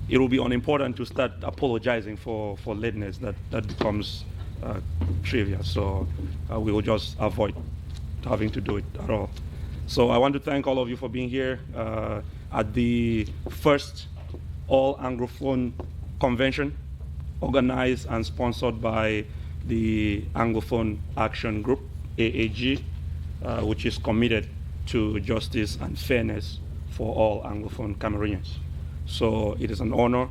it will be unimportant to start apologizing for lateness. That becomes trivial. So we will just avoid having to do it at all. So I want to thank all of you for being here at the first All Anglophone Convention, organized and sponsored by the Anglophone Action Group, AAG, which is committed to justice and fairness for all Anglophone Cameroonians. So it is an honor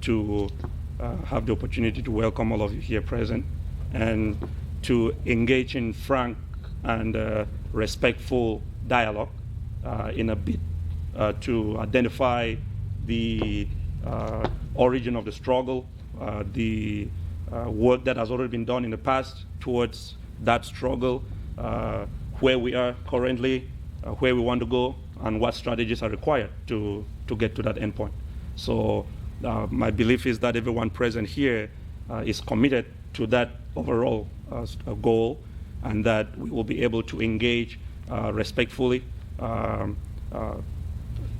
to have the opportunity to welcome all of you here present and to engage in frank and respectful dialogue in a bid to identify the origin of the struggle, the work that has already been done in the past towards that struggle, where we are currently, where we want to go, and what strategies are required to get to that endpoint. So my belief is that everyone present here is committed to that overall goal, and that we will be able to engage respectfully,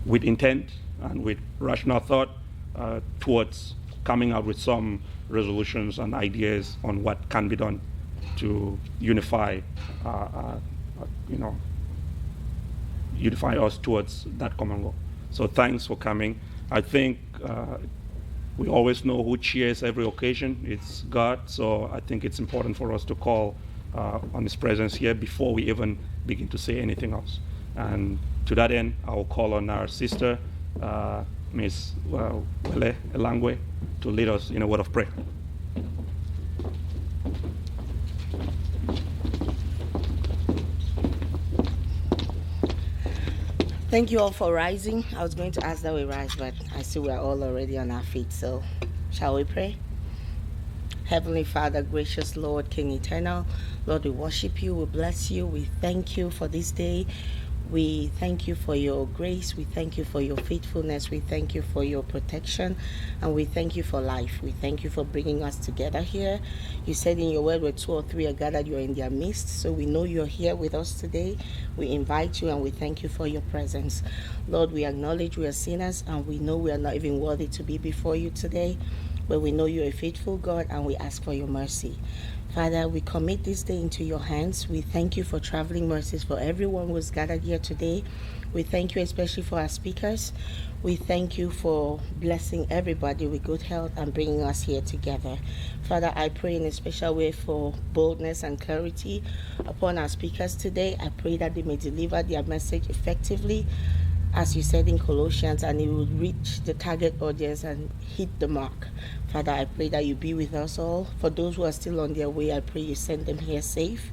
with intent and with rational thought towards coming out with some resolutions and ideas on what can be done to unify us towards that common goal. So thanks for coming. I think we always know who cheers every occasion. It's God. So I think it's important for us to call on His presence here before we even begin to say anything else. And to that end, I will call on our sister, Ms. Wele Elangwe, to lead us in a word of prayer. Thank you all for rising. I was going to ask that we rise, but I see we're all already on our feet. So shall we pray? Heavenly Father, gracious Lord, King eternal, Lord, we worship you, we bless you, we thank you for this day. We thank you for your grace, we thank you for your faithfulness, we thank you for your protection, and we thank you for life. We thank you for bringing us together here. You said in your word, where 2 or 3 are gathered, you're in their midst, so we know you're here with us today. We invite you and we thank you for your presence. Lord, we acknowledge we are sinners, and we know we are not even worthy to be before you today, but we know you're a faithful God, and we ask for your mercy. Father, we commit this day into your hands. We thank you for traveling mercies for everyone who's gathered here today. We thank you especially for our speakers. We thank you for blessing everybody with good health and bringing us here together. Father, I pray in a special way for boldness and clarity upon our speakers today. I pray that they may deliver their message effectively, as you said in Colossians, and it will reach the target audience and hit the mark. Father, I pray that you be with us all. For those who are still on their way, I pray you send them here safe.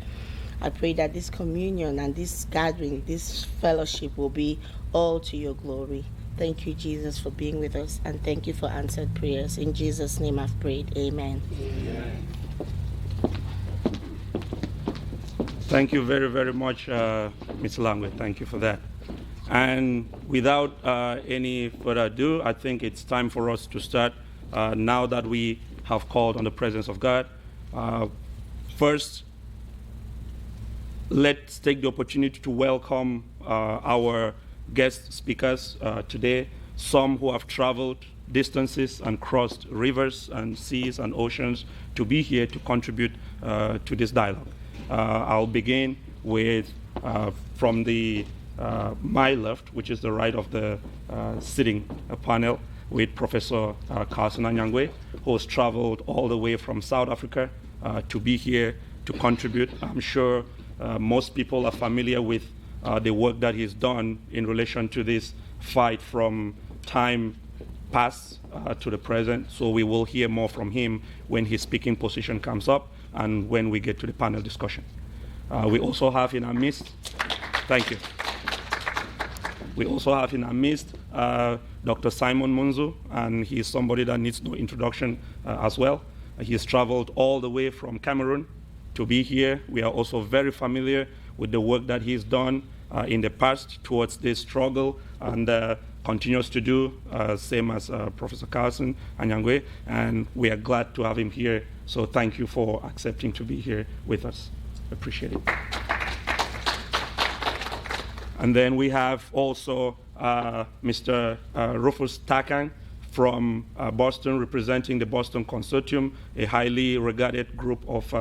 I pray that this communion and this gathering, this fellowship will be all to your glory. Thank you, Jesus, for being with us, and thank you for answered prayers. In Jesus' name I've prayed. Amen. Amen. Thank you very, very much, Ms. Langwe. Thank you for that. And without any further ado, I think it's time for us to start now that we have called on the presence of God. First, let's take the opportunity to welcome our guest speakers today, some who have traveled distances and crossed rivers and seas and oceans to be here to contribute to this dialogue. I'll begin with, from the my left, which is the right of the sitting panel, with Professor Carlson Anyangwe, who has traveled all the way from South Africa to be here to contribute. I'm sure most people are familiar with the work that he's done in relation to this fight from time past to the present. So we will hear more from him when his speaking position comes up and when we get to the panel discussion. We also have in our midst, thank you. We also have in our midst Dr. Simon Moonzu, and he's somebody that needs no introduction as well. He has traveled all the way from Cameroon to be here. We are also very familiar with the work that he's done in the past towards this struggle, and continues to do, same as Professor Carlson Anyangwe, and we are glad to have him here. So thank you for accepting to be here with us. Appreciate it. And then we have also Mr. Rufus Takang from Boston, representing the Boston Consortium, a highly regarded group of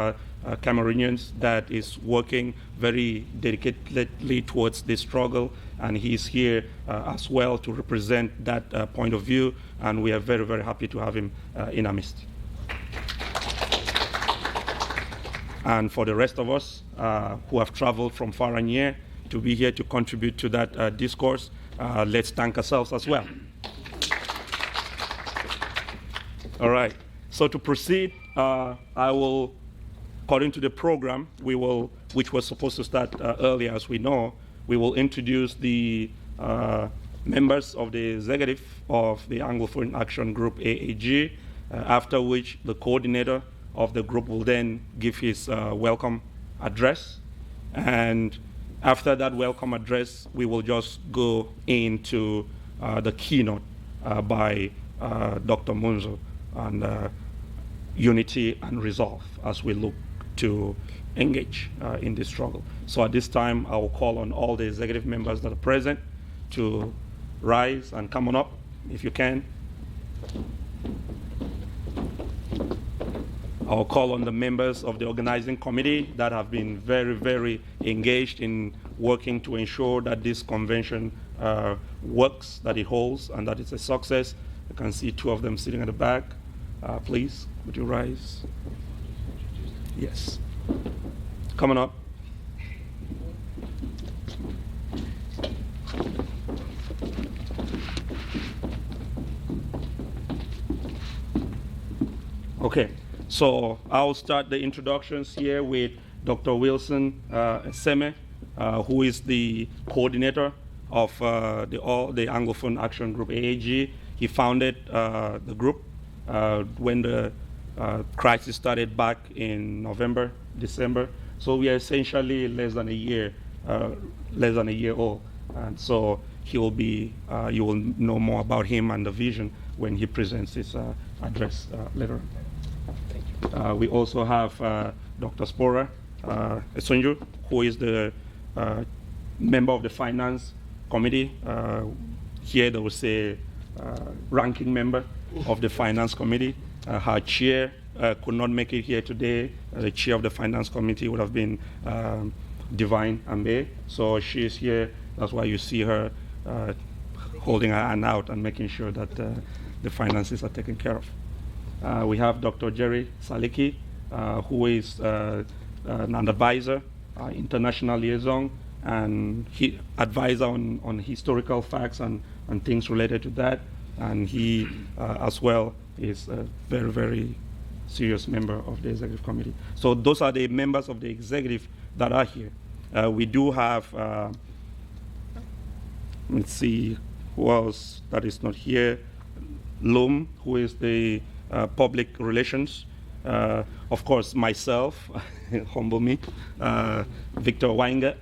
Cameroonians that is working very dedicatedly towards this struggle, and he's here as well to represent that point of view, and we are very, very happy to have him in our midst. And for the rest of us who have traveled from far and near to be here to contribute to that discourse, let's thank ourselves as well. All right, so to proceed, I will, according to the program, which was supposed to start earlier, as we know, we will introduce the members of the executive of the Anglophone Action Group, AAG, after which the coordinator of the group will then give his welcome address. And after that welcome address, we will just go into the keynote by Dr. Moonzu on unity and resolve as we look to engage in this struggle. So at this time, I will call on all the executive members that are present to rise and come on up if you can. I'll call on the members of the organizing committee that have been very, very engaged in working to ensure that this convention works, that it holds, and that it's a success. I can see two of them sitting at the back. Please, would you rise? Yes. Come on up. Okay, so I'll start the introductions here with Dr. Wilson Seme, who is the coordinator of the Anglophone Action Group, AAG. He founded the group when the crisis started back in November, December. So we are essentially less than a year old. And so he will be, you will know more about him and the vision when he presents his address later on. Thank you. We also have Dr. Spora Esunju, who is the member of the Finance Committee. Here they will say ranking member of the Finance Committee. Her chair could not make it here today. The chair of the Finance Committee would have been Divine Ambe. So she is here. That's why you see her holding her hand out and making sure that the finances are taken care of. We have Dr. Jerry Saliki, who is an advisor, international liaison, and he advisor on historical facts and things related to that. And he, as well, is a very, very serious member of the executive committee. So those are the members of the executive that are here. We do have, let's see who else that is not here. Loom, who is the public relations. Of course, myself, humble me, Victor Wainga.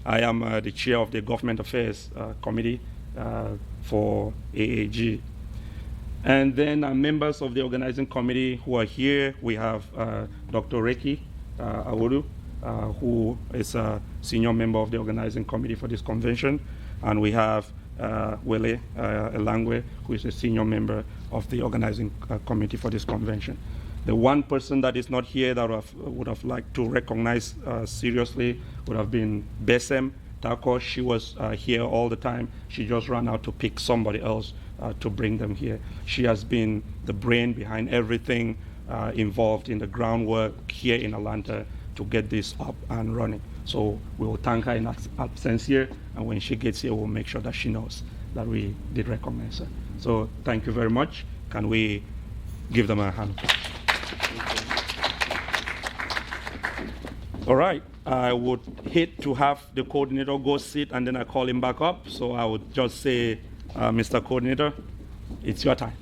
I am the chair of the Government Affairs Committee for AAG. And then members of the organizing committee who are here, we have Dr. Reki Awuru, who is a senior member of the organizing committee for this convention. And we have Wele Elangwe, who is a senior member of the organizing committee for this convention. The one person that is not here that would have liked to recognize seriously would have been Besem Tako. She was here all the time. She just ran out to pick somebody else to bring them here. She has been the brain behind everything involved in the groundwork here in Atlanta to get this up and running. So we will thank her in absence here, and when she gets here, we'll make sure that she knows that we did recognize her. So thank you very much. Can we give them a hand? All right, I would hate to have the coordinator go sit and then I call him back up. So I would just say, Mr. Coordinator, it's your time.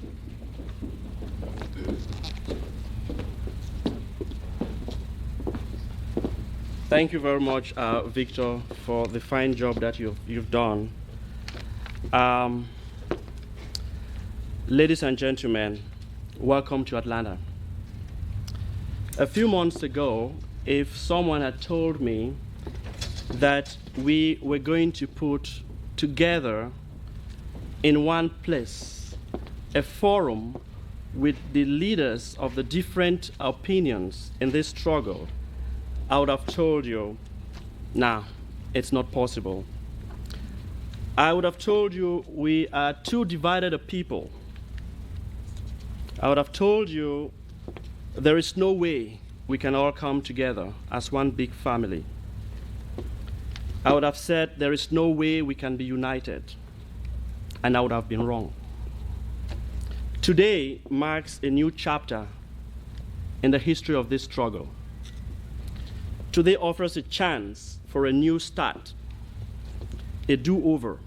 Thank you very much, Victor, for the fine job that you've done. Ladies and gentlemen, welcome to Atlanta. A few months ago, if someone had told me that we were going to put together in one place a forum with the leaders of the different opinions in this struggle, I would have told you, nah, it's not possible. I would have told you we are too divided a people. I would have told you there is no way we can all come together as one big family. I would have said there is no way we can be united, and I would have been wrong. Today marks a new chapter in the history of this struggle. Today offers a chance for a new start, a do-over,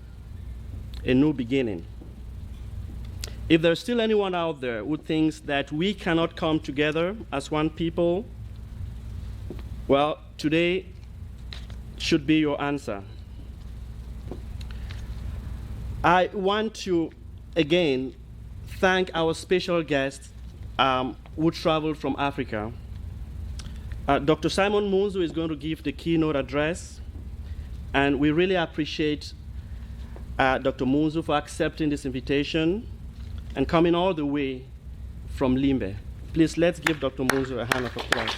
a new beginning. If there's still anyone out there who thinks that we cannot come together as one people, well, today should be your answer. I want to, again, thank our special guest who traveled from Africa. Dr. Simon Moonzu is going to give the keynote address, and we really appreciate Dr. Moonzu for accepting this invitation and coming all the way from Limbe. Please, let's give Dr. Moonzu a hand of applause.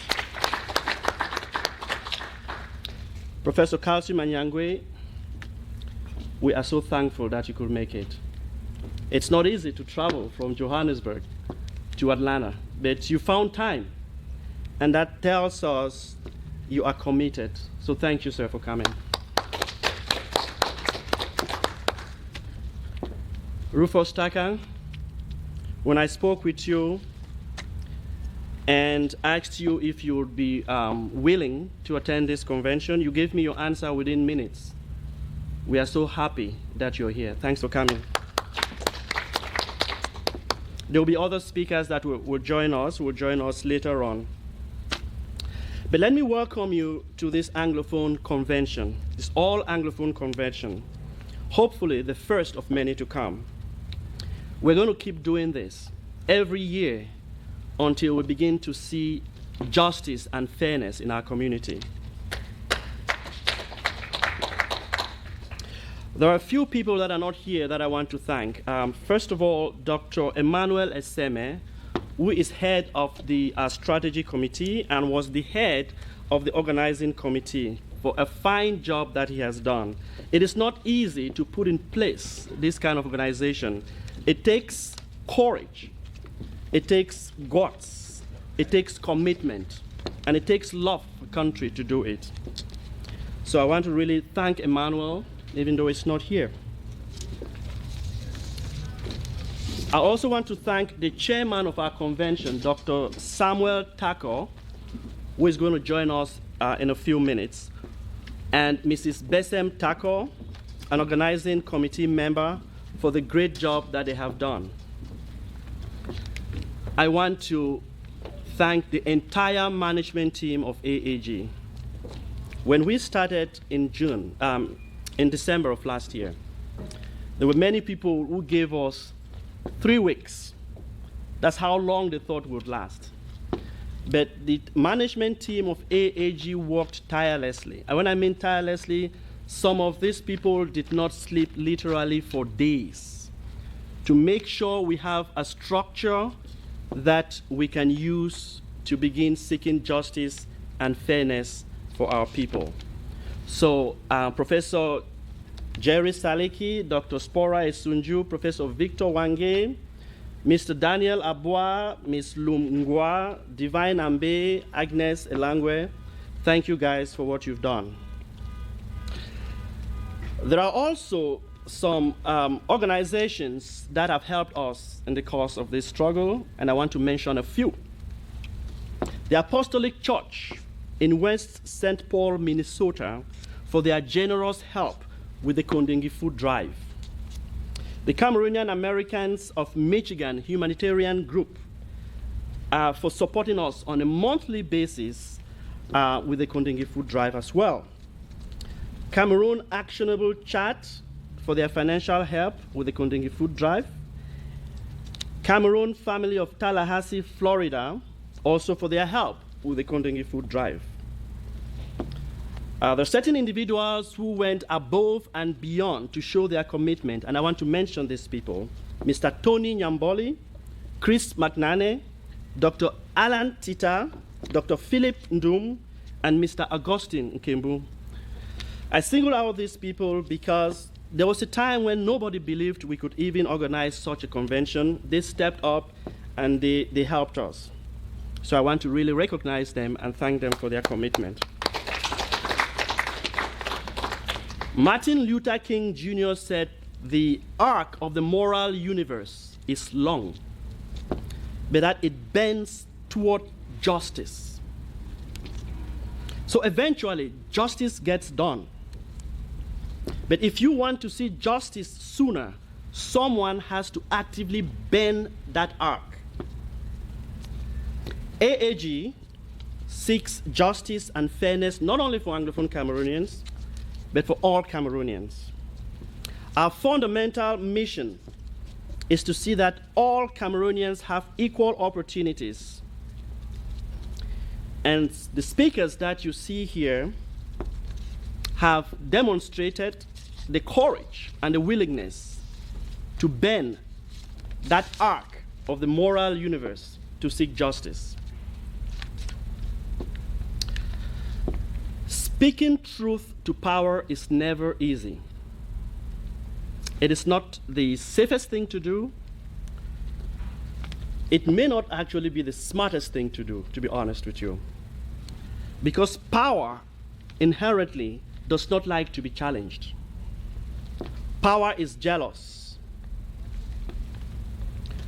Professor Kalsi Manyangwe, we are so thankful that you could make it. It's not easy to travel from Johannesburg to Atlanta, but you found time, and that tells us you are committed. So thank you, sir, for coming. Rufus Takang, when I spoke with you and asked you if you would be willing to attend this convention, you gave me your answer within minutes. We are so happy that you're here. Thanks for coming. There will be other speakers that will join us later on. But let me welcome you to this Anglophone convention, this all Anglophone convention, hopefully the first of many to come. We're going to keep doing this every year until we begin to see justice and fairness in our community. There are a few people that are not here that I want to thank. First of all, Dr. Emmanuel Eseme, who is head of the strategy committee and was the head of the organizing committee, for a fine job that he has done. It is not easy to put in place this kind of organization. It takes courage, it takes guts, it takes commitment, and it takes love for country to do it. So I want to really thank Emmanuel, even though it's not here. I also want to thank the chairman of our convention, Dr. Samuel Tako, who is going to join us in a few minutes, and Mrs. Besem Tako, an organizing committee member, for the great job that they have done. I want to thank the entire management team of AAG. When we started in December of last year, there were many people who gave us 3 weeks. That's how long they thought would last. But the management team of AAG worked tirelessly. And when I mean tirelessly, some of these people did not sleep literally for days to make sure we have a structure that we can use to begin seeking justice and fairness for our people. So Professor Jerry Saliki, Dr. Spora Esunju, Professor Victor Wange, Mr. Daniel Abua, Ms. Lumngwa, Divine Ambe, Agnes Elangwe, thank you guys for what you've done. There are also some organizations that have helped us in the course of this struggle, and I want to mention a few. The Apostolic Church in West St. Paul, Minnesota, for their generous help with the Kondingi Food Drive. The Cameroonian Americans of Michigan Humanitarian Group for supporting us on a monthly basis with the Kondingi Food Drive as well. Cameroon Actionable Chat for their financial help with the Kondingi Food Drive. Cameroon Family of Tallahassee, Florida, also for their help with the Kondingi Food Drive. There are certain individuals who went above and beyond to show their commitment, and I want to mention these people. Mr. Tony Nyamboli, Chris McNane, Dr. Alan Tita, Dr. Philip Ndum, and Mr. Augustine Nkembu. I single out these people because there was a time when nobody believed we could even organize such a convention. They stepped up and they helped us. So I want to really recognize them and thank them for their commitment. Martin Luther King Jr. said, "The arc of the moral universe is long, but that it bends toward justice." So eventually, justice gets done. But if you want to see justice sooner, someone has to actively bend that arc. AAG seeks justice and fairness not only for Anglophone Cameroonians, but for all Cameroonians. Our fundamental mission is to see that all Cameroonians have equal opportunities. And the speakers that you see here have demonstrated the courage and the willingness to bend that arc of the moral universe to seek justice. Speaking truth to power is never easy. It is not the safest thing to do. It may not actually be the smartest thing to do, to be honest with you. Because power inherently does not like to be challenged. Power is jealous.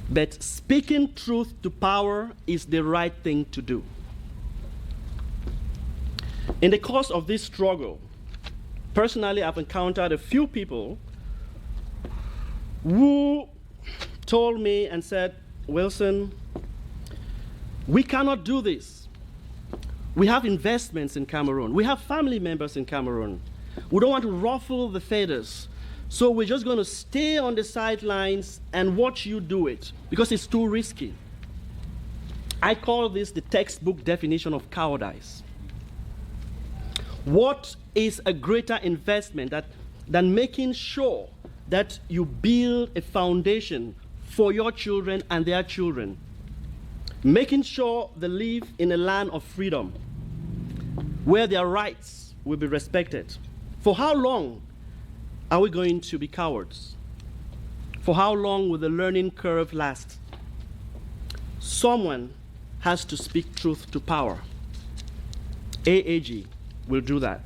But speaking truth to power is the right thing to do. In the course of this struggle, personally, I've encountered a few people who told me and said, "Wilson, we cannot do this. We have investments in Cameroon. We have family members in Cameroon. We don't want to ruffle the feathers. So we're just going to stay on the sidelines and watch you do it because it's too risky." I call this the textbook definition of cowardice. What is a greater investment than making sure that you build a foundation for your children and their children? Making sure they live in a land of freedom where their rights will be respected. For how long are we going to be cowards? For how long will the learning curve last? Someone has to speak truth to power. AAG will do that.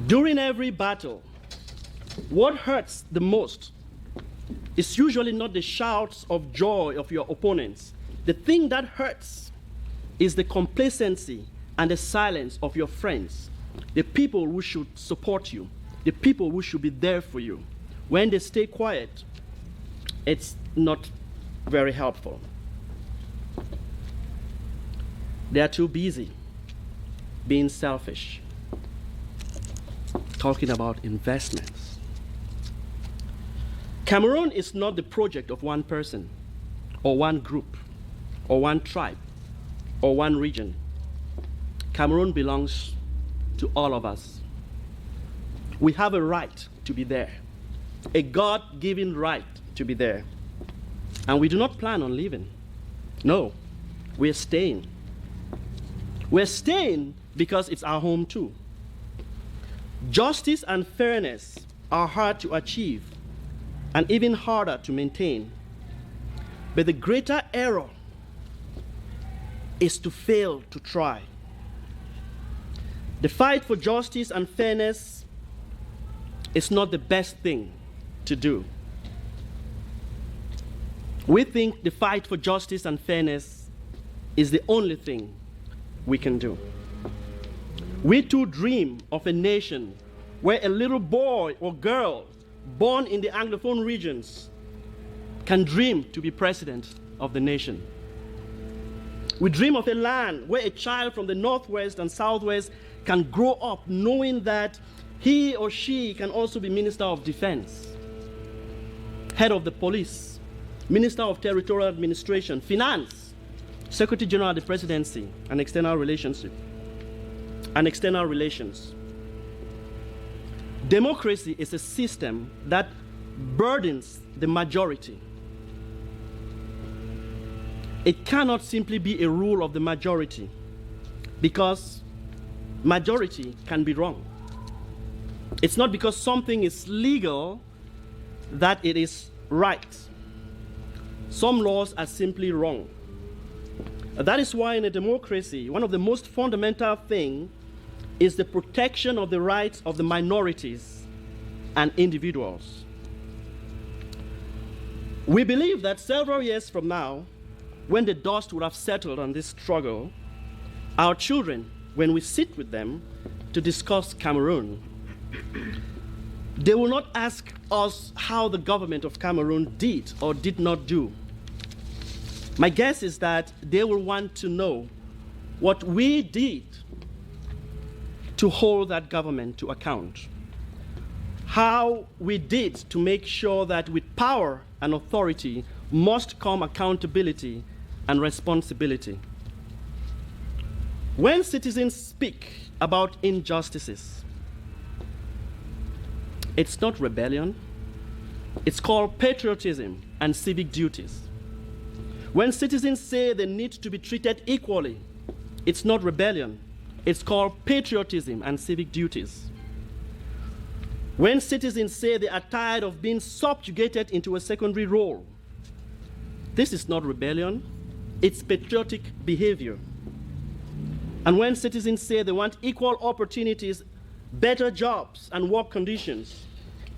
During every battle, what hurts the most is usually not the shouts of joy of your opponents. The thing that hurts is the complacency and the silence of your friends, the people who should support you, the people who should be there for you. When they stay quiet, it's not very helpful. They are too busy being selfish, talking about investments. Cameroon is not the project of one person, or one group, or one tribe, or one region. Cameroon belongs to all of us. We have a right to be there, a God-given right to be there. And we do not plan on leaving. No, we're staying. We're staying because it's our home too. Justice and fairness are hard to achieve and even harder to maintain. But the greater error is to fail to try. The fight for justice and fairness is not the best thing to do. We think the fight for justice and fairness is the only thing we can do. We too dream of a nation where a little boy or girl born in the Anglophone regions can dream to be president of the nation. We dream of a land where a child from the Northwest and Southwest can grow up knowing that he or she can also be Minister of Defense, Head of the Police, Minister of Territorial Administration, Finance, Secretary General of the Presidency, and External Relations. Democracy is a system that burdens the majority. It cannot simply be a rule of the majority, because majority can be wrong. It's not because something is legal that it is right. Some laws are simply wrong. That is why in a democracy, one of the most fundamental things is the protection of the rights of the minorities and individuals. We believe that several years from now, when the dust would have settled on this struggle, our children, when we sit with them to discuss Cameroon, they will not ask us how the government of Cameroon did or did not do. My guess is that they will want to know what we did to hold that government to account, how we did to make sure that with power and authority must come accountability and responsibility. When citizens speak about injustices, it's not rebellion, it's called patriotism and civic duties. When citizens say they need to be treated equally, it's not rebellion, it's called patriotism and civic duties. When citizens say they are tired of being subjugated into a secondary role, this is not rebellion, it's patriotic behavior. And when citizens say they want equal opportunities, better jobs, and work conditions,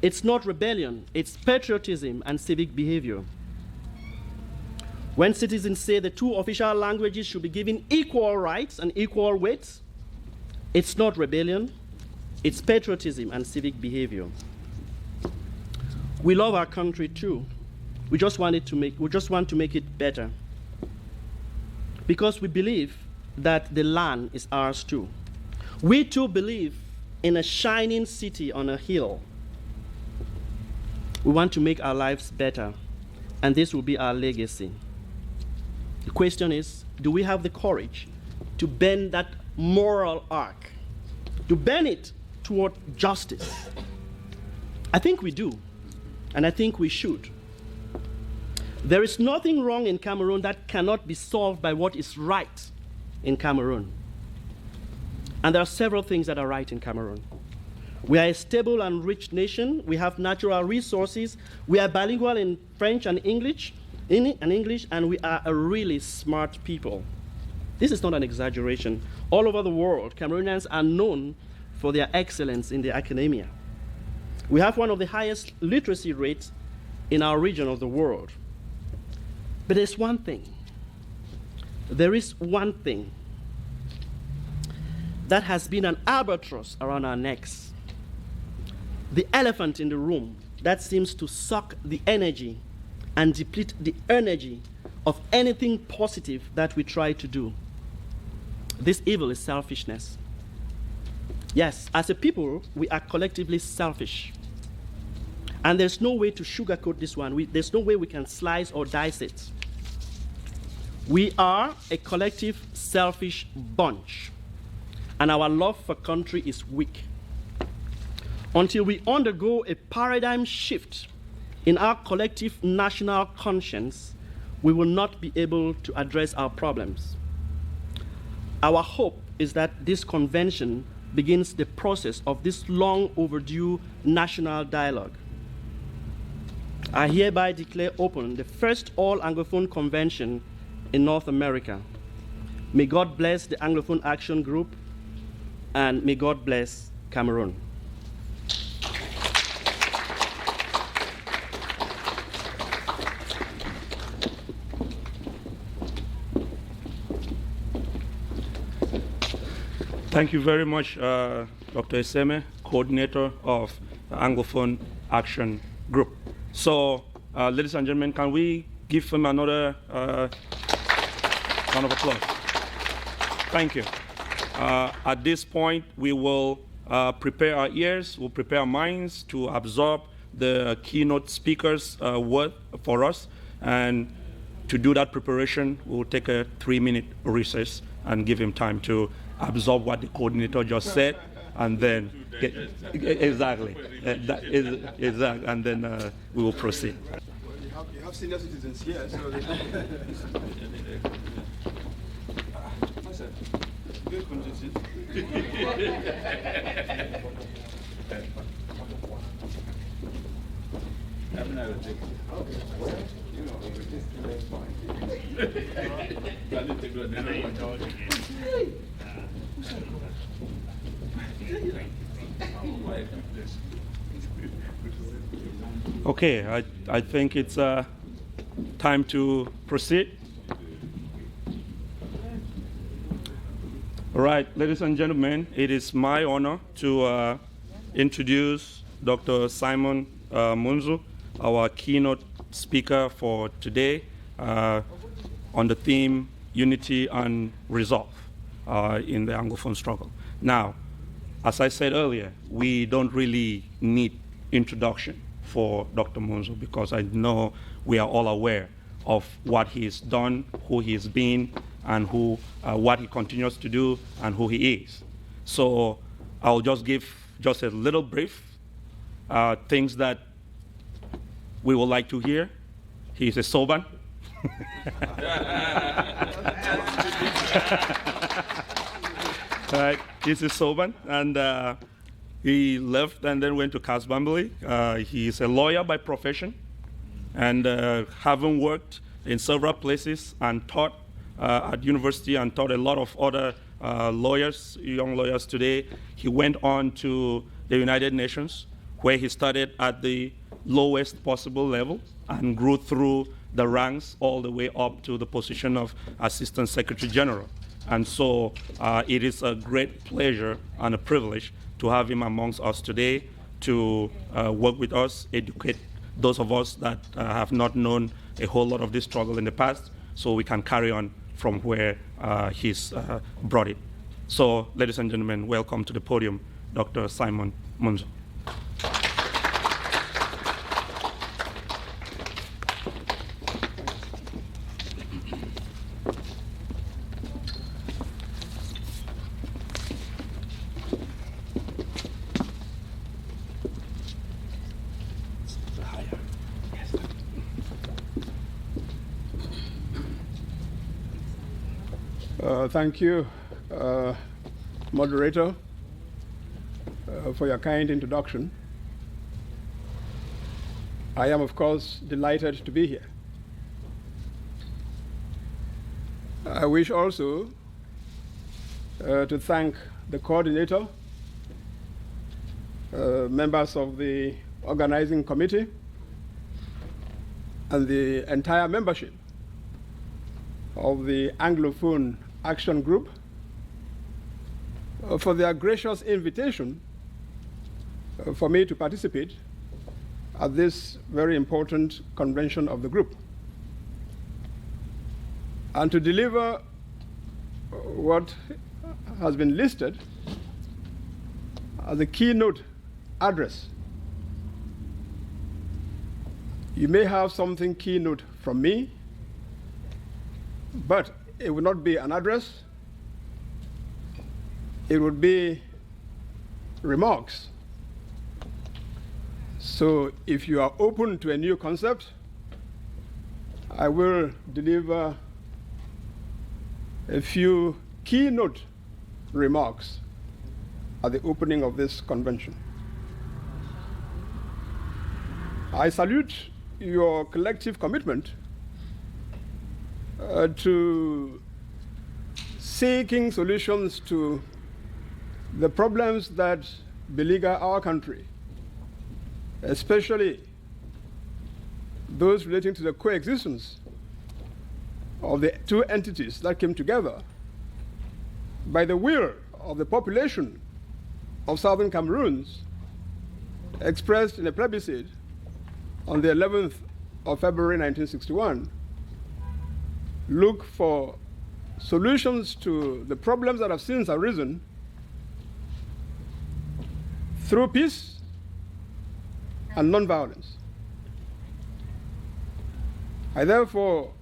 it's not rebellion, it's patriotism and civic behavior. When citizens say the two official languages should be given equal rights and equal weight, it's not rebellion, it's patriotism and civic behavior. We love our country too. We just want to make it better, because we believe that the land is ours too. We too believe in a shining city on a hill. We want to make our lives better, and this will be our legacy. The question is, do we have the courage to bend that moral arc, to bend it toward justice? I think we do, and I think we should. There is nothing wrong in Cameroon that cannot be solved by what is right in Cameroon. And there are several things that are right in Cameroon. We are a stable and rich nation. We have natural resources. We are bilingual in French and English, and we are a really smart people. This is not an exaggeration. All over the world, Cameroonians are known for their excellence in the academia. We have one of the highest literacy rates in our region of the world. But there's one thing. There is one thing that has been an albatross around our necks. The elephant in the room that seems to suck the energy and deplete the energy of anything positive that we try to do. This evil is selfishness. Yes, as a people, we are collectively selfish. And there's no way to sugarcoat this one. There's no way we can slice or dice it. We are a collective selfish bunch, and our love for country is weak. Until we undergo a paradigm shift in our collective national conscience, we will not be able to address our problems. Our hope is that this convention begins the process of this long overdue national dialogue. I hereby declare open the first all-Anglophone convention in North America. May God bless the Anglophone Action Group, and may God bless Cameroon. Thank you very much, Dr. Eseme, coordinator of the Anglophone Action Group. So, ladies and gentlemen, can we give him another round of applause? Thank you. At this point, we will prepare our ears, we'll prepare our minds to absorb the keynote speaker's word for us. And to do that preparation, we'll take a 3-minute recess and give him time to absorb what the coordinator just said, and then Exactly. Exactly. And then we will proceed. You have senior citizens here, so good condition. Okay, I think it's time to proceed. All right, ladies and gentlemen, it is my honor to introduce Dr. Simon Moonzu, our keynote speaker for today on the theme Unity and Resolve in the Anglophone struggle. Now, as I said earlier, we don't really need introduction for Dr. Moonzu because I know we are all aware of what he's done, who he's been, and what he continues to do, and who he is. So I'll just give just a little brief things that we would like to hear. He's a Soban. Right, he's a Soban, and he left and then went to Casbambly. He's a lawyer by profession, and having worked in several places and taught at university and taught a lot of other lawyers, young lawyers today, he went on to the United Nations, where he started at the lowest possible level and grew through the ranks all the way up to the position of Assistant Secretary General. And so it is a great pleasure and a privilege to have him amongst us today to work with us, educate those of us that have not known a whole lot of this struggle in the past, so we can carry on from where he's brought it. So, ladies and gentlemen, welcome to the podium, Dr. Simon Moonzu. Thank you, moderator, for your kind introduction. I am, of course, delighted to be here. I wish also to thank the coordinator, members of the organizing committee, and the entire membership of the Anglophone Action Group for their gracious invitation for me to participate at this very important convention of the group and to deliver what has been listed as a keynote address. You may have something keynote from me, but it would not be an address. It would be remarks. So if you are open to a new concept, I will deliver a few keynote remarks at the opening of this convention. I salute your collective commitment to seeking solutions to the problems that beleaguer our country, especially those relating to the coexistence of the two entities that came together by the will of the population of Southern Cameroons, expressed in a plebiscite on the 11th of February 1961, look for solutions to the problems that have since arisen through peace and nonviolence. I therefore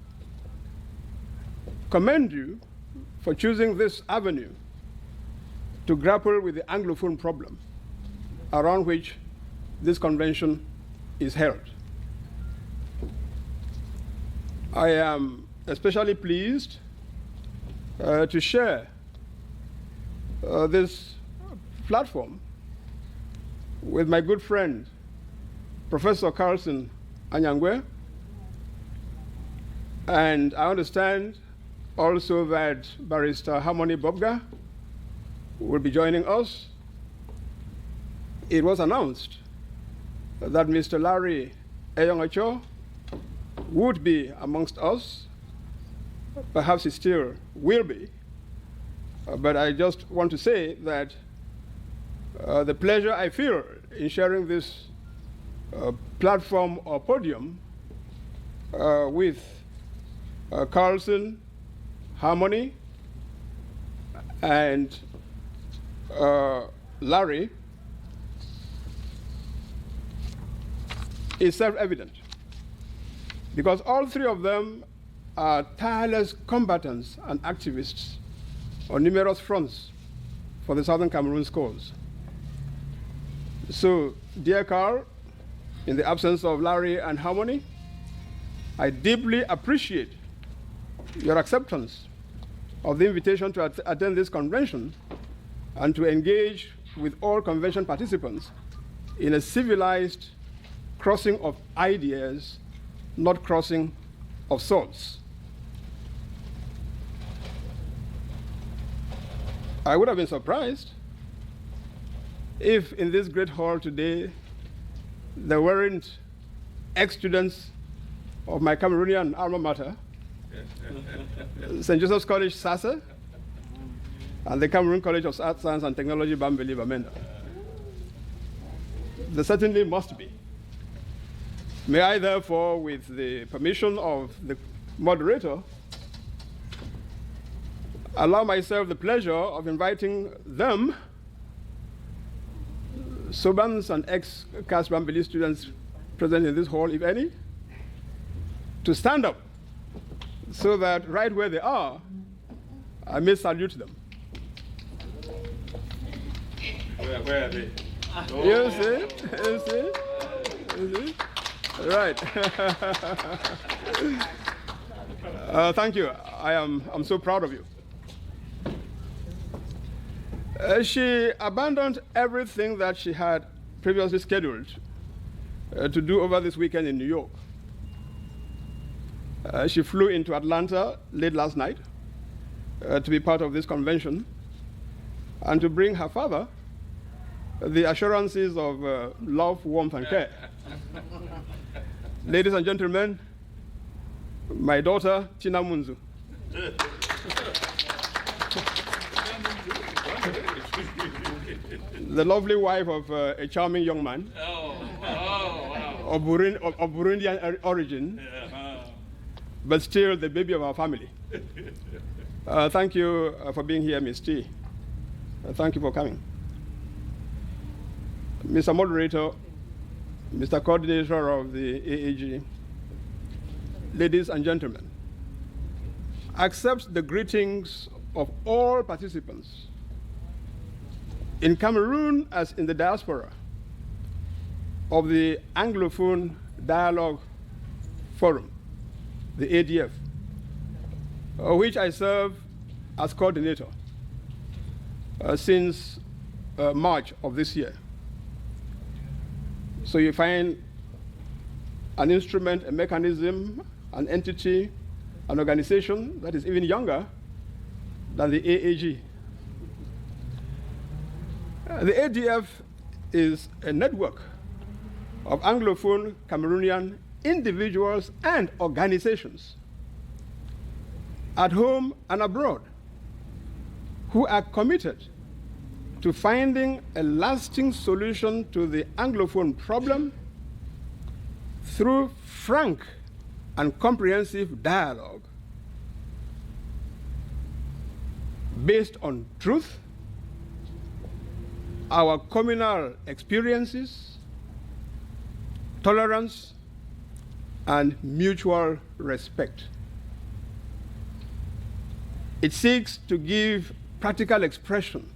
commend you for choosing this avenue to grapple with the Anglophone problem. around which this convention is held. I am especially pleased to share this platform with my good friend, Professor Carlson Anyangwe. And I understand also that Barrister Harmony Bobga will be joining us. It was announced that Mr. Larry Eyongacho would be amongst us. Perhaps he still will be. But I just want to say that the pleasure I feel in sharing this platform or podium with Carlson, Harmony, and Larry is self-evident, because all three of them are tireless combatants and activists on numerous fronts for the Southern Cameroon's cause. So, dear Carl, in the absence of Larry and Harmony, I deeply appreciate your acceptance of the invitation to attend this convention and to engage with all convention participants in a civilized crossing of ideas, not crossing of swords. I would have been surprised if in this great hall today there weren't ex-students of my Cameroonian alma mater, St. Joseph's College, Sasa, and the Cameroon College of Arts, Science and Technology, Bambeli, Bamenda. There certainly must be. May I therefore, with the permission of the moderator, allow myself the pleasure of inviting them, Sobans and ex-CAS Bambeli students present in this hall, if any, to stand up so that right where they are, I may salute them. Where are they? You see? You see? You see? Right. Thank you. I'm so proud of you. She abandoned everything that she had previously scheduled to do over this weekend in New York. She flew into Atlanta late last night to be part of this convention and to bring her father the assurances of love, warmth, and care. Ladies and gentlemen, my daughter, Tina Moonzu. The lovely wife of a charming young man of Burundian origin, but still the baby of our family. Thank you for being here, Ms. T. Thank you for coming. Mr. Moderator, Mr. Coordinator of the AAG, ladies and gentlemen, accept the greetings of all participants in Cameroon as in the diaspora of the Anglophone Dialogue Forum, the ADF, which I serve as coordinator since March of this year. So you find an instrument, a mechanism, an entity, an organization that is even younger than the AAG. The ADF is a network of Anglophone Cameroonian individuals and organizations at home and abroad who are committed to finding a lasting solution to the Anglophone problem through frank and comprehensive dialogue based on truth, our communal experiences, tolerance, and mutual respect. It seeks to give practical expression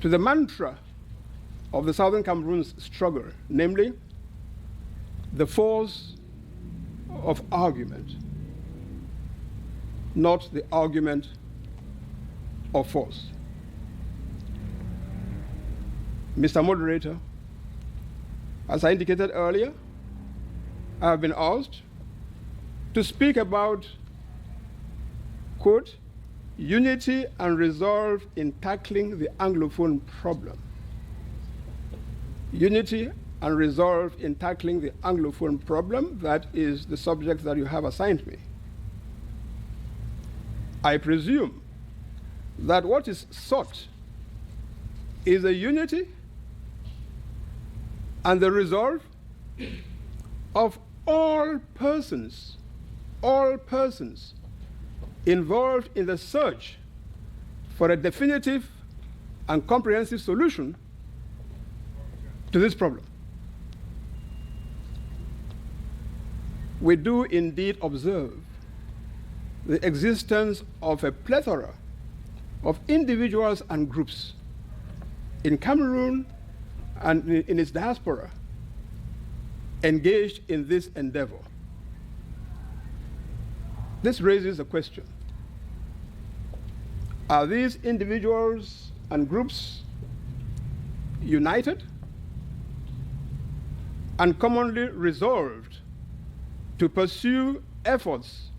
to the mantra of the Southern Cameroon's struggle, namely the force of argument, not the argument of force. Mr. Moderator, as I indicated earlier, I have been asked to speak about, quote, unity and resolve in tackling the Anglophone problem. Unity and resolve in tackling the Anglophone problem, that is the subject that you have assigned me. I presume that what is sought is a unity and the resolve of all persons involved in the search for a definitive and comprehensive solution to this problem. We do indeed observe the existence of a plethora of individuals and groups in Cameroon and in its diaspora engaged in this endeavor. This raises a question. Are these individuals and groups united and commonly resolved to pursue efforts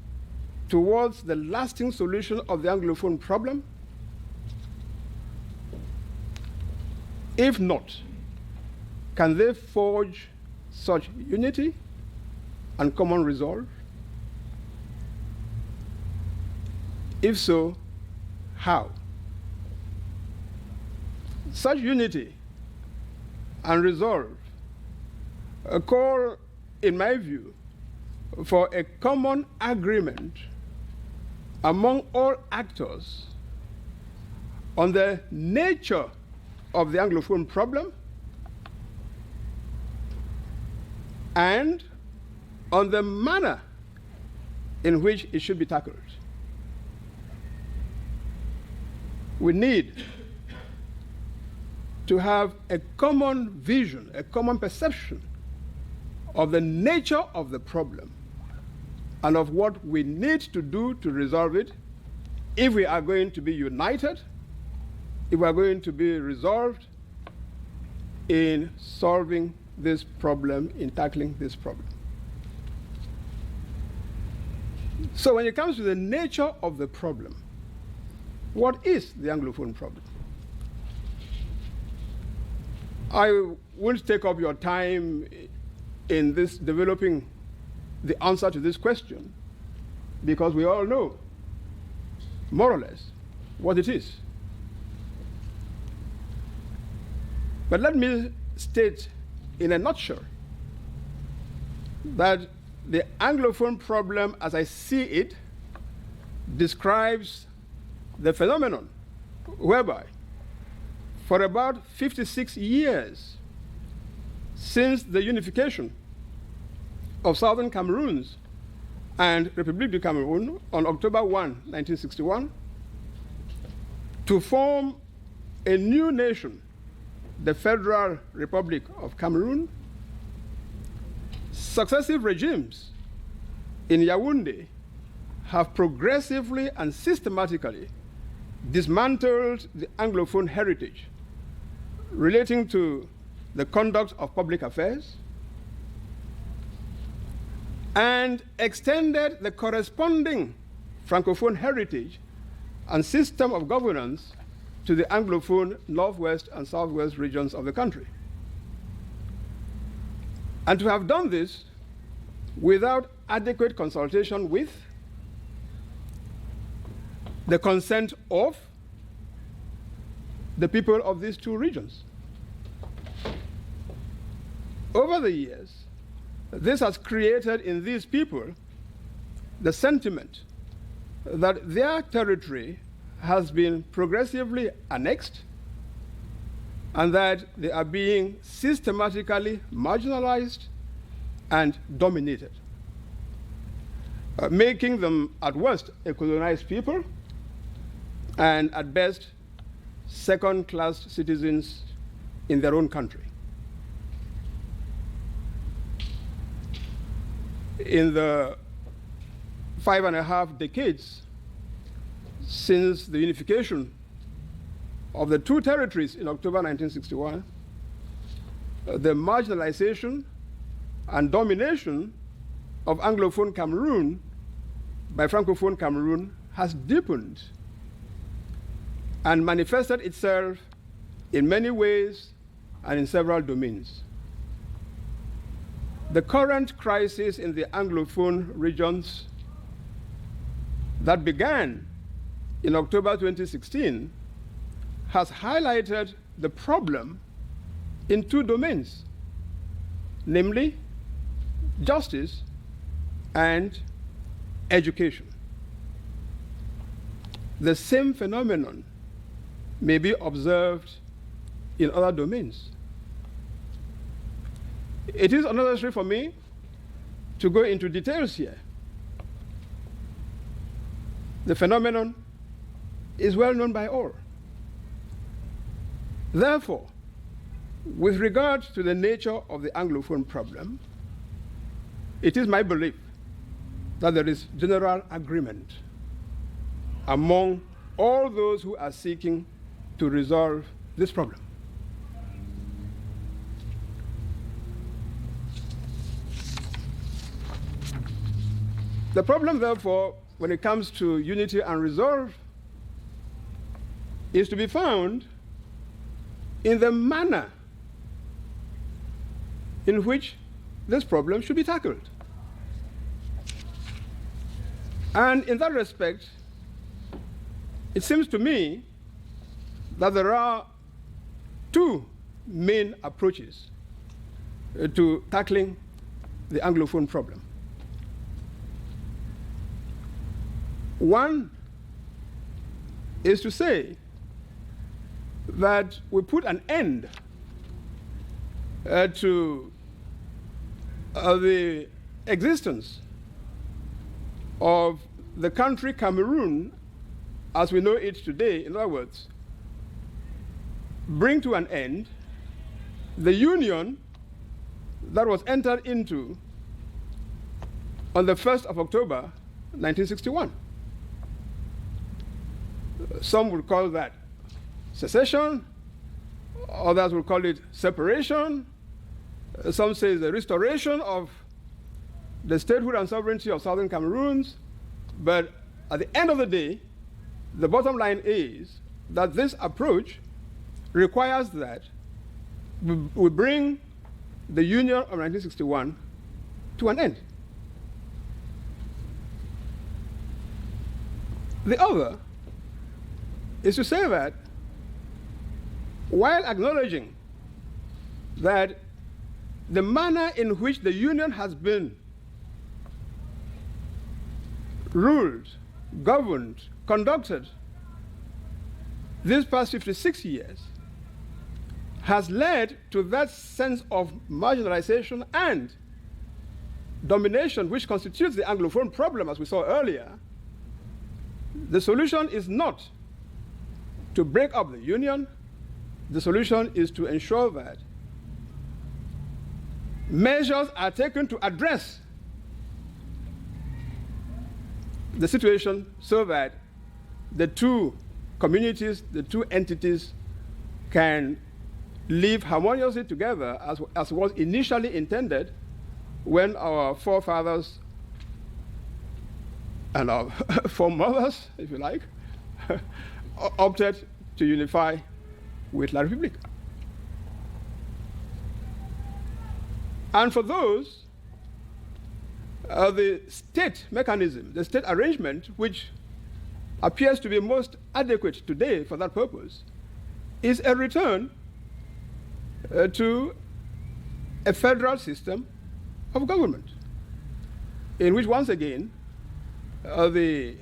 towards the lasting solution of the Anglophone problem? If not, can they forge such unity and common resolve? If so, how? Such unity and resolve call, in my view, for a common agreement among all actors on the nature of the Anglophone problem and on the manner in which it should be tackled. We need to have a common vision, a common perception of the nature of the problem and of what we need to do to resolve it if we are going to be united, if we are going to be resolved in solving this problem, in tackling this problem. So when it comes to the nature of the problem, what is the Anglophone problem? I won't take up your time in this developing the answer to this question, because we all know, more or less, what it is. But let me state in a nutshell that the Anglophone problem, as I see it, describes the phenomenon whereby for about 56 years since the unification of Southern Cameroons and Republic du Cameroon on October 1, 1961, to form a new nation, the Federal Republic of Cameroon, successive regimes in Yaoundé have progressively and systematically dismantled the Anglophone heritage relating to the conduct of public affairs and extended the corresponding Francophone heritage and system of governance to the Anglophone northwest and southwest regions of the country. And to have done this without adequate consultation with, the consent of, the people of these two regions. Over the years, this has created in these people the sentiment that their territory has been progressively annexed and that they are being systematically marginalized and dominated, making them at worst a colonized people and at best second-class citizens in their own country. In the 5.5 decades since the unification of the two territories in October 1961, the marginalization and domination of Anglophone Cameroon by Francophone Cameroon has deepened and manifested itself in many ways and in several domains. The current crisis in the Anglophone regions that began in October 2016 has highlighted the problem in two domains, namely justice and education. The same phenomenon may be observed in other domains. It is unnecessary for me to go into details here. The phenomenon is well known by all. Therefore, with regard to the nature of the Anglophone problem, it is my belief that there is general agreement among all those who are seeking to resolve this problem. The problem, therefore, when it comes to unity and resolve, is to be found in the manner in which this problem should be tackled. And in that respect, it seems to me that there are two main approaches to tackling the Anglophone problem. One is to say that we put an end to the existence of the country Cameroon as we know it today. In other words, bring to an end the union that was entered into on the 1st of October 1961. Some will call that secession, others will call it separation. Some say the restoration of the statehood and sovereignty of Southern Cameroons. But at the end of the day, the bottom line is that this approach requires that we bring the Union of 1961 to an end. The other is to say that while acknowledging that the manner in which the Union has been ruled, governed, conducted these past 56 years has led to that sense of marginalization and domination which constitutes the Anglophone problem, as we saw earlier, the solution is not to break up the Union. The solution is to ensure that measures are taken to address the situation so that the two communities, the two entities can live harmoniously together as was initially intended when our forefathers and our foremothers, if you like, opted to unify with La République. And for those, the state mechanism, the state arrangement, which appears to be most adequate today for that purpose, is a return to a federal system of government, in which, once again, the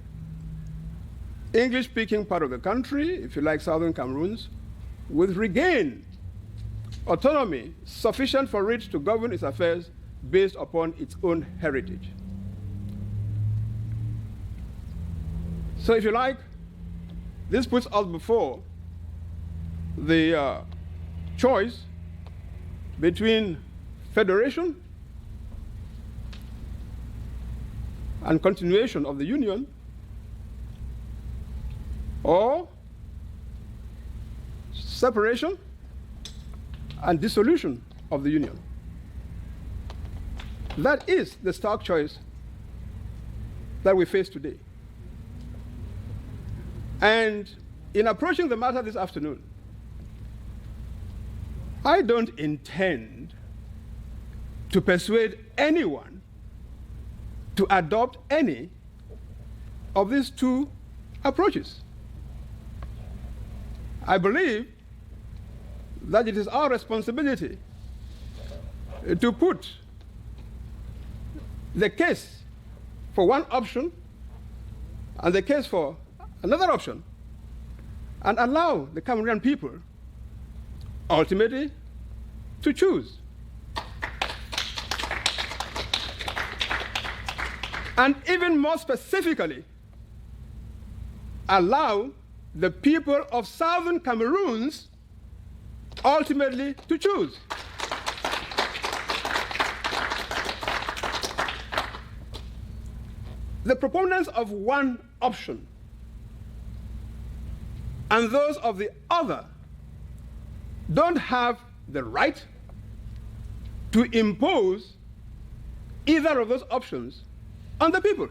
English-speaking part of the country, if you like, Southern Cameroons, will regain autonomy sufficient for it to govern its affairs based upon its own heritage. So if you like, this puts us before the choice between federation and continuation of the Union, or separation and dissolution of the Union. That is the stark choice that we face today. And in approaching the matter this afternoon, I don't intend to persuade anyone to adopt any of these two approaches. I believe that it is our responsibility to put the case for one option and the case for another option, and allow the Cameroonian people ultimately to choose. And even more specifically, allow the people of Southern Cameroons ultimately to choose. The proponents of one option and those of the other don't have the right to impose either of those options on the people.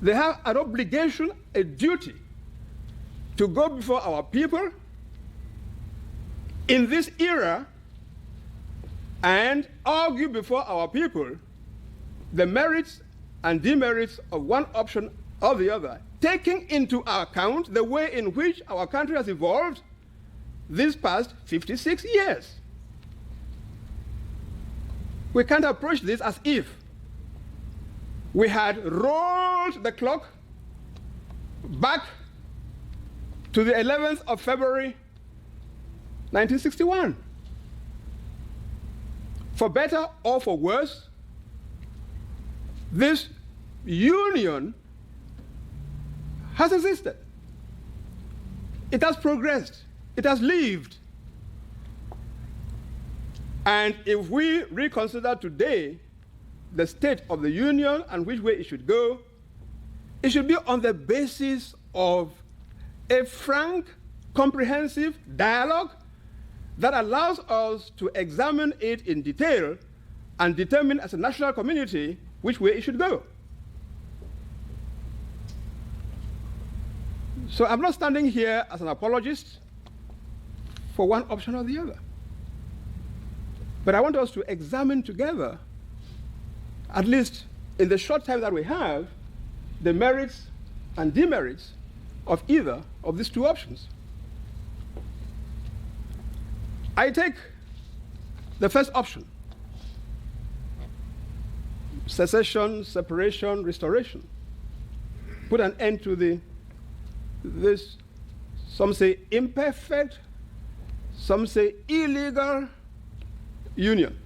They have an obligation, a duty, to go before our people in this era and argue before our people the merits and demerits of one option or the other, taking into account the way in which our country has evolved these past 56 years. We can't approach this as if we had rolled the clock back to the 11th of February, 1961. For better or for worse, this union has existed. It has progressed. It has lived. And if we reconsider today the state of the union and which way it should go, it should be on the basis of a frank, comprehensive dialogue that allows us to examine it in detail and determine as a national community which way it should go. So I'm not standing here as an apologist for one option or the other. But I want us to examine together, at least in the short time that we have, the merits and demerits of either of these two options. I take the first option: secession, separation, restoration. Put an end to this, some say imperfect, some say illegal union.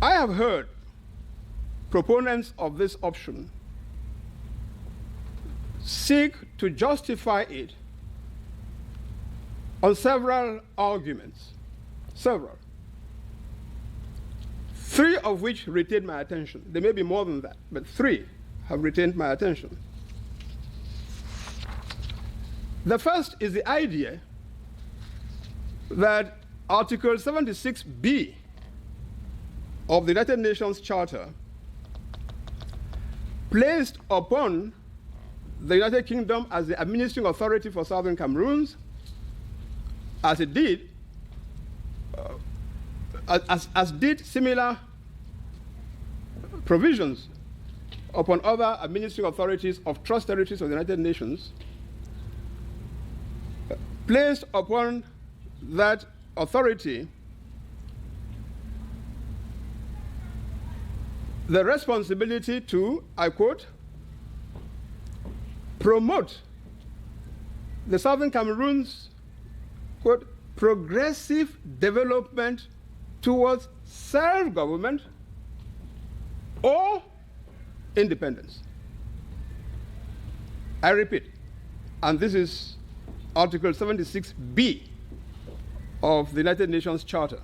I have heard proponents of this option seek to justify it on several arguments, several. Three of which retained my attention. There may be more than that, but three have retained my attention. The first is the idea that Article 76B of the United Nations Charter placed upon the United Kingdom as the administering authority for Southern Cameroons, as it did, as did similar provisions upon other administering authorities of trust territories of the United Nations, placed upon that authority the responsibility to, I quote, promote the Southern Cameroons, quote, progressive development towards self-government or independence. I repeat, and this is Article 76B of the United Nations Charter.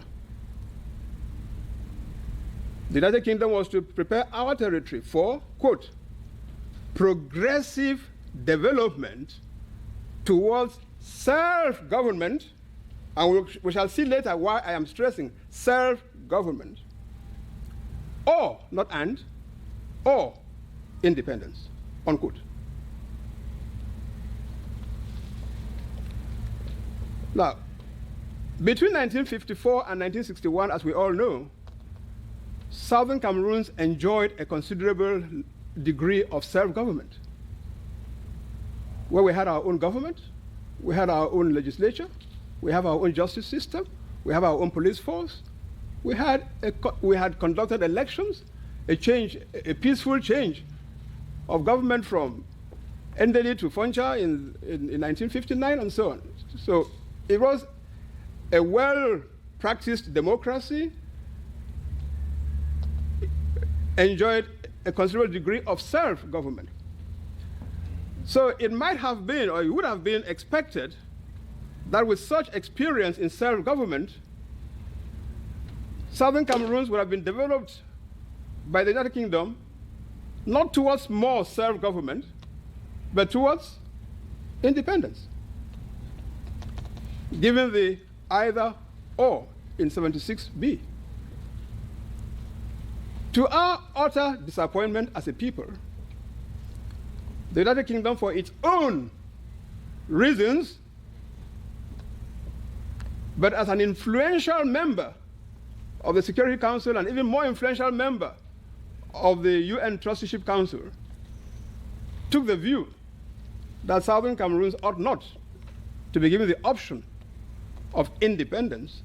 The United Kingdom was to prepare our territory for, quote, progressive development towards self-government, and we shall see later why I am stressing self-government, or, not and, or independence, unquote. Now, between 1954 and 1961, as we all know, Southern Cameroons enjoyed a considerable degree of self-government, where we had our own government, we had our own legislature, we have our own justice system, we have our own police force, we had conducted elections, a peaceful change of government from Ndeli to Foncha in 1959 and so on. So it was a well-practiced democracy, enjoyed a considerable degree of self-government. So it might have been, or it would have been expected that with such experience in self-government, Southern Cameroons would have been developed by the United Kingdom not towards more self-government, but towards independence, given the either or in 76B. To our utter disappointment as a people, the United Kingdom, for its own reasons, but as an influential member of the Security Council and even more influential member of the UN Trusteeship Council, took the view that Southern Cameroons ought not to be given the option of independence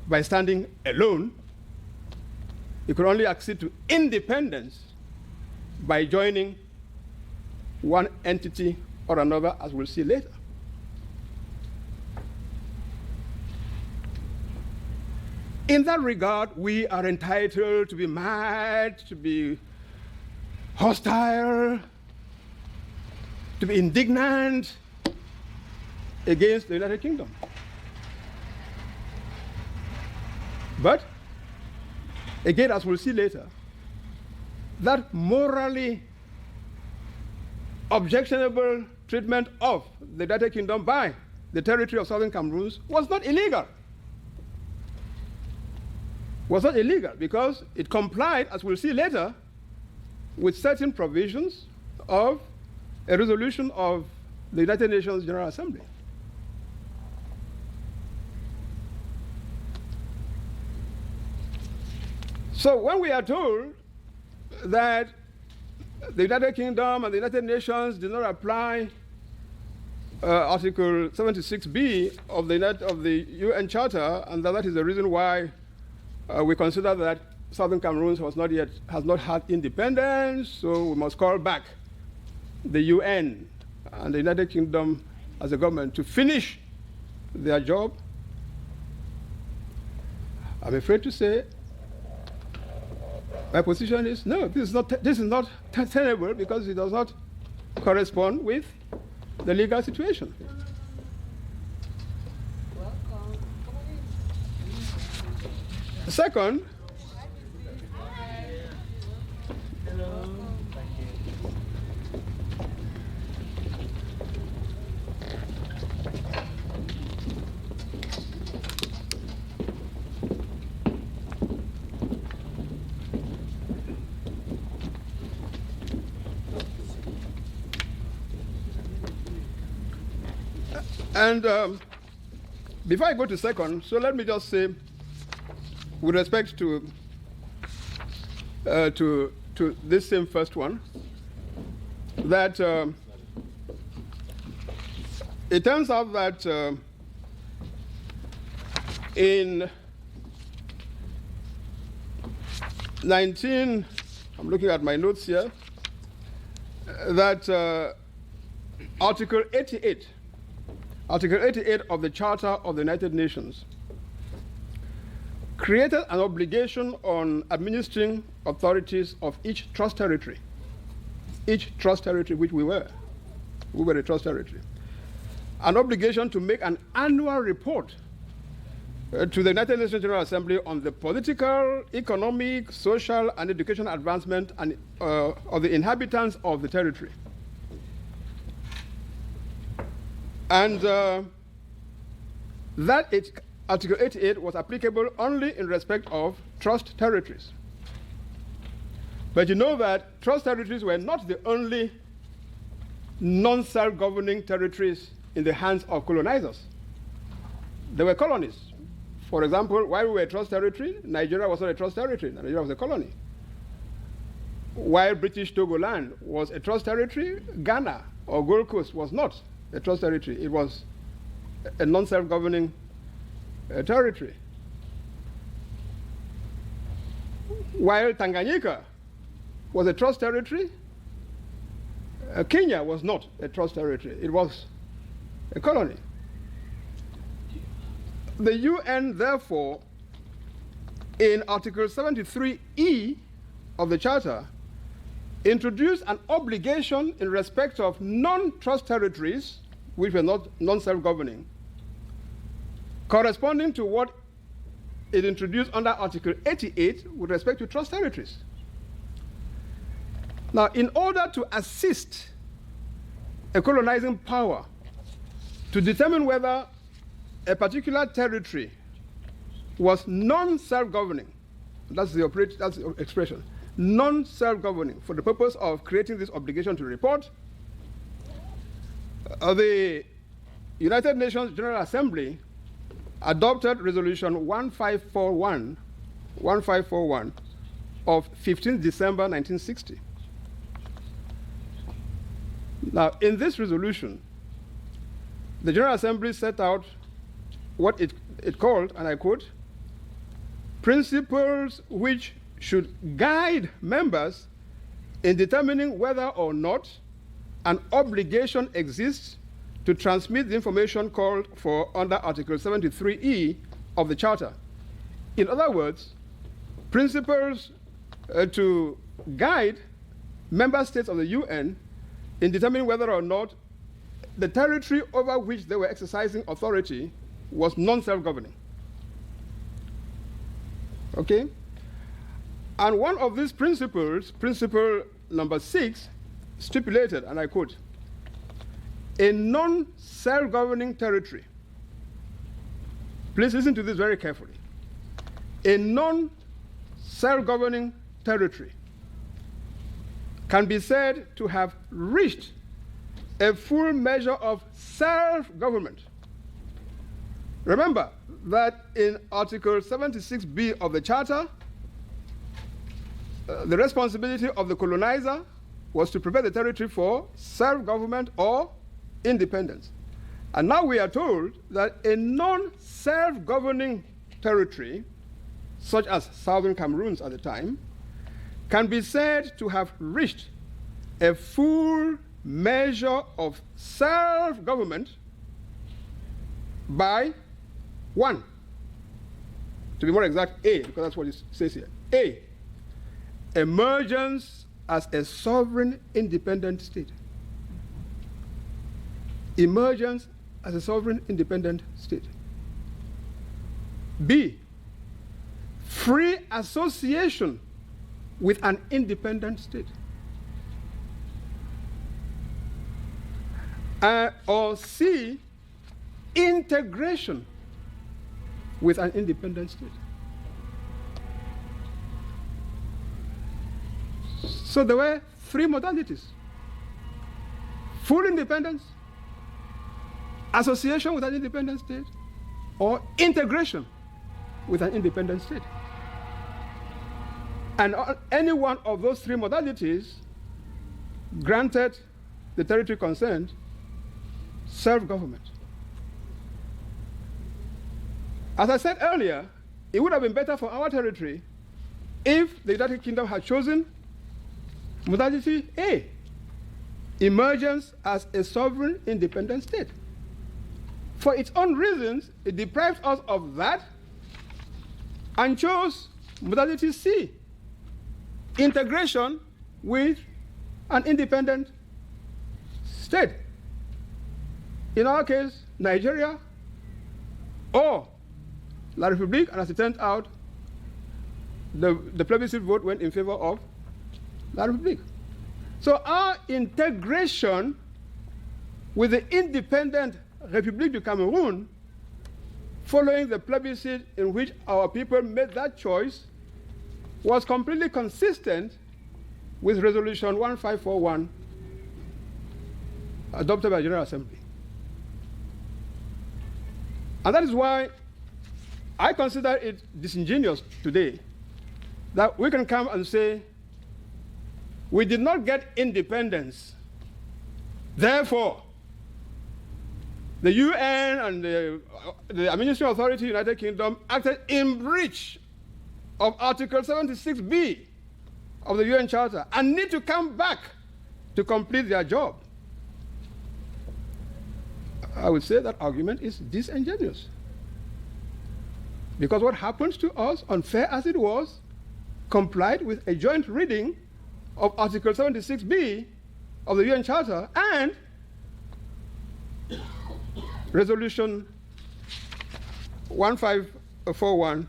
by standing alone. It could only accede to independence by joining one entity or another, as we'll see later. In that regard, we are entitled to be mad, to be hostile, to be indignant against the United Kingdom. But, again, as we'll see later, that morally objectionable treatment of the United Kingdom by the territory of Southern Cameroons was not illegal. Was not illegal because it complied, as we'll see later, with certain provisions of a resolution of the United Nations General Assembly. So when we are told that the United Kingdom and the United Nations did not apply Article 76B of the UN Charter, and that is the reason why we consider that Southern Cameroons has not had independence, so we must call back the UN and the United Kingdom as a government to finish their job. I'm afraid to say my position is no, this is not tenable because it does not correspond with the legal situation. Second, and before I go to second, so let me just say, with respect to this same first one, that it turns out that in I'm looking at my notes here, that Article 88 of the Charter of the United Nations created an obligation on administering authorities of each trust territory. Each trust territory, which we were a trust territory. An obligation to make an annual report to the United Nations General Assembly on the political, economic, social, and educational advancement of the inhabitants of the territory. And Article 88 was applicable only in respect of trust territories. But you know that trust territories were not the only non-self-governing territories in the hands of colonizers. There were colonies. For example, while we were a trust territory, Nigeria was not a trust territory. Nigeria was a colony. While British Togoland was a trust territory, Ghana or Gold Coast was not a trust territory. It was a non-self-governing territory. While Tanganyika was a trust territory, Kenya was not a trust territory. It was a colony. The UN, therefore, in Article 73E of the Charter, introduced an obligation in respect of non-trust territories, which were not non-self-governing, corresponding to what it introduced under Article 88 with respect to trust territories. Now, in order to assist a colonizing power to determine whether a particular territory was non-self-governing, that's the expression, non-self-governing, for the purpose of creating this obligation to report, the United Nations General Assembly adopted Resolution 1541 of 15 December 1960. Now, in this resolution, the General Assembly set out what it called, and I quote, principles which should guide members in determining whether or not an obligation exists to transmit the information called for under Article 73E of the Charter. In other words, principles to guide member states of the UN in determining whether or not the territory over which they were exercising authority was non-self-governing. Okay? And one of these principles, principle number 6, stipulated, and I quote, a non-self-governing territory, please listen to this very carefully, a non-self-governing territory can be said to have reached a full measure of self-government. Remember that in Article 76B of the Charter, the responsibility of the colonizer was to prepare the territory for self-government or independence. And now we are told that a non-self-governing territory, such as Southern Cameroons at the time, can be said to have reached a full measure of self-government by 1. To be more exact, A, because that's what it says here. A, emergence as a sovereign independent state. Emergence as a sovereign independent state. B, free association with an independent state. Or C, integration with an independent state. So there were 3 modalities: full independence, association with an independent state, or integration with an independent state. And any one of those 3 modalities granted the territory concerned self-government. As I said earlier, it would have been better for our territory if the United Kingdom had chosen modality A, emergence as a sovereign independent state. For its own reasons, it deprives us of that and chose modality C, integration with an independent state. In our case, Nigeria or La République, and as it turned out, the plebiscite vote went in favor of La République. So our integration with the independent République du Cameroon, following the plebiscite in which our people made that choice, was completely consistent with Resolution 1541 adopted by the General Assembly. And that is why I consider it disingenuous today that we can come and say, we did not get independence, therefore the UN and the administrative authority of the United Kingdom acted in breach of Article 76B of the UN Charter and need to come back to complete their job. I would say that argument is disingenuous. Because what happened to us, unfair as it was, complied with a joint reading of Article 76B of the UN Charter and Resolution 1541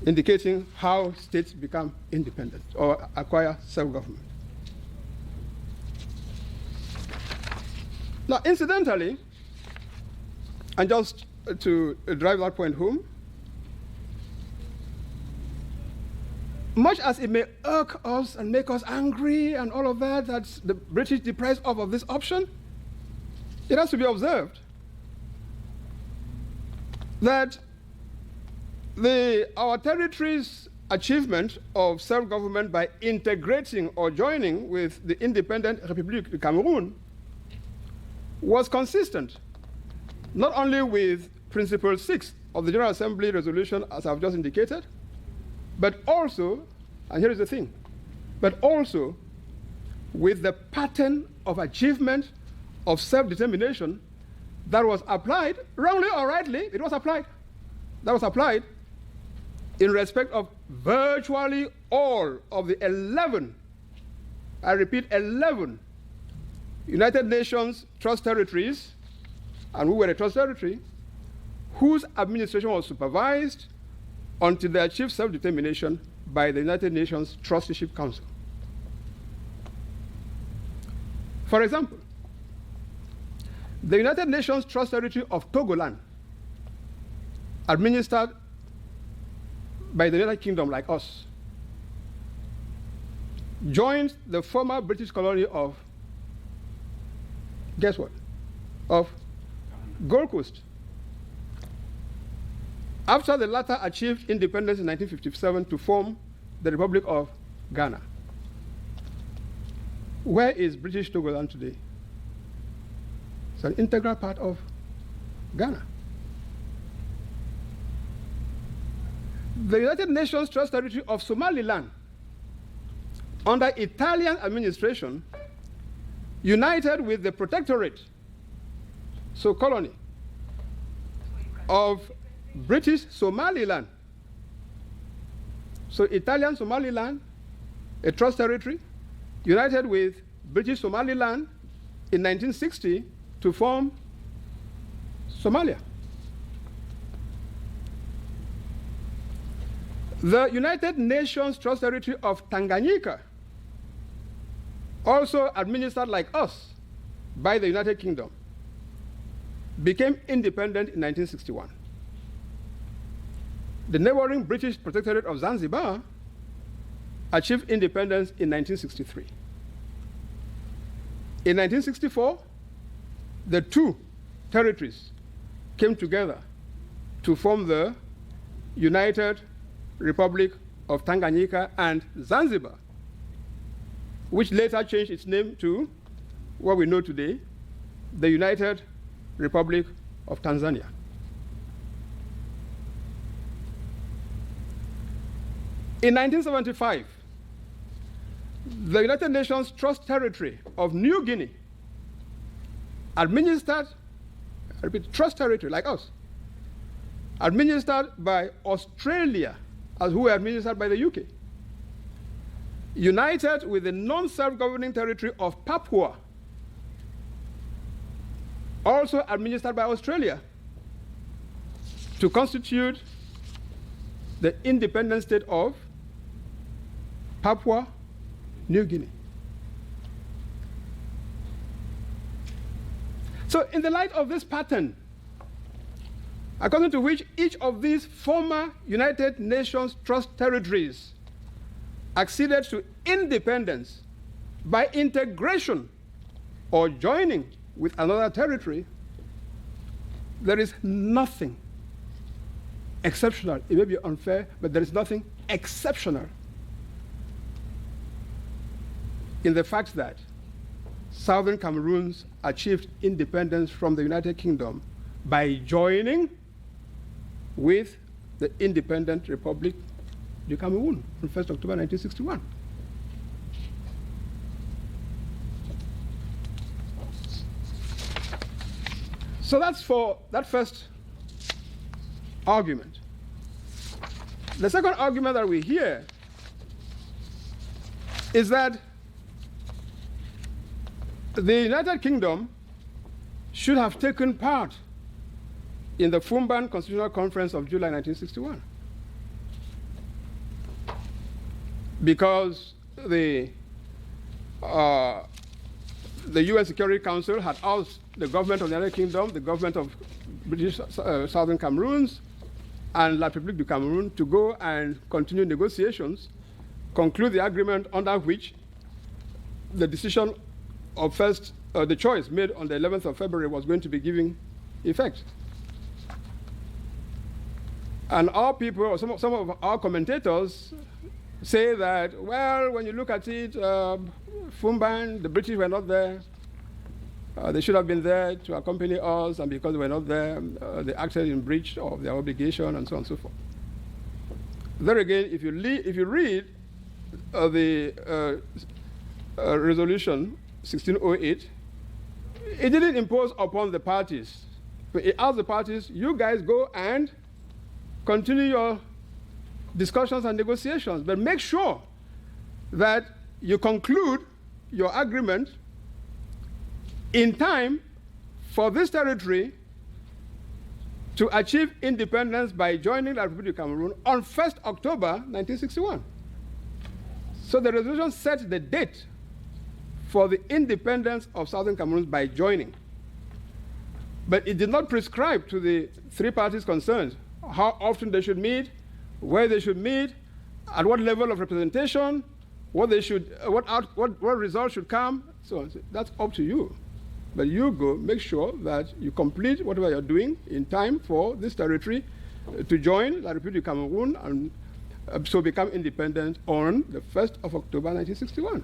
indicating how states become independent or acquire self-government. Now, incidentally, and just to drive that point home, much as it may irk us and make us angry and all of that, that the British deprived us of this option, it has to be observed that our territory's achievement of self-government by integrating or joining with the independent République du Cameroon was consistent, not only with Principle 6 of the General Assembly resolution, as I've just indicated, but also, and here is the thing, but also with the pattern of achievement of self-determination that was applied, wrongly or rightly, it was applied. That was applied in respect of virtually all of the 11, I repeat, 11 United Nations Trust Territories, and we were a trust territory, whose administration was supervised until they achieved self-determination by the United Nations Trusteeship Council. For example, the United Nations Trust Territory of Togoland, administered by the United Kingdom like us, joined the former British colony of, guess what? Of Gold Coast. After the latter achieved independence in 1957 to form the Republic of Ghana. Where is British Togoland today? It's an integral part of Ghana. The United Nations Trust Territory of Somaliland, under Italian administration, united with the Protectorate, so colony, of British Somaliland. So Italian Somaliland, a trust territory, united with British Somaliland in 1960 to form Somalia. The United Nations Trust Territory of Tanganyika, also administered like us by the United Kingdom, became independent in 1961. The neighboring British Protectorate of Zanzibar achieved independence in 1963. In 1964, the two territories came together to form the United Republic of Tanganyika and Zanzibar, which later changed its name to what we know today, the United Republic of Tanzania. In 1975, the United Nations Trust Territory of New Guinea, administered, I repeat, trust territory like us, administered by Australia, as who were administered by the UK, united with the non-self-governing territory of Papua, also administered by Australia, to constitute the independent state of Papua New Guinea. So in the light of this pattern, according to which each of these former United Nations Trust territories acceded to independence by integration or joining with another territory, there is nothing exceptional. It may be unfair, but there is nothing exceptional in the fact that Southern Cameroons achieved independence from the United Kingdom by joining with the independent Republic du Cameroon on 1st October 1961. So that's for that first argument. The second argument that we hear is that the United Kingdom should have taken part in the Fumban Constitutional Conference of July 1961 because the UN Security Council had asked the government of the United Kingdom, the government of British Southern Cameroons, and La République du Cameroun to go and continue negotiations, conclude the agreement under which the decision of the choice made on the 11th of February was going to be given effect. And our people, or some of our commentators, say that, well, when you look at it, Fumban, the British were not there. They should have been there to accompany us, and because they were not there, they acted in breach of their obligation, and so on and so forth. There again, if you read the resolution 1608, it didn't impose upon the parties, but it asked the parties, you guys go and continue your discussions and negotiations, but make sure that you conclude your agreement in time for this territory to achieve independence by joining the Republic of Cameroon on 1st October 1961. So the resolution set the date for the independence of Southern Cameroon by joining. But it did not prescribe to the three parties concerned how often they should meet, where they should meet, at what level of representation, what results should come. So that's up to you. But you go, make sure that you complete whatever you're doing in time for this territory to join La République du Cameroun and so become independent on the 1st of October 1961.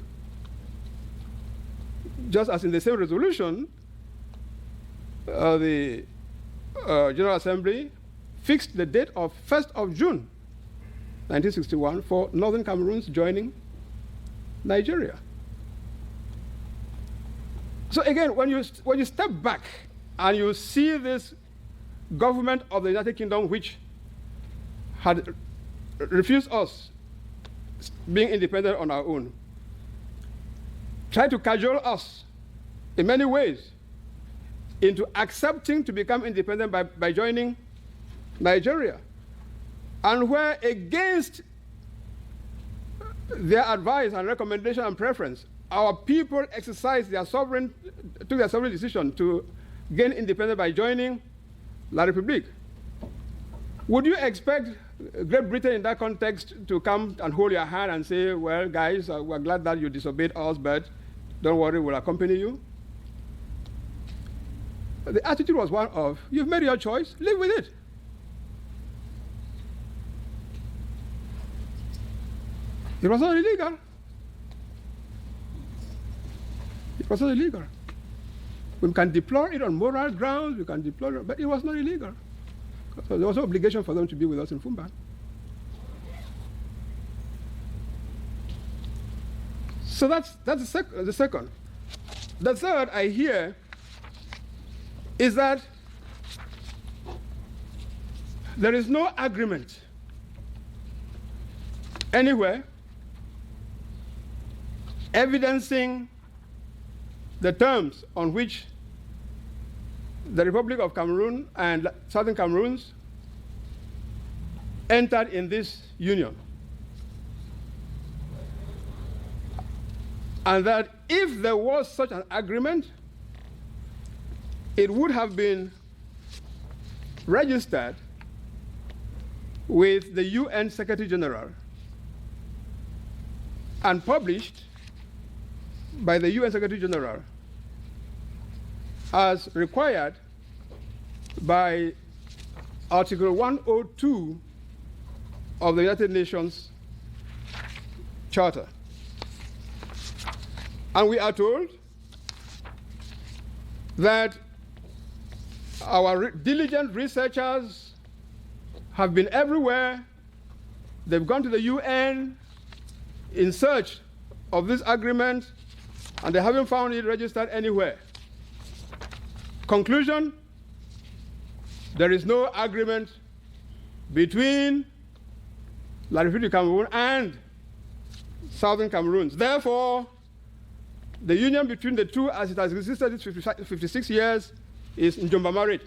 Just as in the same resolution, the General Assembly fixed the date of 1st of June 1961 for Northern Cameroons joining Nigeria. So again, when you step back and you see this government of the United Kingdom, which had refused us being independent on our own, try to cajole us in many ways into accepting to become independent by joining Nigeria, and where against their advice and recommendation and preference, our people exercised took their sovereign decision to gain independence by joining La République. Would you expect Great Britain in that context to come and hold your hand and say, well, guys, we're glad that you disobeyed us, but don't worry, we'll accompany you? The attitude was one of, you've made your choice, live with it. It was not illegal. It was not illegal. We can deplore it on moral grounds, we can deplore it, but it was not illegal. So there was no obligation for them to be with us in Fumban. So that's the second. The third I hear is that There is no agreement anywhere evidencing the terms on which the Republic of Cameroon and Southern Cameroons entered in this union. And that if there was such an agreement, it would have been registered with the UN Secretary General and published by the UN Secretary General as required by Article 102 of the United Nations Charter. And we are told that our diligent researchers have been everywhere. They've gone to the UN in search of this agreement, and they haven't found it registered anywhere. Conclusion: there is no agreement between La République du Cameroon and Southern Cameroons. Therefore, the union between the two, as it has existed these 56 years, is Njomba marriage.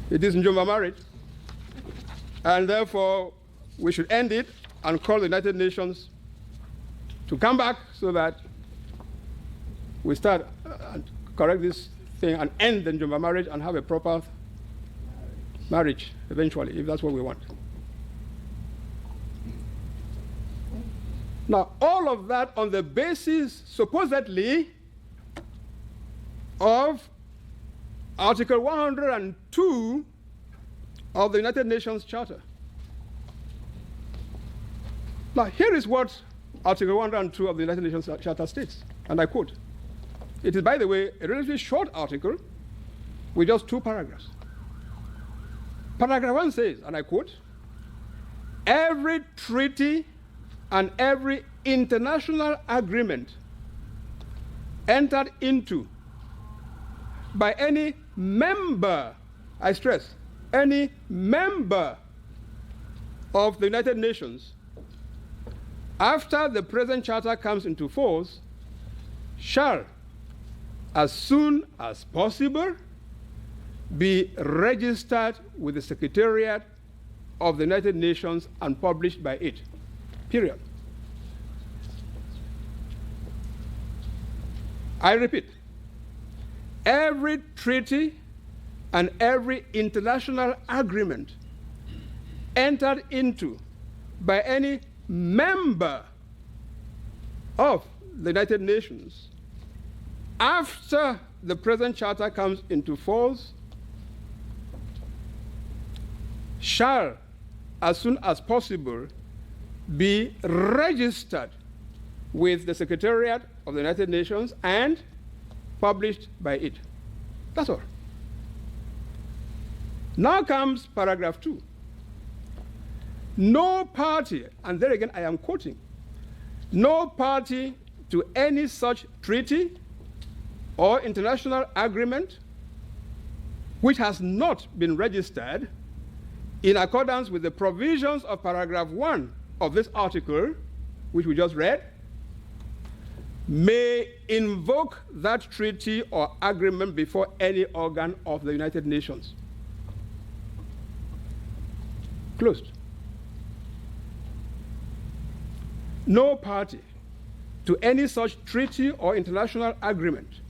It is Njomba marriage. And therefore, we should end it and call the United Nations to come back so that we start and correct this thing and end the Njomba marriage and have a proper marriage eventually, if that's what we want. Now, all of that on the basis, supposedly, of Article 102 of the United Nations Charter. Now, here is what Article 102 of the United Nations Charter states, and I quote. It is, by the way, a relatively short article with just 2 paragraphs. Paragraph 1 says, and I quote, "Every treaty and every international agreement entered into by any member," I stress, any member of the United Nations, after the present charter comes into force, shall, as soon as possible, be registered with the Secretariat of the United Nations and published by it. Period. I repeat, every treaty and every international agreement entered into by any member of the United Nations after the present charter comes into force shall, as soon as possible, be registered with the Secretariat of the United Nations and published by it. That's all. Now comes paragraph 2. No party, and there again I am quoting, no party to any such treaty or international agreement which has not been registered in accordance with the provisions of paragraph 1 of this article, which we just read, may invoke that treaty or agreement before any organ of the United Nations. Closed. No party to any such treaty or international agreement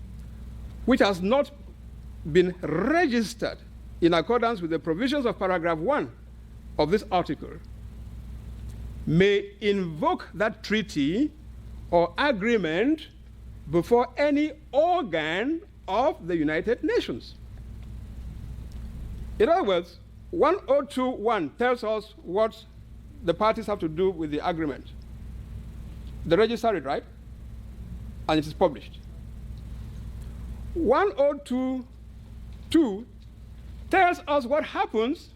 which has not been registered in accordance with the provisions of paragraph 1 of this article may invoke that treaty or agreement before any organ of the United Nations. In other words, 1021 tells us what the parties have to do with the agreement. They register it, right? And it is published. 1022 tells us what happens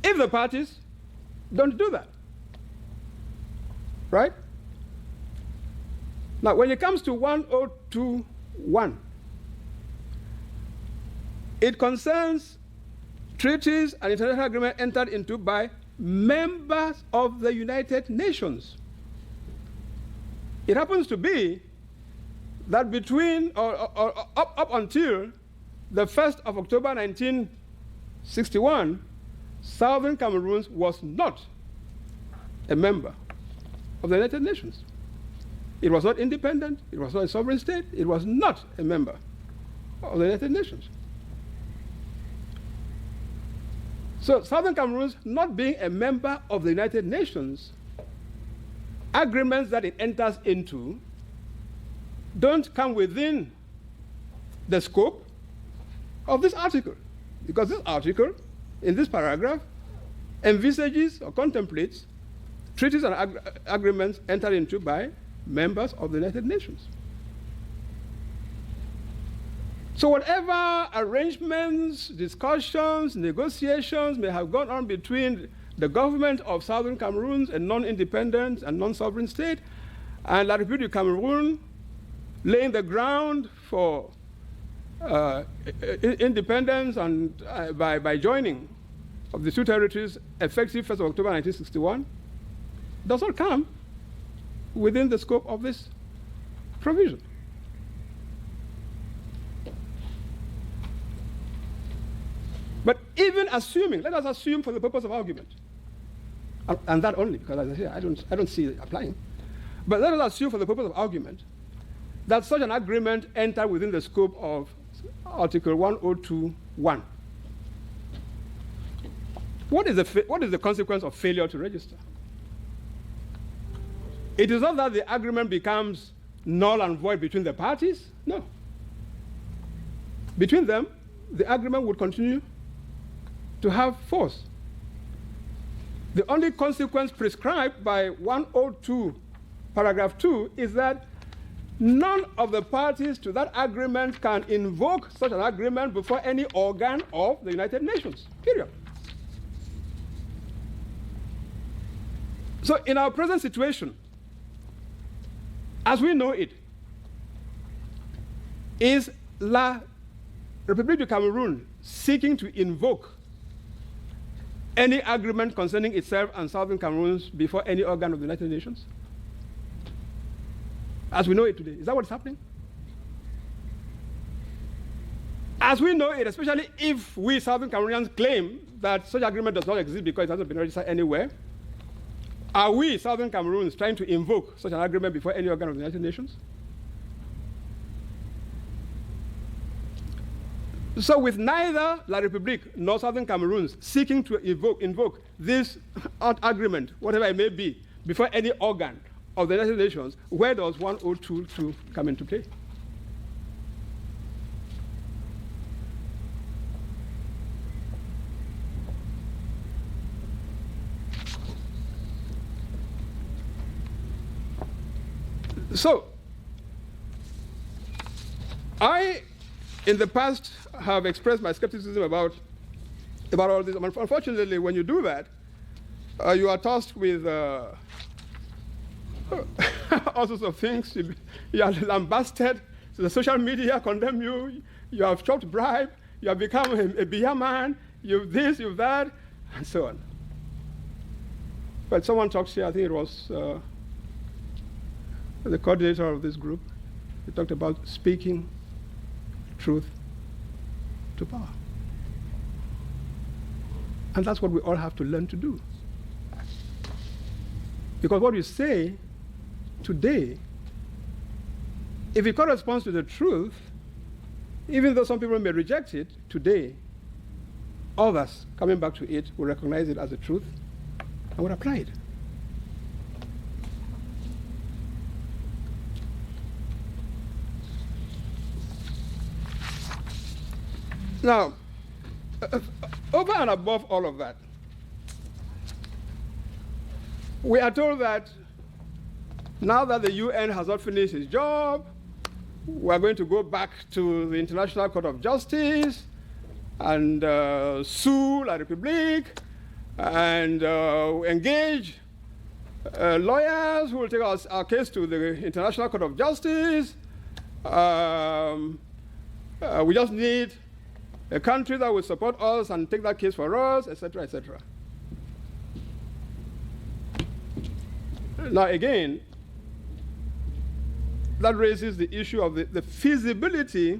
if the parties don't do that. Right? Now, when it comes to 1021, It concerns treaties and international agreements entered into by members of the United Nations. It happens to be that between or up until the 1st of October 1961, Southern Cameroon was not a member of the United Nations. It was not independent, it was not a sovereign state, it was not a member of the United Nations. So Southern Cameroon, not being a member of the United Nations, agreements that it enters into don't come within the scope of this article, because this article, in this paragraph, envisages or contemplates treaties and agreements entered into by members of the United Nations. So whatever arrangements, discussions, negotiations may have gone on between the government of Southern Cameroon, a non-independent and non-sovereign state, and La République du Cameroon, laying the ground for independence and by joining of the two territories effective 1st of October 1961, does not come within the scope of this provision. But even assuming, let us assume for the purpose of argument, and that only, because as I say, I don't see it applying, but let us assume for the purpose of argument that such an agreement entered within the scope of Article 102.1. What is the consequence of failure to register? It is not that the agreement becomes null and void between the parties. No. Between them, the agreement would continue to have force. The only consequence prescribed by 102, paragraph 2, is that none of the parties to that agreement can invoke such an agreement before any organ of the United Nations, period. So in our present situation, as we know it, is La République du Cameroun seeking to invoke any agreement concerning itself and Southern Cameroon before any organ of the United Nations? As we know it today. Is that what's happening? As we know it, especially if we Southern Cameroonians claim that such agreement does not exist because it hasn't been registered anywhere, are we Southern Cameroons trying to invoke such an agreement before any organ of the United Nations? So with neither La République nor Southern Cameroons seeking to invoke this agreement, whatever it may be, before any organ of the United Nations, where does 102.2 come into play? So, I, in the past, have expressed my skepticism about all this. Unfortunately, when you do that, you are tasked with all sorts of things. You are lambasted. So the social media condemn you. You have chopped bribe. You have become a beer man. You've this, you've that, and so on. But someone talks here, I think it was the coordinator of this group. He talked about speaking truth to power. And that's what we all have to learn to do. Because what you say today, if it corresponds to the truth, even though some people may reject it, today, others coming back to it will recognize it as the truth and will apply it. Now, over and above all of that, we are told that now that the UN has not finished its job, we are going to go back to the International Court of Justice and sue La République and engage lawyers who will take our case to the International Court of Justice. We just need a country that will support us and take that case for us, etc., etc. Now, again, that raises the issue of the feasibility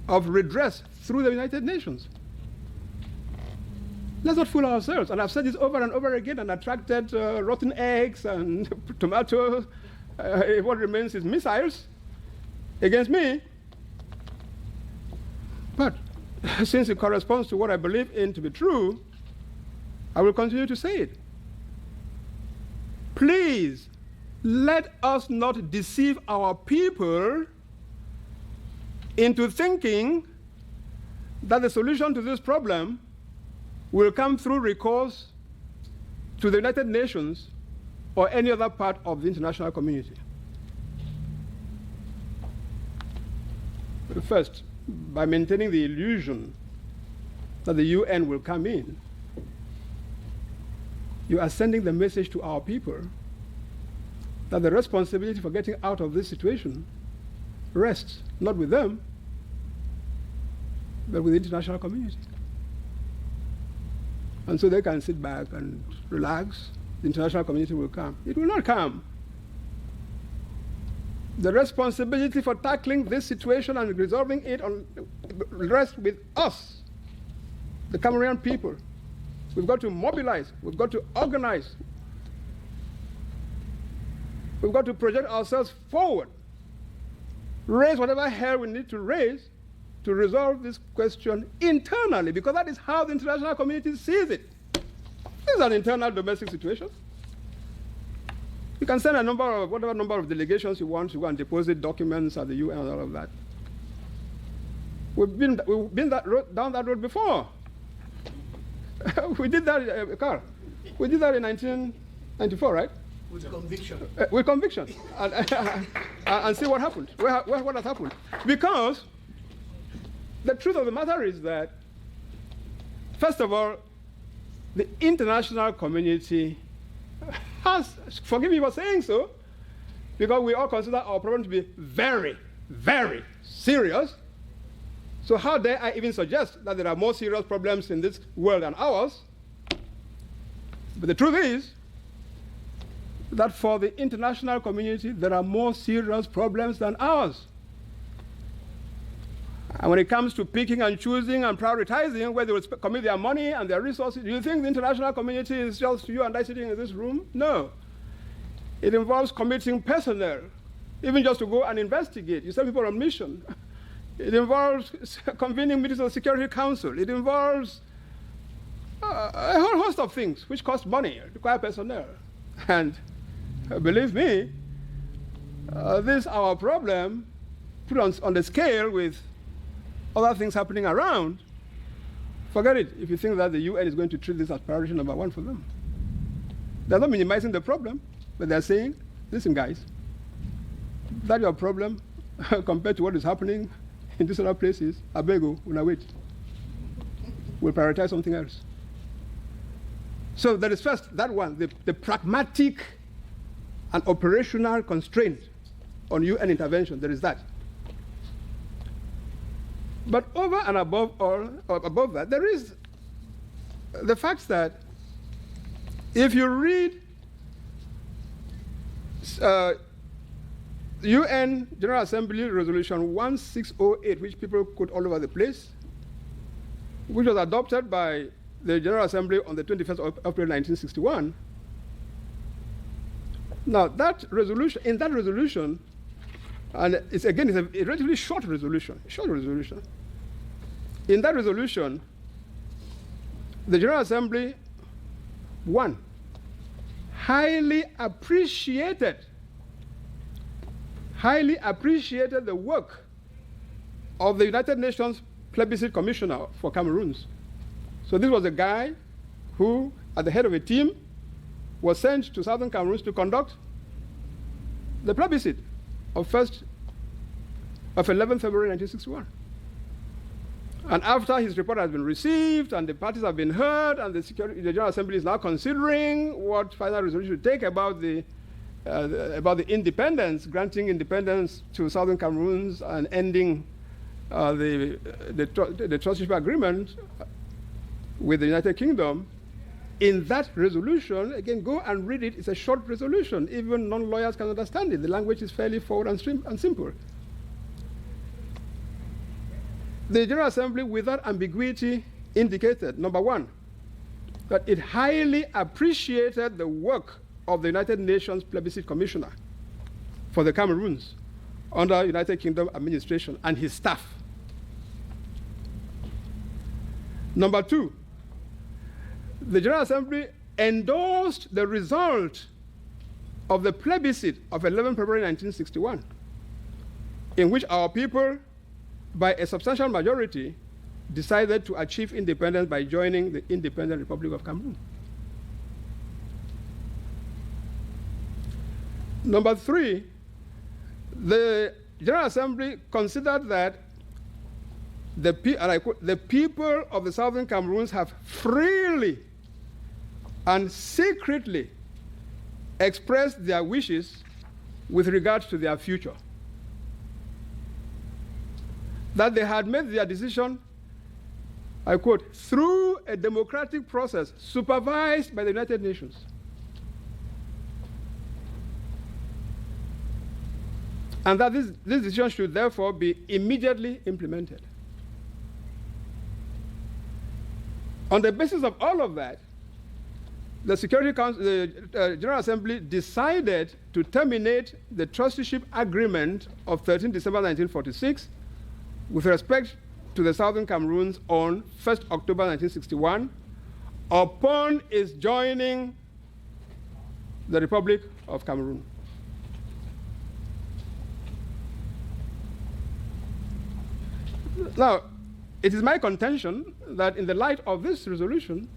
of redress through the United Nations. Let's not fool ourselves. And I've said this over and over again and attracted rotten eggs and tomatoes. What remains is missiles against me. But since it corresponds to what I believe in to be true, I will continue to say it. Please, let us not deceive our people into thinking that the solution to this problem will come through recourse to the United Nations or any other part of the international community. First, by maintaining the illusion that the UN will come in, you are sending the message to our people that the responsibility for getting out of this situation rests not with them, but with the international community. And so they can sit back and relax. The international community will come. It will not come. The responsibility for tackling this situation and resolving it rests with us, the Cameroonian people. We've got to mobilize. We've got to organize. We've got to project ourselves forward. Raise whatever hell we need to raise to resolve this question internally, because that is how the international community sees it. This is an internal domestic situation. You can send whatever number of delegations you want to go and deposit documents at the UN and all of that. We've been down that road before. We did that, Carl. We did that in 1994, right? With conviction. With conviction. And see what happened. What has happened. Because the truth of the matter is that, first of all, the international community has, forgive me for saying so, because we all consider our problem to be very, very serious. So how dare I even suggest that there are more serious problems in this world than ours? But the truth is that for the international community, there are more serious problems than ours. And when it comes to picking and choosing and prioritizing where they will commit their money and their resources, do you think the international community is just you and I sitting in this room? No. It involves committing personnel, even just to go and investigate. You send people on mission. It involves convening meetings of the Security Council. It involves a whole host of things which cost money, require personnel. And believe me, this our problem, put on the scale with other things happening around, forget it if you think that the UN is going to treat this as priority number one for them. They're not minimizing the problem, but they're saying, listen guys, that's your problem compared to what is happening in these other places. I beg you, we'll wait. We'll prioritize something else. So there is first that one, the pragmatic and operational constraint on UN intervention. There is that. But over and above that, there is the fact that if you read UN General Assembly Resolution 1608, which people quote all over the place, which was adopted by the General Assembly on the 21st of April 1961. Now, in that resolution, and it's a relatively short resolution. In that resolution, the General Assembly, one, highly appreciated the work of the United Nations Plebiscite Commissioner for Cameroons. So this was a guy who, at the head of a team, was sent to Southern Cameroons to conduct the plebiscite of 11th February 1961. And after his report has been received and the parties have been heard and the General Assembly is now considering what final resolution to take about the independence, granting independence to Southern Cameroons and ending the trusteeship agreement with the United Kingdom, in that resolution, again, go and read it. It's a short resolution. Even non-lawyers can understand it. The language is fairly forward and simple. The General Assembly, without ambiguity, indicated, number one, that it highly appreciated the work of the United Nations Plebiscite Commissioner for the Cameroons under United Kingdom administration and his staff. Number two, the General Assembly endorsed the result of the plebiscite of 11 February 1961, in which our people, by a substantial majority, decided to achieve independence by joining the Independent Republic of Cameroon. Number three, the General Assembly considered that the people of the Southern Cameroons have freely and secretly expressed their wishes with regard to their future. That they had made their decision, I quote, through a democratic process supervised by the United Nations. And that this decision should therefore be immediately implemented. On the basis of all of that, the Security Council, the General Assembly decided to terminate the trusteeship agreement of 13 December 1946 with respect to the Southern Cameroons on 1st October 1961 upon its joining the Republic of Cameroon. Now, it is my contention that in the light of this resolution,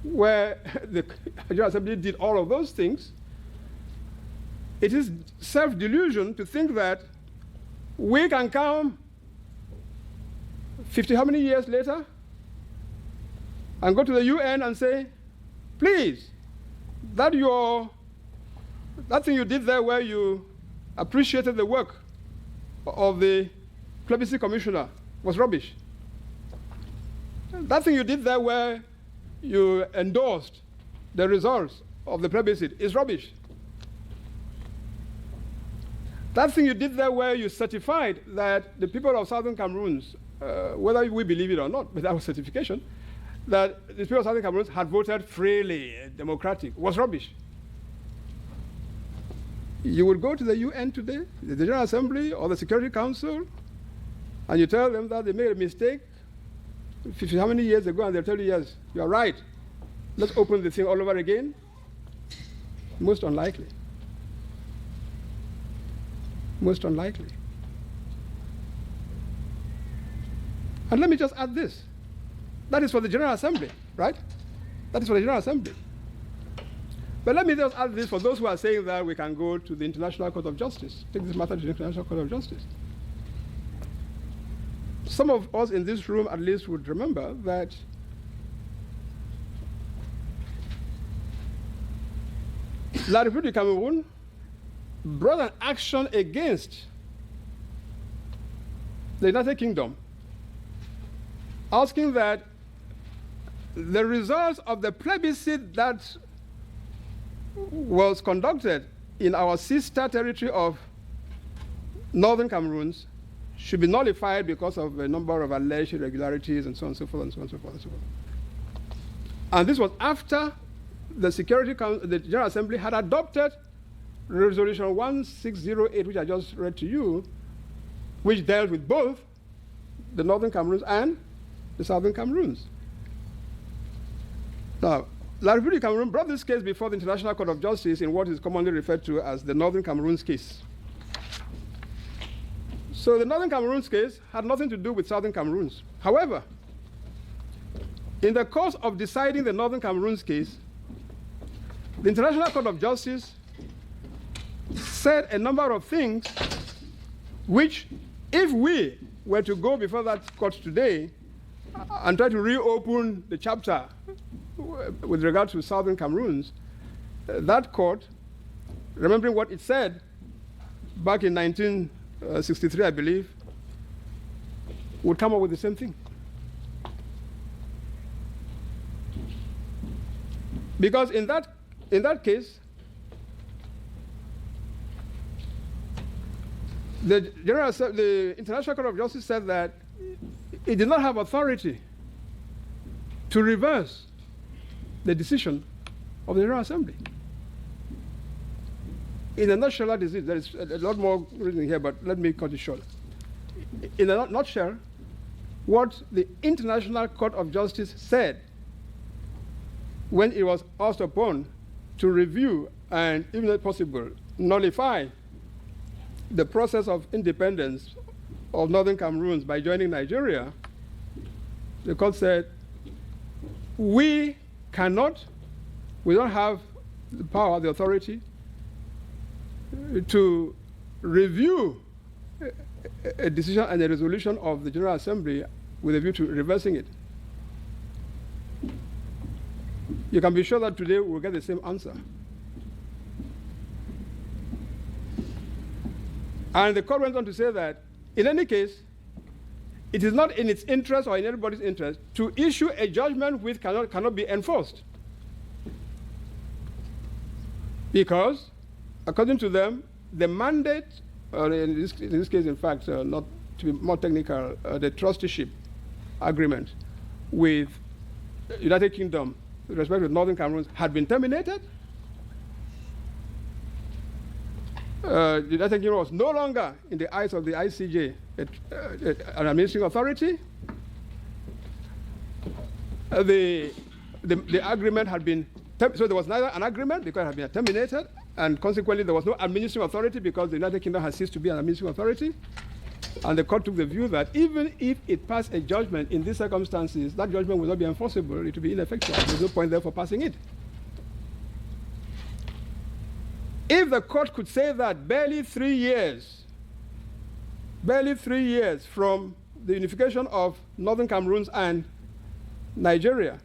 where the General Assembly did all of those things, it is self-delusion to think that we can come 50 how many years later and go to the UN and say, please, that thing you did there where you appreciated the work of the plebiscite commissioner was rubbish. That thing you did there where you endorsed the results of the plebiscite is rubbish. That thing you did there where you certified that the people of Southern Cameroons, whether we believe it or not, with our certification, that the people of Southern Cameroons had voted freely, democratic, was rubbish. You would go to the UN today, the General Assembly or the Security Council, and you tell them that they made a mistake 50 how many years ago, and they'll tell you, yes, you're right. Let's open the thing all over again. Most unlikely. Most unlikely. And let me just add this. That is for the General Assembly, right? That is for the General Assembly. But let me just add this for those who are saying that we can go to the International Court of Justice, take this matter to the International Court of Justice. Some of us in this room at least would remember that La République du Cameroun brought an action against the United Kingdom, asking that the results of the plebiscite that was conducted in our sister territory of Northern Cameroons should be nullified because of a number of alleged irregularities and so on and so forth and so on and so forth and so forth. And this was after the the General Assembly had adopted Resolution 1608, which I just read to you, which dealt with both the Northern Cameroons and the Southern Cameroons. Now, La République du Cameroun brought this case before the International Court of Justice in what is commonly referred to as the Northern Cameroons case. So the Northern Cameroons case had nothing to do with Southern Cameroons. However, in the course of deciding the Northern Cameroons case, the International Court of Justice said a number of things which, if we were to go before that court today and try to reopen the chapter with regard to Southern Cameroons, that court, remembering what it said back in 1963, I believe, would come up with the same thing. Because in that case, the International Court of Justice said that it did not have authority to reverse the decision of the General Assembly. In a nutshell, that is it. There is a lot more reasoning here, but let me cut it short. In a nutshell, what the International Court of Justice said when it was asked upon to review and, even if possible, nullify the process of independence of Northern Cameroon by joining Nigeria, the court said, we don't have the power, the authority to review a decision and a resolution of the General Assembly with a view to reversing it. You can be sure that today we'll get the same answer. And the court went on to say that, in any case, it is not in its interest or in anybody's interest to issue a judgment which cannot be enforced. Because, according to them, the mandate, in this case, in fact, not to be more technical, the trusteeship agreement with United Kingdom with respect to Northern Cameroon had been terminated. The United Kingdom was no longer, in the eyes of the ICJ, an administrative authority. The agreement had been, so there was neither an agreement because it had been terminated, and consequently there was no administrative authority because the United Kingdom has ceased to be an administrative authority. And the court took the view that even if it passed a judgment in these circumstances, that judgment would not be enforceable, it would be ineffective. There's no point therefore passing it. If the court could say that barely 3 years from the unification of Northern Cameroon and Nigeria,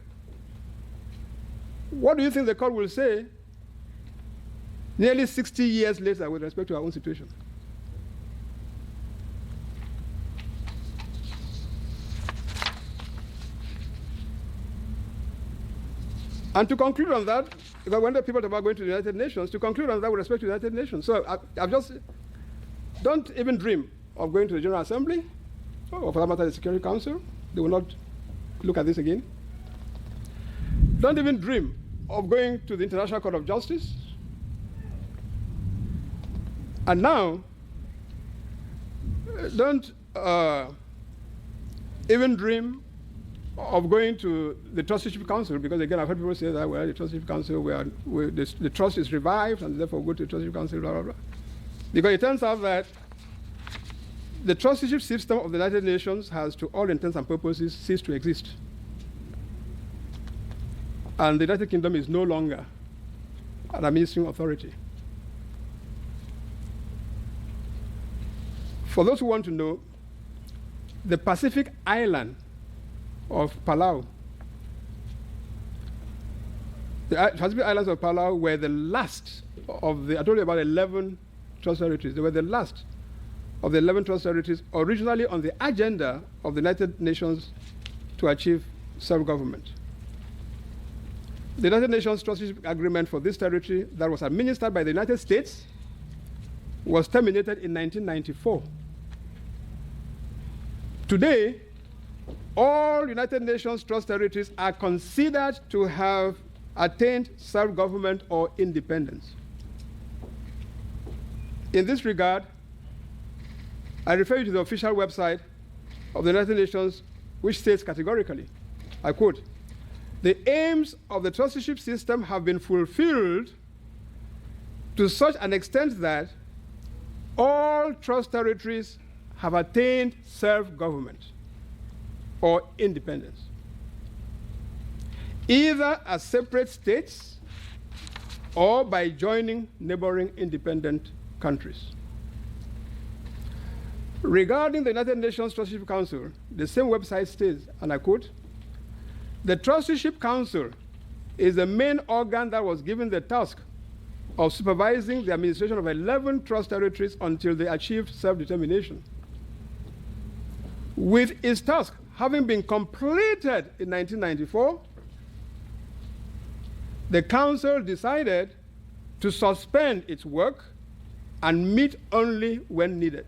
what do you think the court will say nearly 60 years later with respect to our own situation? And to conclude on that, because when the people talk about going to the United Nations, to conclude on that with respect to the United Nations, so I've just, don't even dream of going to the General Assembly, or for that matter, the Security Council. They will not look at this again. Don't even dream of going to the International Court of Justice. And now, don't even dream of going to the Trusteeship Council, because again, I've heard people say that, well, the Trusteeship Council, the trust is revived, and therefore go to the Trusteeship Council, blah, blah, blah. Because it turns out that the trusteeship system of the United Nations has, to all intents and purposes, ceased to exist. And the United Kingdom is no longer an administrative authority. For those who want to know, the Pacific island of Palau, the Pacific Islands of Palau were the last of the, I told you about 11 trust territories. They were the last of the 11 trust territories originally on the agenda of the United Nations to achieve self-government. The United Nations Trusteeship Agreement for this territory that was administered by the United States was terminated in 1994. Today, all United Nations trust territories are considered to have attained self-government or independence. In this regard, I refer you to the official website of the United Nations, which states categorically, I quote, "The aims of the trusteeship system have been fulfilled to such an extent that all trust territories have attained self-government or independence, either as separate states or by joining neighboring independent countries." Regarding the United Nations Trusteeship Council, the same website states, and I quote, "The Trusteeship Council is the main organ that was given the task of supervising the administration of 11 trust territories until they achieved self-determination. With its task having been completed in 1994, the Council decided to suspend its work and meet only when needed.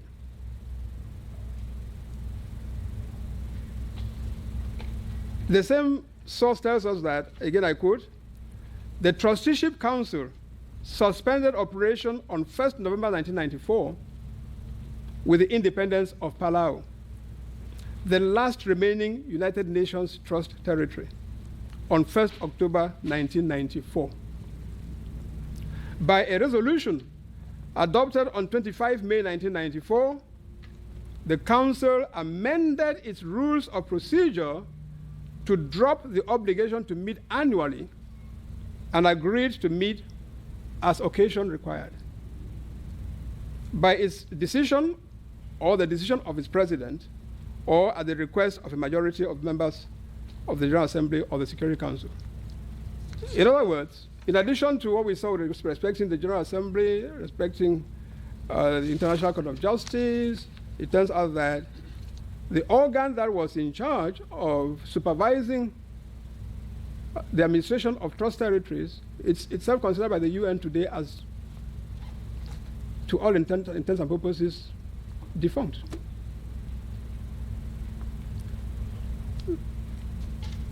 The same source tells us that, again I quote, the Trusteeship Council suspended operation on 1st November 1994 with the independence of Palau, the last remaining United Nations Trust territory, on 1st October 1994. By a resolution adopted on 25 May 1994, the Council amended its rules of procedure to drop the obligation to meet annually and agreed to meet as occasion required. By its decision or the decision of its president or at the request of a majority of members of the General Assembly or the Security Council. In other words, in addition to what we saw respecting the General Assembly, respecting the International Court of Justice, it turns out that the organ that was in charge of supervising the administration of trust territories, it's itself considered by the UN today as, to all intents and purposes, defunct.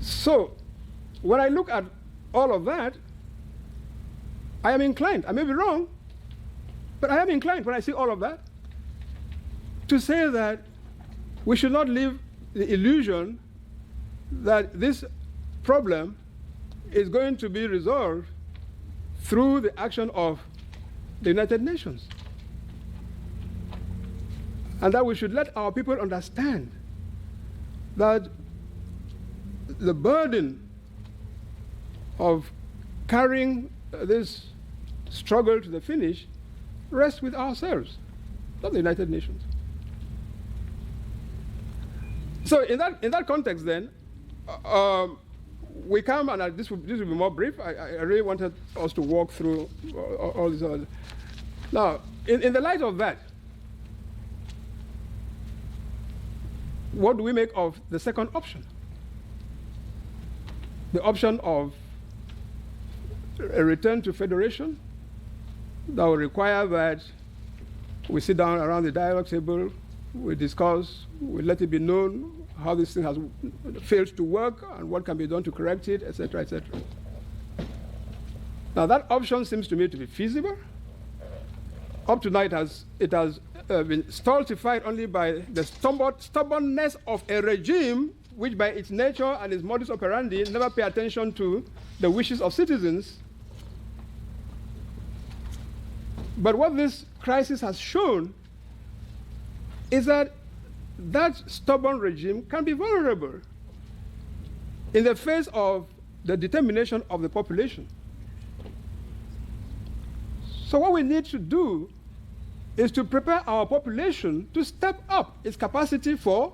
So, when I look at all of that, I am inclined, I may be wrong, but I am inclined when I see all of that to say that we should not leave the illusion that this problem is going to be resolved through the action of the United Nations. And that we should let our people understand that the burden of carrying this struggle to the finish rests with ourselves, not the United Nations. So in that context then, we come, and this will be more brief. I really wanted us to walk through all these other. Now, in the light of that, what do we make of the second option? The option of a return to federation that will require that we sit down around the dialogue table, we discuss, we let it be known how this thing has failed to work and what can be done to correct it, etc., etc. Now that option seems to me to be feasible. Up to now it has been stultified only by the stubbornness of a regime which by its nature and its modus operandi never pay attention to the wishes of citizens. But what this crisis has shown is that stubborn regime can be vulnerable in the face of the determination of the population. So what we need to do is to prepare our population to step up its capacity for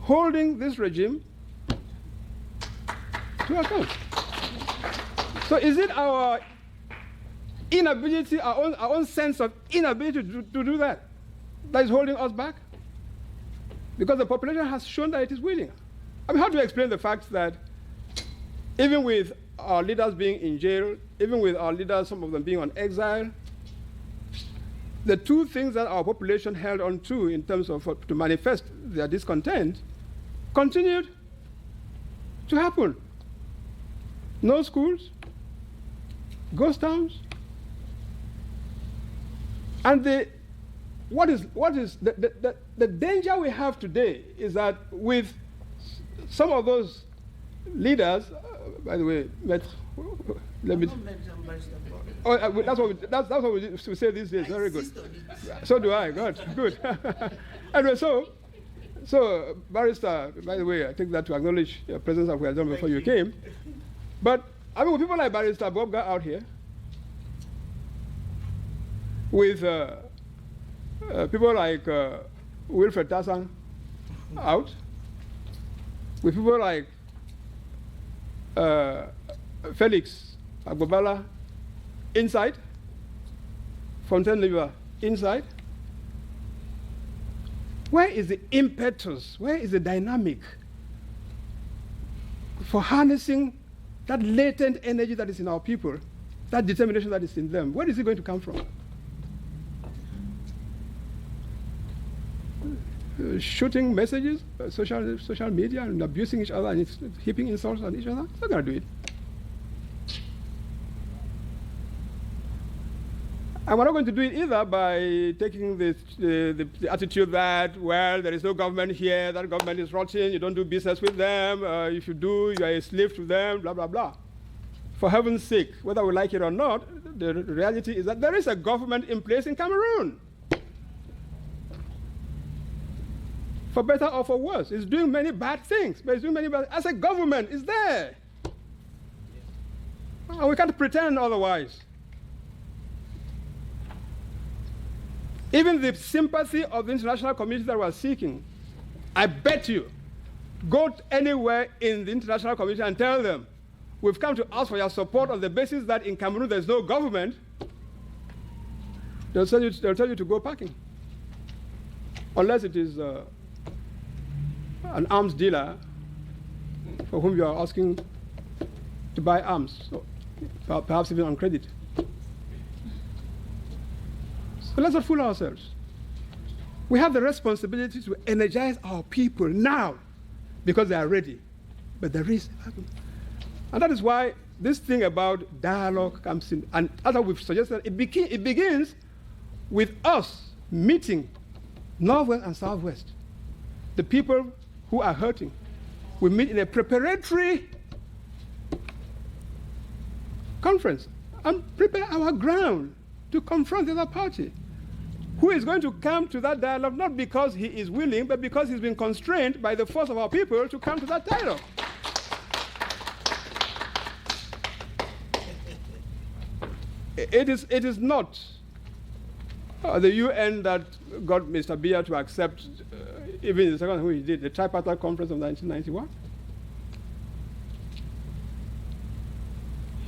holding this regime to account. So is it our inability, our own sense of inability to do that is holding us back? Because the population has shown that it is willing. I mean, how do you explain the fact that even with our leaders being in jail, even with our leaders, some of them being on exile, the two things that our population held on to in terms of to manifest their discontent continued to happen? No schools, ghost towns, and the danger we have today is that with some of those leaders, by the way, let me. Oh, that's what we say these days. Very good. So do I. Good. Anyway, so Barrister, by the way, I take that to acknowledge your presence that we had done before you came. But I mean, with people like Barrister Bobga out here, with people like Wilfred Tassan out, with people like Felix Agbobala inside, Fontaine Liver inside, Where is the impetus? Where is the dynamic for harnessing that latent energy that is in our people, that determination that is in them? Where is it going to come from? Shooting messages, social media, and abusing each other and heaping insults on each other? It's not going to do it. And we're not going to do it either by taking the attitude that, well, there is no government here, that government is rotten, you don't do business with them, if you do, you are a slave to them, blah, blah, blah. For heaven's sake, whether we like it or not, the reality is that there is a government in place in Cameroon. For better or for worse. It's doing many bad things, but it's doing many bad things. As a government, it's there. And we can't pretend otherwise. Even the sympathy of the international community that we're seeking, I bet you, go anywhere in the international community and tell them, we've come to ask for your support on the basis that in Cameroon there's no government, they'll tell you to go packing. Unless it is an arms dealer for whom you are asking to buy arms, so perhaps even on credit. So let's not fool ourselves. We have the responsibility to energize our people now because they are ready. But there is, and that is why this thing about dialogue comes in. And as we've suggested, it begins with us meeting Northwest and Southwest, the people who are hurting. We meet in a preparatory conference and prepare our ground to confront the other party, who is going to come to that dialogue not because he is willing, but because he's been constrained by the force of our people to come to that dialogue. It is not the UN that got Mr. Biya to accept, even the second who he did, the tripartite conference of 1991.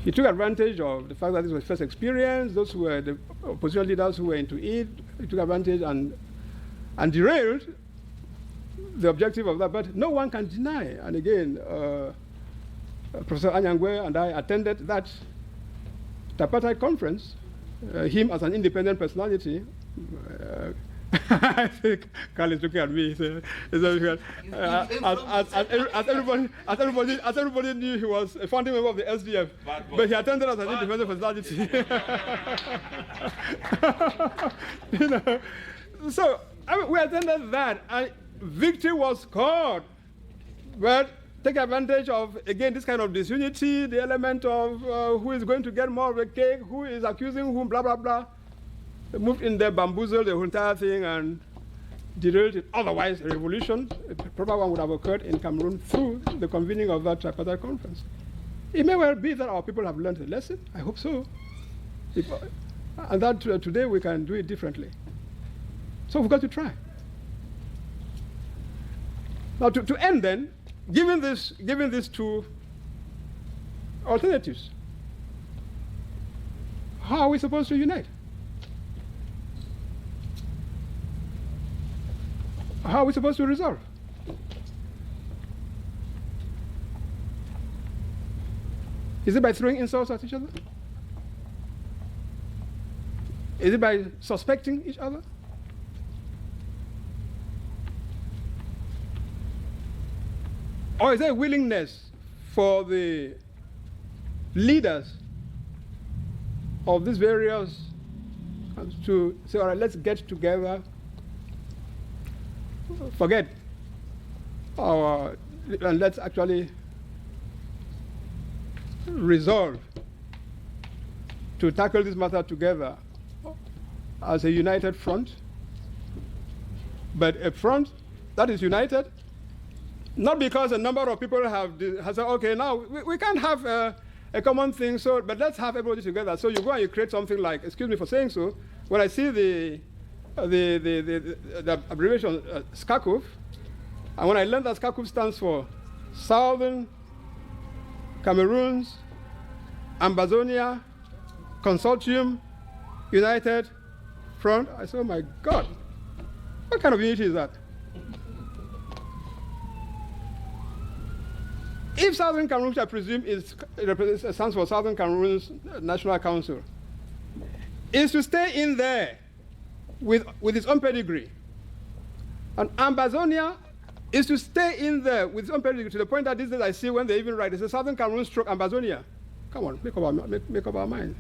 He took advantage of the fact that this was his first experience. Those who were the opposition leaders who were into it, he took advantage and derailed the objective of that. But no one can deny. And again, Professor Anyangwe and I attended that tripartite conference. Him as an independent personality. I think Carl is looking at me. As everybody knew, he was a founding member of the SDF, but he attended as an independent personality. You know, so we attended that, and victory was scored. But take advantage of, again, this kind of disunity, the element of who is going to get more of a cake, who is accusing whom, blah, blah, blah. They moved in there, bamboozled the entire thing, and derailed it. Otherwise, a revolution, a proper one, would have occurred in Cameroon through the convening of that tripartite conference. It may well be that our people have learned a lesson. I hope so. And that today we can do it differently. So we've got to try. Now, to end then, given these two alternatives, how are we supposed to unite? How are we supposed to resolve? Is it by throwing insults at each other? Is it by suspecting each other? Or is there a willingness for the leaders of these various to say, all right, let's get together, forget and let's actually resolve to tackle this matter together as a united front, but a front that is united, not because a number of people have said, okay, now we can't have a common thing, so, but let's have everybody together. So you go and you create something like, excuse me for saying so, when I see the abbreviation SCACUF, and when I learned that SCACUF stands for Southern Cameroons Ambazonia Consortium United Front, I said, oh my God, what kind of unity is that? If Southern Cameroon, which I presume stands for Southern Cameroon's National Council, is to stay in there with its own pedigree, and Ambazonia is to stay in there with its own pedigree, to the point that these days I see when they even write, they say Southern Cameroon stroke Ambazonia. Come on, make up our mind.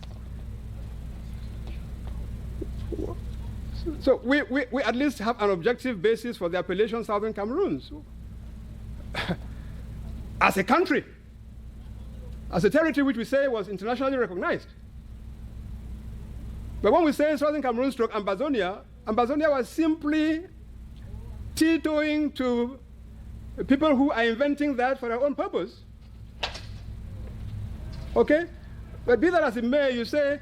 So we at least have an objective basis for the appellation Southern Cameroons. As a country, as a territory which we say was internationally recognized. But when we say Southern Cameroon stroke Ambazonia, Ambazonia was simply tiptoeing to people who are inventing that for their own purpose. Okay? But be that as it may, you say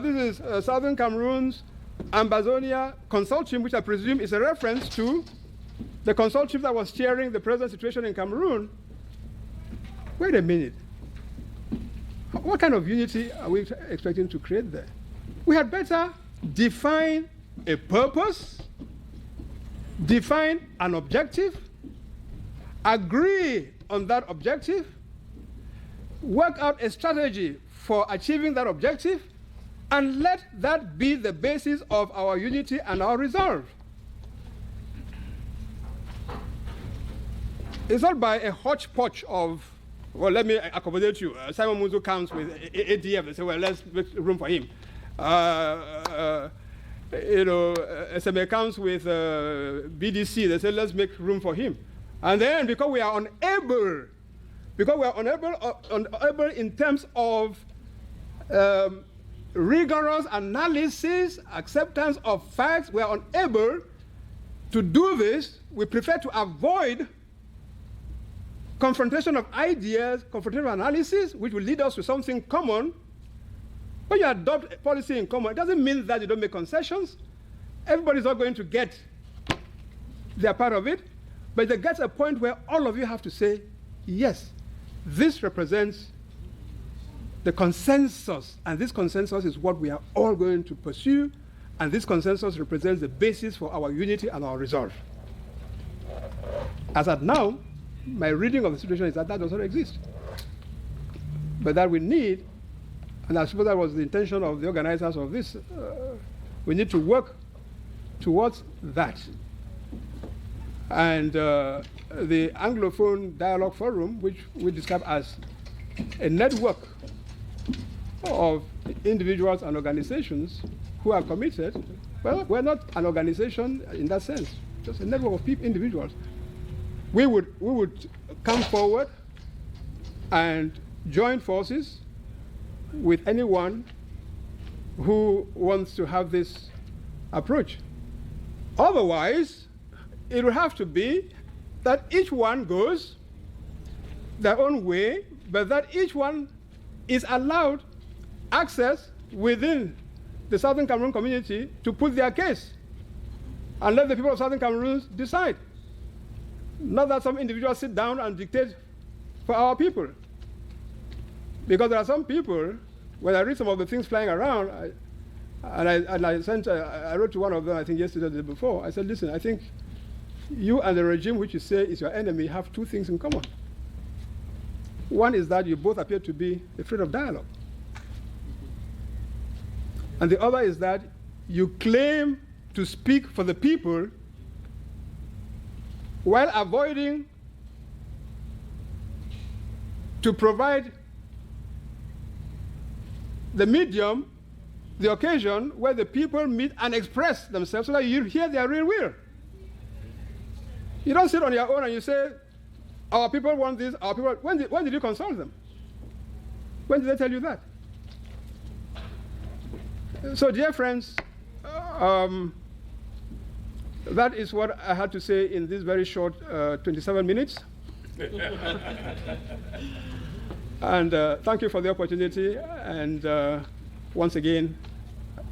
this is Southern Cameroon's Ambazonia Consortium, which I presume is a reference to the consortium that was steering the present situation in Cameroon. Wait a minute. What kind of unity are we expecting to create there? We had better define a purpose, define an objective, agree on that objective, work out a strategy for achieving that objective, and let that be the basis of our unity and our resolve. It's not by a hodgepodge of, well, let me accommodate you. Simon Moonzu comes with ADF. They say, well, let's make room for him. SMA comes with BDC. They say, let's make room for him. And then, because we are unable in terms of rigorous analysis, acceptance of facts, we are unable to do this. We prefer to avoid confrontation of ideas, confrontation of analysis, which will lead us to something common. When you adopt a policy in common, it doesn't mean that you don't make concessions. Everybody's not going to get their part of it, but there gets a point where all of you have to say, yes, this represents the consensus, and this consensus is what we are all going to pursue, and this consensus represents the basis for our unity and our resolve. As at now, my reading of the situation is that that does not exist. But that we need, and I suppose that was the intention of the organizers of this, we need to work towards that. And the Anglophone Dialogue Forum, which we describe as a network of individuals and organizations who are committed. Well, we're not an organization in that sense, just a network of people, individuals. We would come forward and join forces with anyone who wants to have this approach. Otherwise, it will have to be that each one goes their own way, but that each one is allowed access within the Southern Cameroon community to put their case and let the people of Southern Cameroon decide. Not that some individuals sit down and dictate for our people. Because there are some people, when I read some of the things flying around, I wrote to one of them, I think yesterday or the day before, I said, listen, I think you and the regime which you say is your enemy have two things in common. One is that you both appear to be afraid of dialogue. And the other is that you claim to speak for the people while avoiding to provide the medium, the occasion where the people meet and express themselves so that you hear their real will. You don't sit on your own and you say, our people want this, our people. When did you consult them? When did they tell you that? So, dear friends, that is what I had to say in this very short 27 minutes. And thank you for the opportunity. And once again,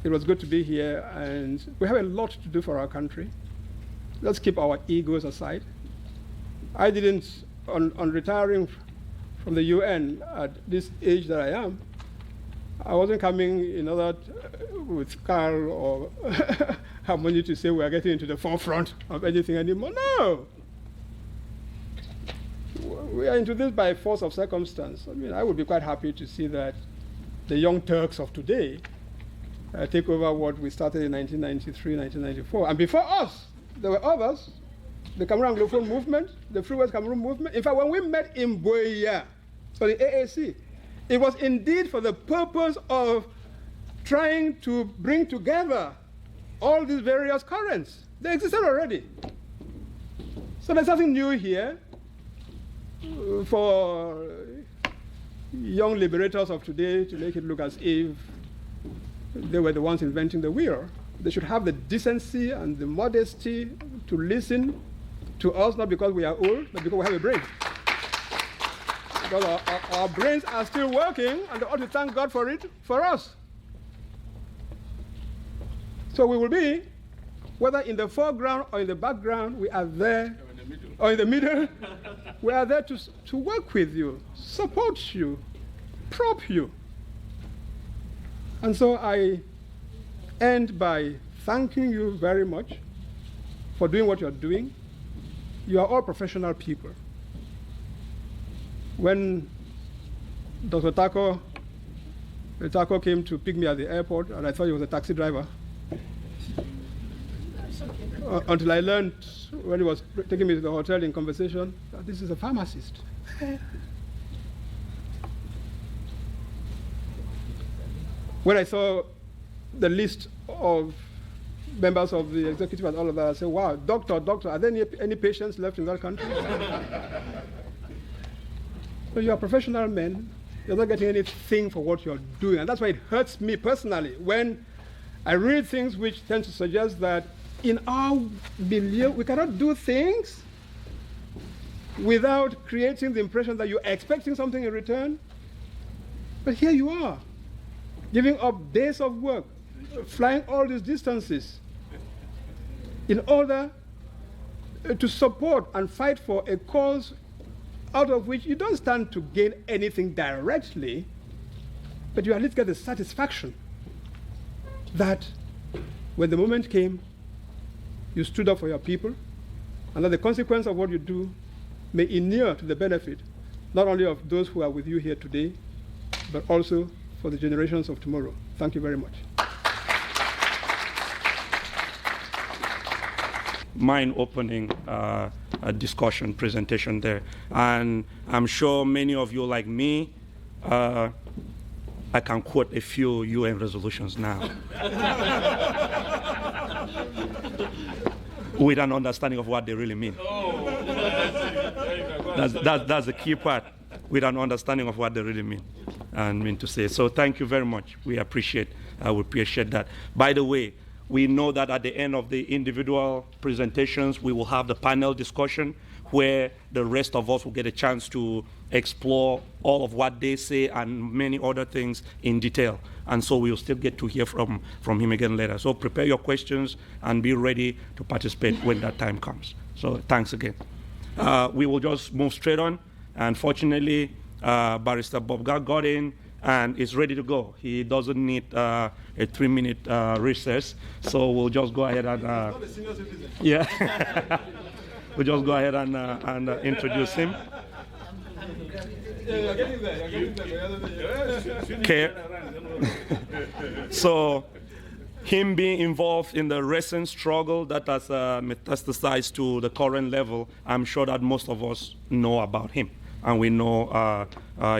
it was good to be here. And we have a lot to do for our country. Let's keep our egos aside. I didn't, on retiring from the UN at this age that I am, I wasn't coming in order with Carl or Harmony to say we are getting into the forefront of anything anymore. No. we are into this by force of circumstance. I mean, I would be quite happy to see that the young Turks of today take over what we started in 1993, 1994. And before us, there were others, the Cameroon Anglophone movement, the Free West Cameroon movement. In fact, when we met in Buea for the AAC, it was indeed for the purpose of trying to bring together all these various currents. They existed already. So there's something new here for young liberators of today to make it look as if they were the ones inventing the wheel. They should have the decency and the modesty to listen to us, not because we are old, but because we have a brain. Because our brains are still working, and they ought to thank God for it, for us. So we will be, whether in the foreground or in the background, we are there, or in the middle, we are there to work with you, support you, prop you. And so I end by thanking you very much for doing what you're doing. You are all professional people. When Dr. Tako came to pick me at the airport, and I thought he was a taxi driver, until I learned when he was taking me to the hotel in conversation that this is a pharmacist. When I saw the list of members of the executive and all of that, I said, wow, doctor, are there any patients left in that country? So you are professional men. You're not getting anything for what you're doing. And that's why it hurts me personally when I read things which tend to suggest that in our milieu, we cannot do things without creating the impression that you're expecting something in return. But here you are, giving up days of work, flying all these distances in order to support and fight for a cause out of which you don't stand to gain anything directly, but you at least get the satisfaction that when the moment came, you stood up for your people, and that the consequence of what you do may inure to the benefit not only of those who are with you here today, but also for the generations of tomorrow. Thank you very much. Mind-opening discussion, presentation there. And I'm sure many of you, like me, I can quote a few UN resolutions now. With an understanding of what they really mean. That's the key part, with an understanding of what they really mean and mean to say. So thank you very much. We appreciate that. By the way, we know that at the end of the individual presentations, we will have the panel discussion where the rest of us will get a chance to explore all of what they say and many other things in detail. And so we'll still get to hear from him again later. So prepare your questions and be ready to participate when that time comes. So thanks again. We will just move straight on. And fortunately, Barrister Bobga got in and is ready to go. He doesn't need a 3-minute recess. So we'll just go ahead and Not a senior citizen. yeah. We'll just go ahead and introduce him. You're getting there. Okay. So, him being involved in the recent struggle that has metastasized to the current level, I'm sure that most of us know about him, and we know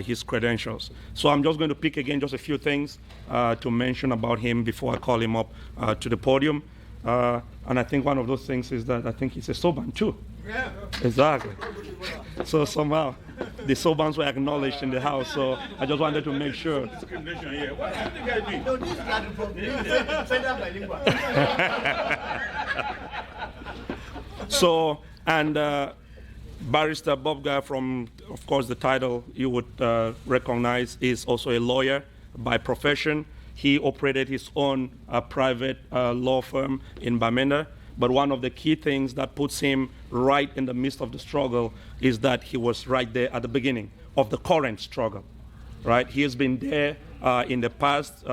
his credentials. So I'm just going to pick again just a few things to mention about him before I call him up to the podium. And I think one of those things is that I think he's a Soban too. Yeah. Exactly. So somehow the Sobans were acknowledged in the house, so I just wanted to make sure. Discrimination here. What do you guys mean? No, this is not the problem. Federal bilingual. So, and Barrister Bobga, from, of course, the title you would recognize, is also a lawyer by profession. He operated his own private law firm in Bamenda. But one of the key things that puts him right in the midst of the struggle is that he was right there at the beginning of the current struggle, right? He has been there in the past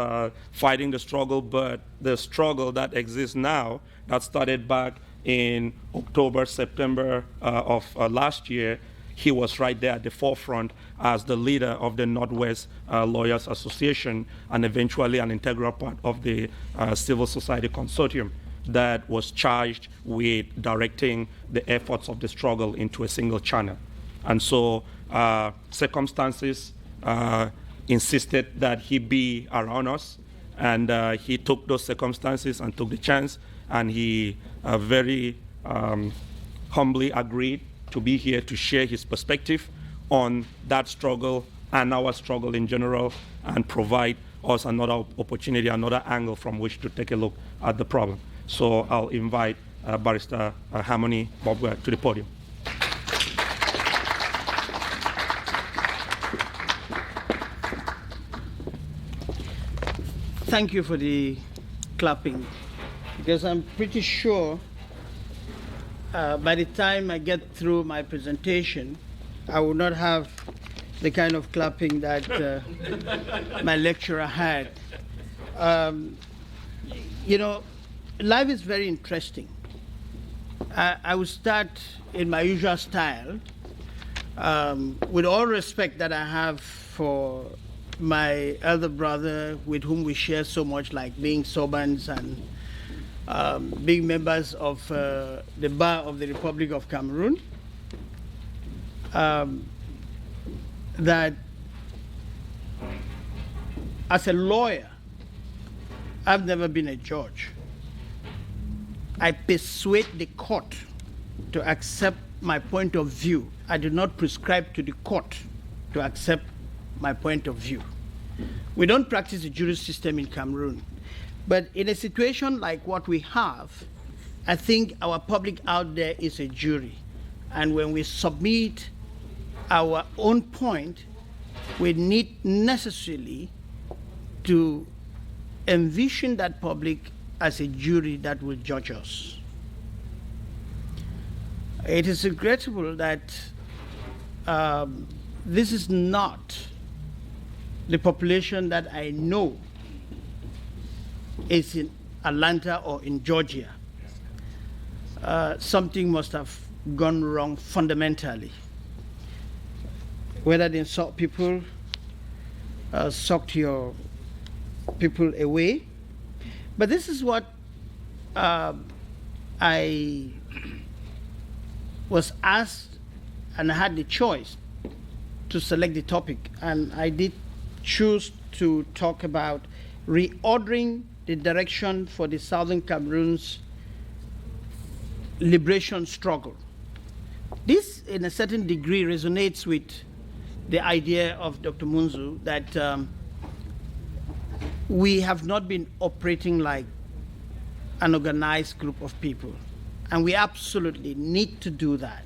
fighting the struggle, but the struggle that exists now, that started back in October, September of last year, he was right there at the forefront as the leader of the Northwest Lawyers Association, and eventually an integral part of the civil society consortium that was charged with directing the efforts of the struggle into a single channel. And so circumstances insisted that he be around us, and he took those circumstances and took the chance, and he very humbly agreed to be here to share his perspective on that struggle and our struggle in general, and provide us another opportunity, another angle from which to take a look at the problem. So I'll invite Barrister Harmony Bobga to the podium. Thank you for the clapping, because I'm pretty sure by the time I get through my presentation, I will not have the kind of clapping that my lecturer had. You know, life is very interesting. I will start in my usual style, with all respect that I have for my elder brother, with whom we share so much, like being Sobans and being members of the Bar of the Republic of Cameroon, that as a lawyer, I've never been a judge. I persuade the court to accept my point of view. I do not prescribe to the court to accept my point of view. We don't practice the jury system in Cameroon. But in a situation like what we have, I think our public out there is a jury. And when we submit our own point, we need necessarily to envision that public as a jury that will judge us. It is regrettable that this is not the population that I know is in Atlanta or in Georgia. Something must have gone wrong fundamentally. Whether they insult people, sucked your people away. But this is what I was asked, and I had the choice to select the topic. And I did choose to talk about reordering the direction for the Southern Cameroon's liberation struggle. This, in a certain degree, resonates with the idea of Dr. Moonzu that we have not been operating like an organized group of people, and we absolutely need to do that.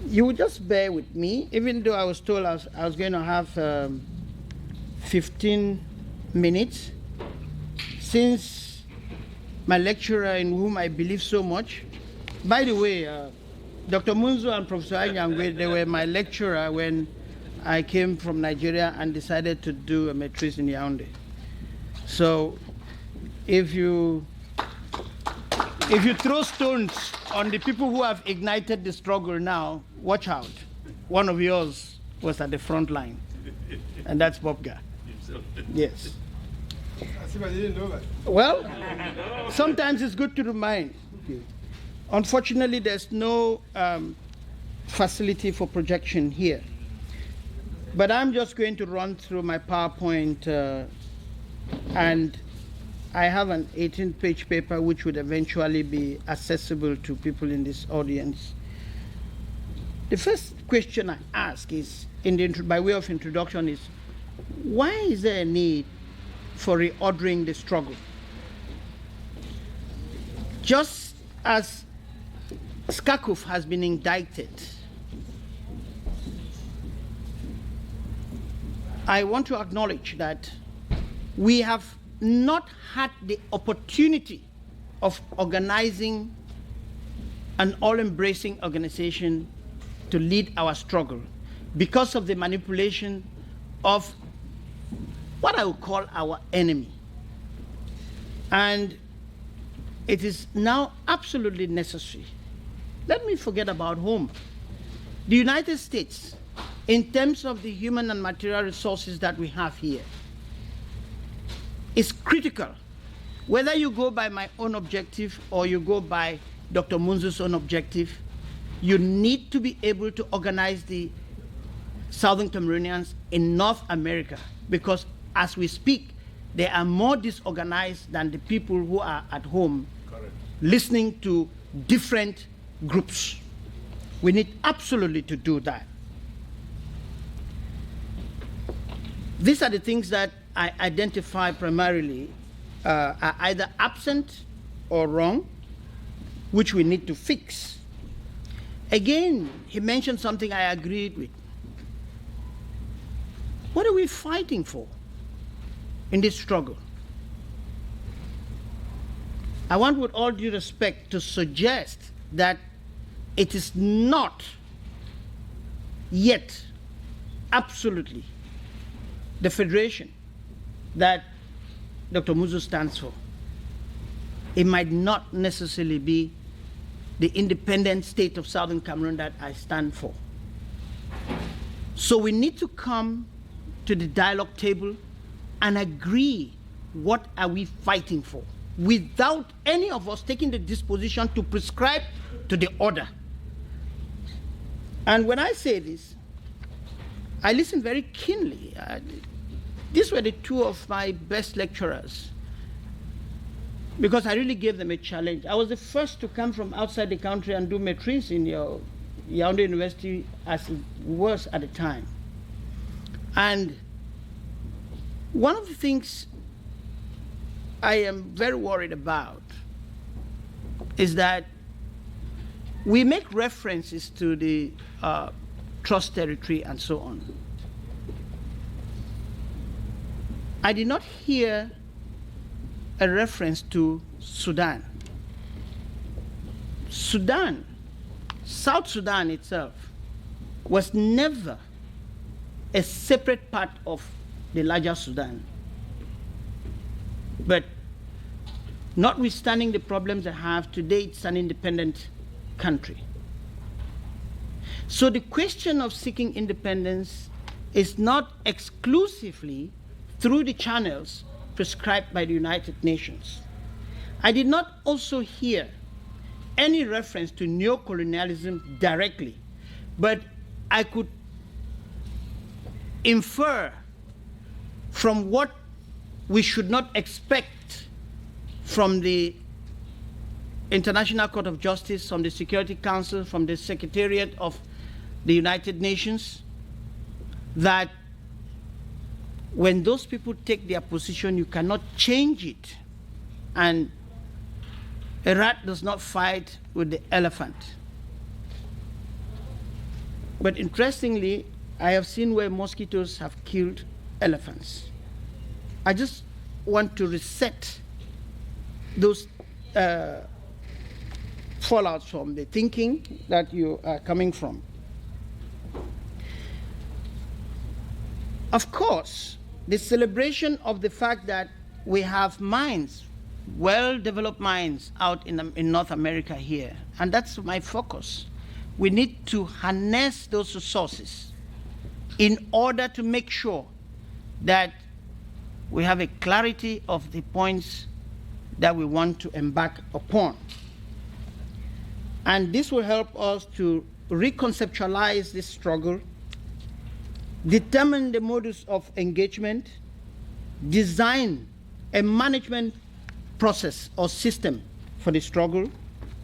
You will just bear with me, even though I was told I was going to have 15 minutes, since my lecturer, in whom I believe so much. By the way, Dr. Moonzu and Professor Anyangwe, they were my lecturer when I came from Nigeria and decided to do a matrice in Yaoundé. So if you throw stones on the people who have ignited the struggle now, watch out. One of yours was at the front line, and that's Bobga. Yes. As if I didn't know that. Well, sometimes it's good to remind. Unfortunately, there's no facility for projection here. But I'm just going to run through my PowerPoint, and I have an 18-page paper which would eventually be accessible to people in this audience. The first question I ask is, by way of introduction, is why is there a need for reordering the struggle? Just as Skakuf has been indicted, I want to acknowledge that we have not had the opportunity of organizing an all-embracing organization to lead our struggle because of the manipulation of what I would call our enemy. And it is now absolutely necessary. Let me forget about home. The United States, in terms of the human and material resources that we have here, is critical. Whether you go by my own objective or you go by Dr. Moonzu's own objective, you need to be able to organize the Southern Cameroonians in North America, because as we speak, they are more disorganized than the people who are at home listening to different groups. We need absolutely to do that. These are the things that I identify primarily are either absent or wrong, which we need to fix. Again, he mentioned something I agreed with. What are we fighting for in this struggle? I want, with all due respect, to suggest that it is not yet absolutely the federation that Dr. Moonzu stands for. It might not necessarily be the independent state of Southern Cameroon that I stand for. So we need to come to the dialogue table and agree what are we fighting for, without any of us taking the disposition to prescribe to the order. And when I say this, I listen very keenly. These were the two of my best lecturers, because I really gave them a challenge. I was the first to come from outside the country and do maîtrise in your Yaoundé University, as it was at the time. And one of the things I am very worried about is that we make references to the trust territory and so on. I did not hear a reference to Sudan. Sudan, South Sudan itself, was never a separate part of the larger Sudan. But notwithstanding the problems they have, today it's an independent country. So the question of seeking independence is not exclusively through the channels prescribed by the United Nations. I did not also hear any reference to neocolonialism directly, but I could infer from what we should not expect from the International Court of Justice, from the Security Council, from the Secretariat of the United Nations, that when those people take their position, you cannot change it. And a rat does not fight with the elephant. But interestingly, I have seen where mosquitoes have killed elephants. I just want to reset those fallouts from the thinking that you are coming from. Of course, the celebration of the fact that we have mines, well-developed mines out in North America here, and that's my focus. We need to harness those resources in order to make sure that we have a clarity of the points that we want to embark upon. And this will help us to reconceptualize this struggle, determine the modus of engagement, design a management process or system for the struggle,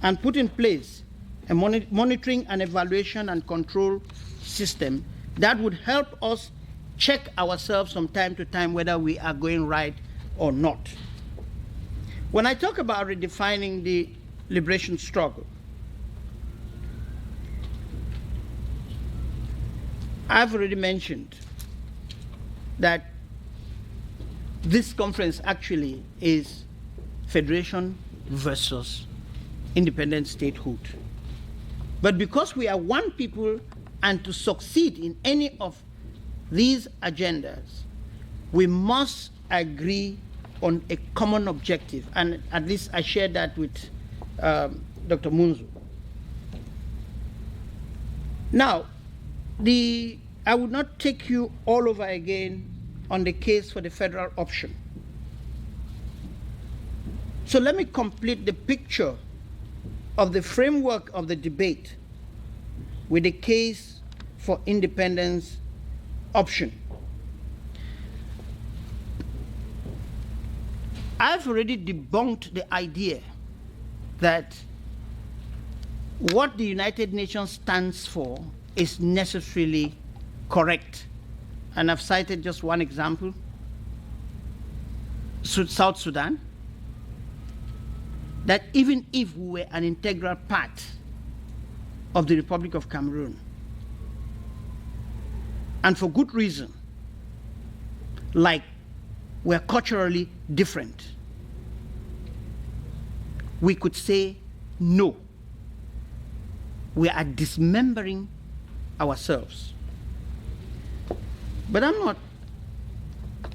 and put in place a monitoring and evaluation and control system that would help us check ourselves from time to time whether we are going right or not. When I talk about redefining the liberation struggle, I've already mentioned that this conference actually is federation versus independent statehood. But because we are one people, and to succeed in any of these agendas, we must agree on a common objective. And at least I shared that with Dr. Moonzu. Now, I would not take you all over again on the case for the federal option. So let me complete the picture of the framework of the debate with the case for independence option. I've already debunked the idea that what the United Nations stands for is necessarily correct. And I've cited just one example, South Sudan, that even if we were an integral part of the Republic of Cameroon, and for good reason, like we're culturally different, we could say no. We are dismembering ourselves. But I'm not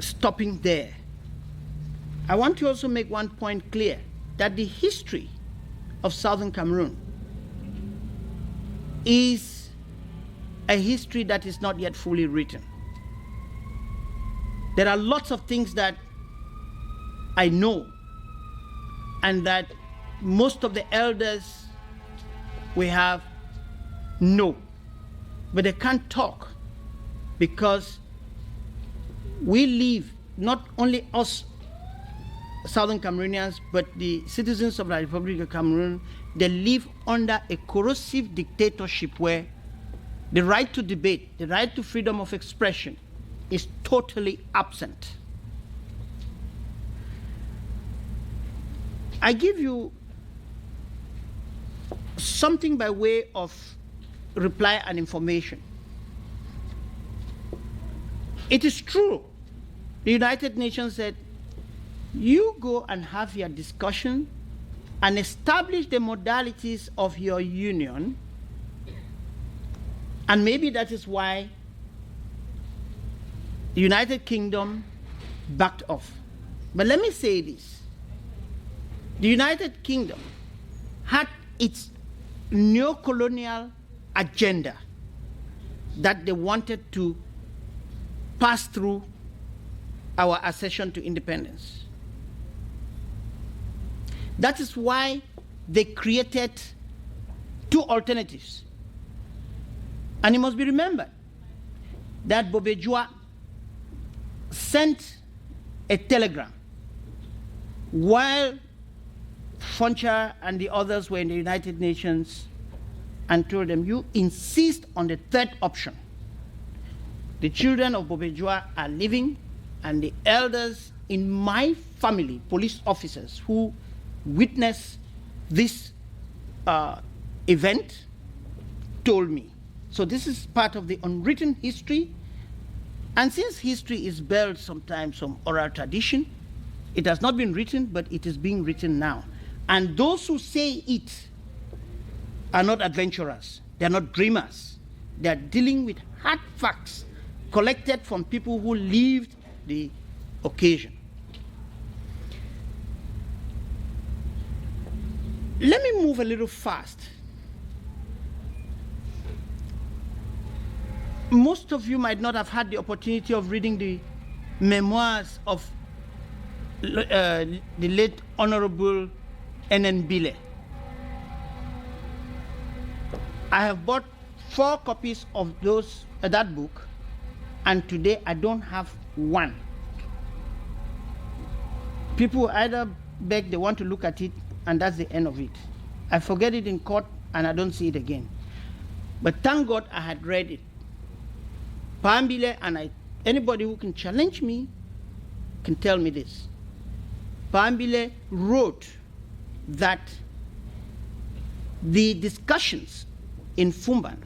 stopping there. I want to also make one point clear, that the history of Southern Cameroon is a history that is not yet fully written. There are lots of things that I know and that most of the elders we have know, but they can't talk because we live, not only us Southern Cameroonians, but the citizens of the Republic of Cameroon, they live under a corrosive dictatorship where the right to debate, the right to freedom of expression is totally absent. I give you something by way of reply and information. It is true, the United Nations said, you go and have your discussion and establish the modalities of your union, and maybe that is why the United Kingdom backed off. But let me say this. The United Kingdom had its neo-colonial agenda that they wanted to pass through our accession to independence. That is why they created two alternatives. And it must be remembered that Bobga sent a telegram while Foncha and the others were in the United Nations and told them, you insist on the third option. The children of Bobga are living, and the elders in my family, police officers who witnessed this event, told me. So this is part of the unwritten history. And since history is built sometimes on oral tradition, it has not been written, but it is being written now. And those who say it are not adventurers. They're not dreamers. They're dealing with hard facts collected from people who lived the occasion. Let me move a little fast. Most of you might not have had the opportunity of reading the memoirs of the late Honorable N.N. Bile. I have bought 4 copies of that book, and today I don't have one. People either beg, they want to look at it, and that's the end of it. I forget it in court, and I don't see it again. But thank God I had read it. Pambile, and anybody who can challenge me can tell me this. Pambile wrote that the discussions in Fumban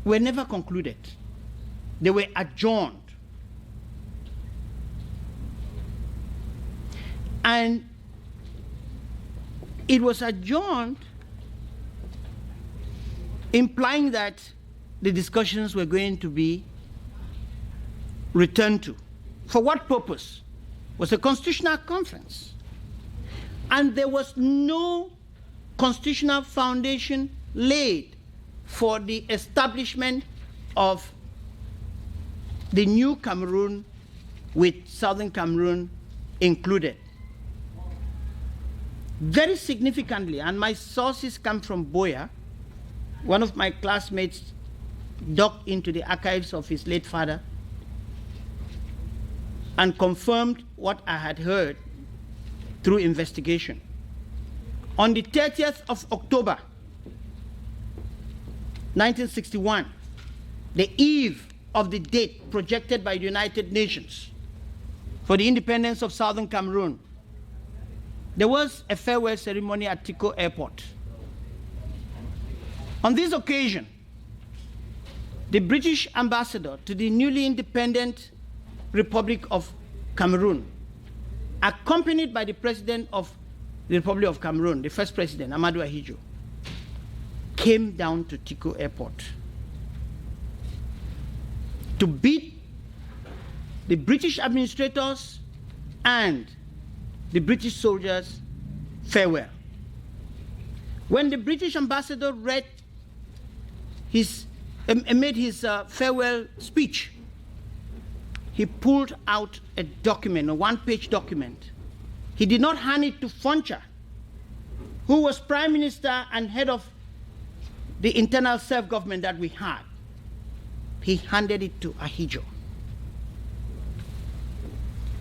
were never concluded. They were adjourned. And it was adjourned, implying that the discussions were going to be returned to. For what purpose? It was a constitutional conference. And there was no constitutional foundation laid for the establishment of the new Cameroon with Southern Cameroon included. Very significantly, and my sources come from Boya, one of my classmates dug into the archives of his late father and confirmed what I had heard through investigation. On the 30th of October, 1961, the eve of the date projected by the United Nations for the independence of Southern Cameroon, there was a farewell ceremony at Tico Airport. On this occasion, the British ambassador to the newly independent Republic of Cameroon, accompanied by the President of the Republic of Cameroon, the first president, Amadou Ahidjo, came down to Tico Airport to bid the British administrators and the British soldiers farewell. When the British ambassador made his farewell speech, he pulled out a document, a one-page document. He did not hand it to Foncha, who was prime minister and head of the internal self-government that we had. He handed it to Ahidjo.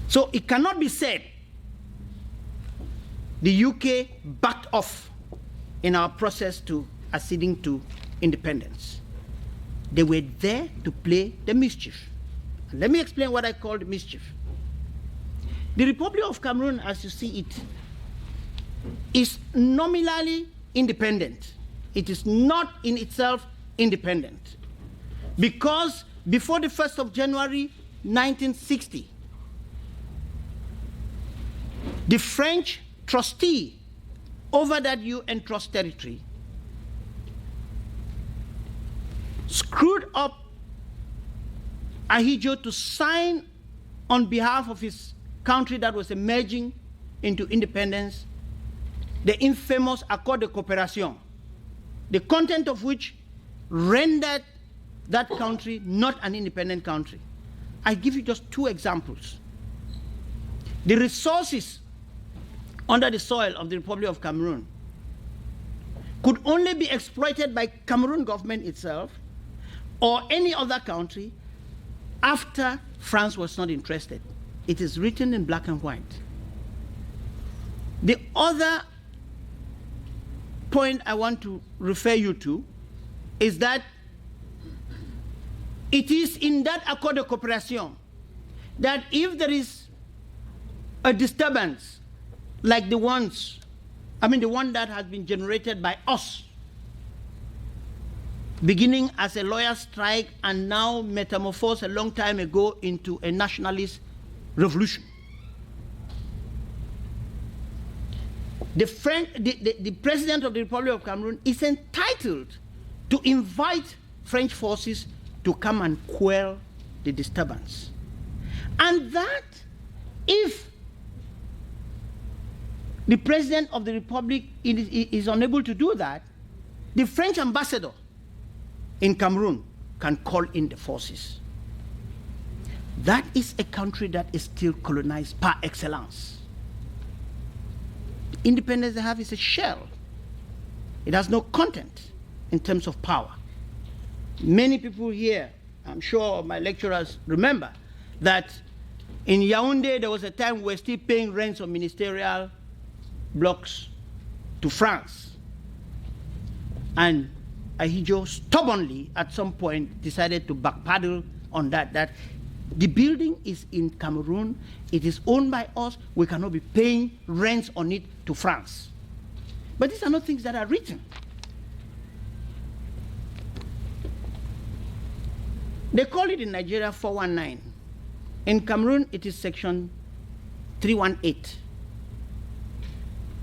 So it cannot be said the UK backed off in our process to acceding to independence. They were there to play the mischief. And let me explain what I call the mischief. The Republic of Cameroon, as you see it, is nominally independent. It is not in itself independent. Because before the 1st of January 1960, the French trustee over that UN trust territory screwed up Ahidjo to sign on behalf of his country that was emerging into independence the infamous Accord de Coopération, the content of which rendered that country not an independent country. I give you just two examples. The resources under the soil of the Republic of Cameroon could only be exploited by Cameroon government itself or any other country after France was not interested. It is written in black and white. The other point I want to refer you to is that it is in that Accord de Coopération that if there is a disturbance like the one that has been generated by us, beginning as a lawyer strike and now metamorphosed a long time ago into a nationalist revolution. The President of the Republic of Cameroon is entitled to invite French forces to come and quell the disturbance. And that if the President of the Republic is unable to do that, the French ambassador in Cameroon can call in the forces. That is a country that is still colonized par excellence. The independence they have is a shell. It has no content in terms of power. Many people here, I'm sure my lecturers remember, that in Yaoundé there was a time we were still paying rents on ministerial blocks to France. And Ahidjo stubbornly at some point decided to backpedal on that the building is in Cameroon, it is owned by us, we cannot be paying rents on it to France. But these are not things that are written. They call it in Nigeria 419. In Cameroon, it is section 318.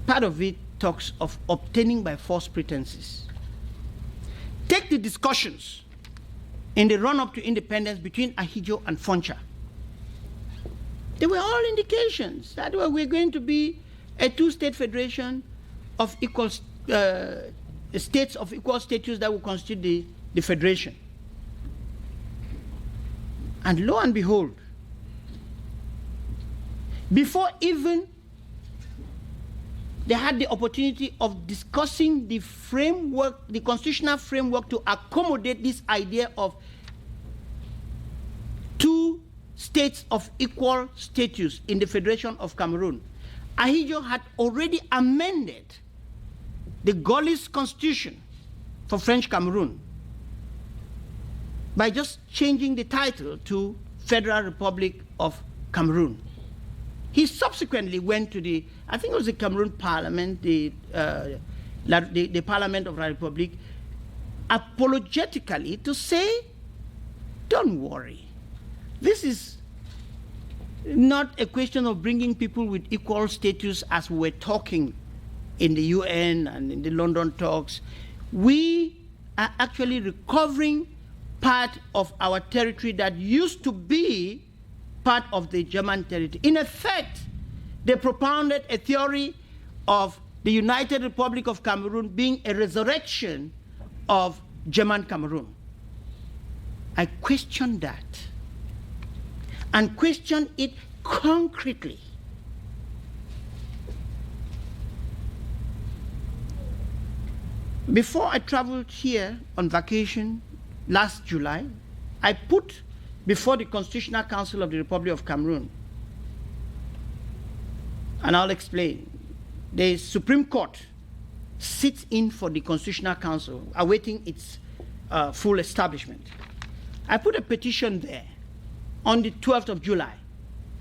Part of it talks of obtaining by false pretenses. Take the discussions in the run-up to independence between Ahidjo and Foncha. They were all indications that we're going to be a two-state federation of equal states of equal status that will constitute the federation. And lo and behold, before even they had the opportunity of discussing the framework, the constitutional framework to accommodate this idea of two states of equal status in the Federation of Cameroon, Ahidjo had already amended the Gaullist constitution for French Cameroon by just changing the title to Federal Republic of Cameroon. He subsequently went to the, I think it was the Cameroon Parliament, the Parliament of the Republic, apologetically to say, don't worry. This is not a question of bringing people with equal status as we were talking in the UN and in the London talks. We are actually recovering part of our territory that used to be part of the German territory. In effect, they propounded a theory of the United Republic of Cameroon being a resurrection of German Cameroon. I question that, and question it concretely. Before I traveled here on vacation last July, I put before the Constitutional Council of the Republic of Cameroon, and I'll explain. The Supreme Court sits in for the Constitutional Council, awaiting its full establishment. I put a petition there on the 12th of July,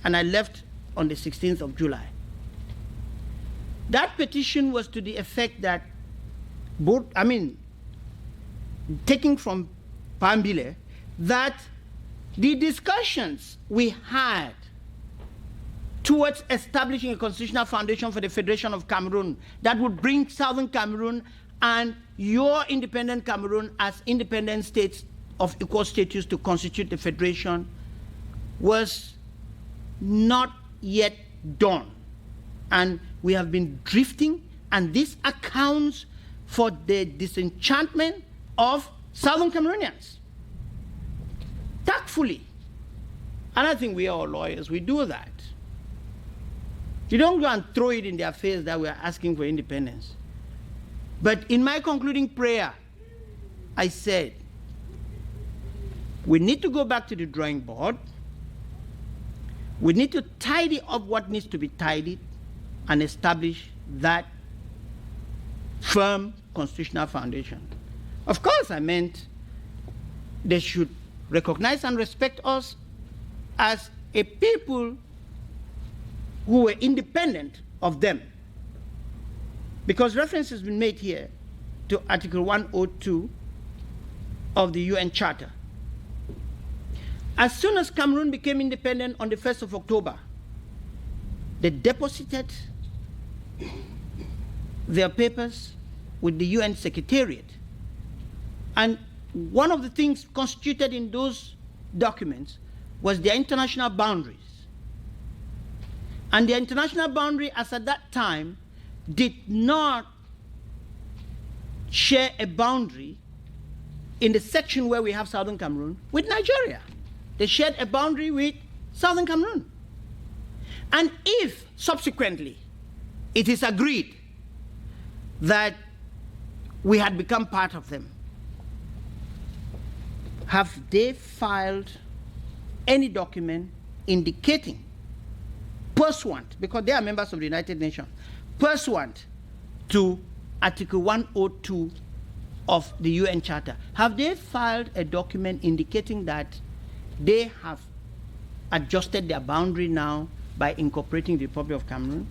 and I left on the 16th of July. That petition was to the effect that taking from Pambile, that the discussions we had towards establishing a constitutional foundation for the Federation of Cameroon that would bring Southern Cameroon and your independent Cameroon as independent states of equal status to constitute the Federation was not yet done. And we have been drifting, and this accounts for the disenchantment of Southern Cameroonians. Tactfully. And I think we are all lawyers, we do that. You don't go and throw it in their face that we are asking for independence. But in my concluding prayer, I said, we need to go back to the drawing board. We need to tidy up what needs to be tidied and establish that firm constitutional foundation. Of course, I meant they should recognize and respect us as a people who were independent of them. Because reference has been made here to Article 102 of the UN Charter. As soon as Cameroon became independent on the 1st of October, they deposited their papers with the UN Secretariat. And one of the things constituted in those documents was their international boundaries. And the international boundary, as at that time, did not share a boundary in the section where we have Southern Cameroon with Nigeria. They shared a boundary with Southern Cameroon. And if subsequently it is agreed that we had become part of them, have they filed any document indicating, pursuant, because they are members of the United Nations, pursuant to Article 102 of the UN Charter, have they filed a document indicating that they have adjusted their boundary now by incorporating the Republic of Cameroon?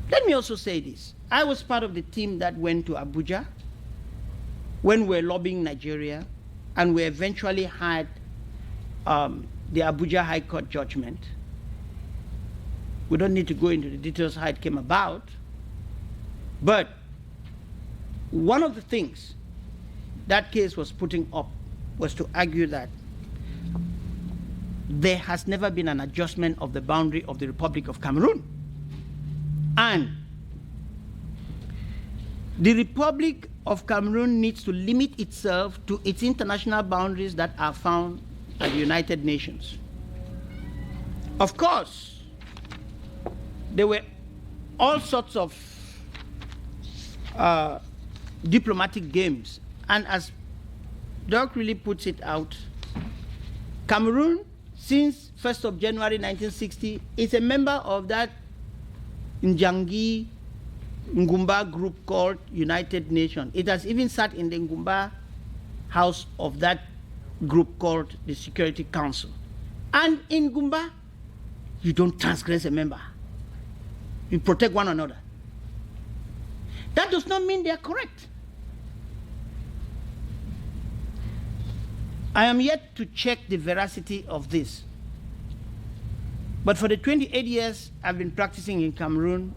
Let me also say this. I was part of the team that went to Abuja when we were lobbying Nigeria, and we eventually had the Abuja High Court judgment. We don't need to go into the details how it came about, but one of the things that case was putting up was to argue that there has never been an adjustment of the boundary of the Republic of Cameroon. And The Republic of Cameroon needs to limit itself to its international boundaries that are found at the United Nations. Of course, there were all sorts of diplomatic games, and as Doc really puts it out, Cameroon, since 1st of January 1960, is a member of that Njangi Ngumba group called United Nations. It has even sat in the Ngumba house of that group called the Security Council. And in Ngumba, you don't transgress a member. You protect one another. That does not mean they are correct. I am yet to check the veracity of this. But for the 28 years I've been practicing in Cameroon,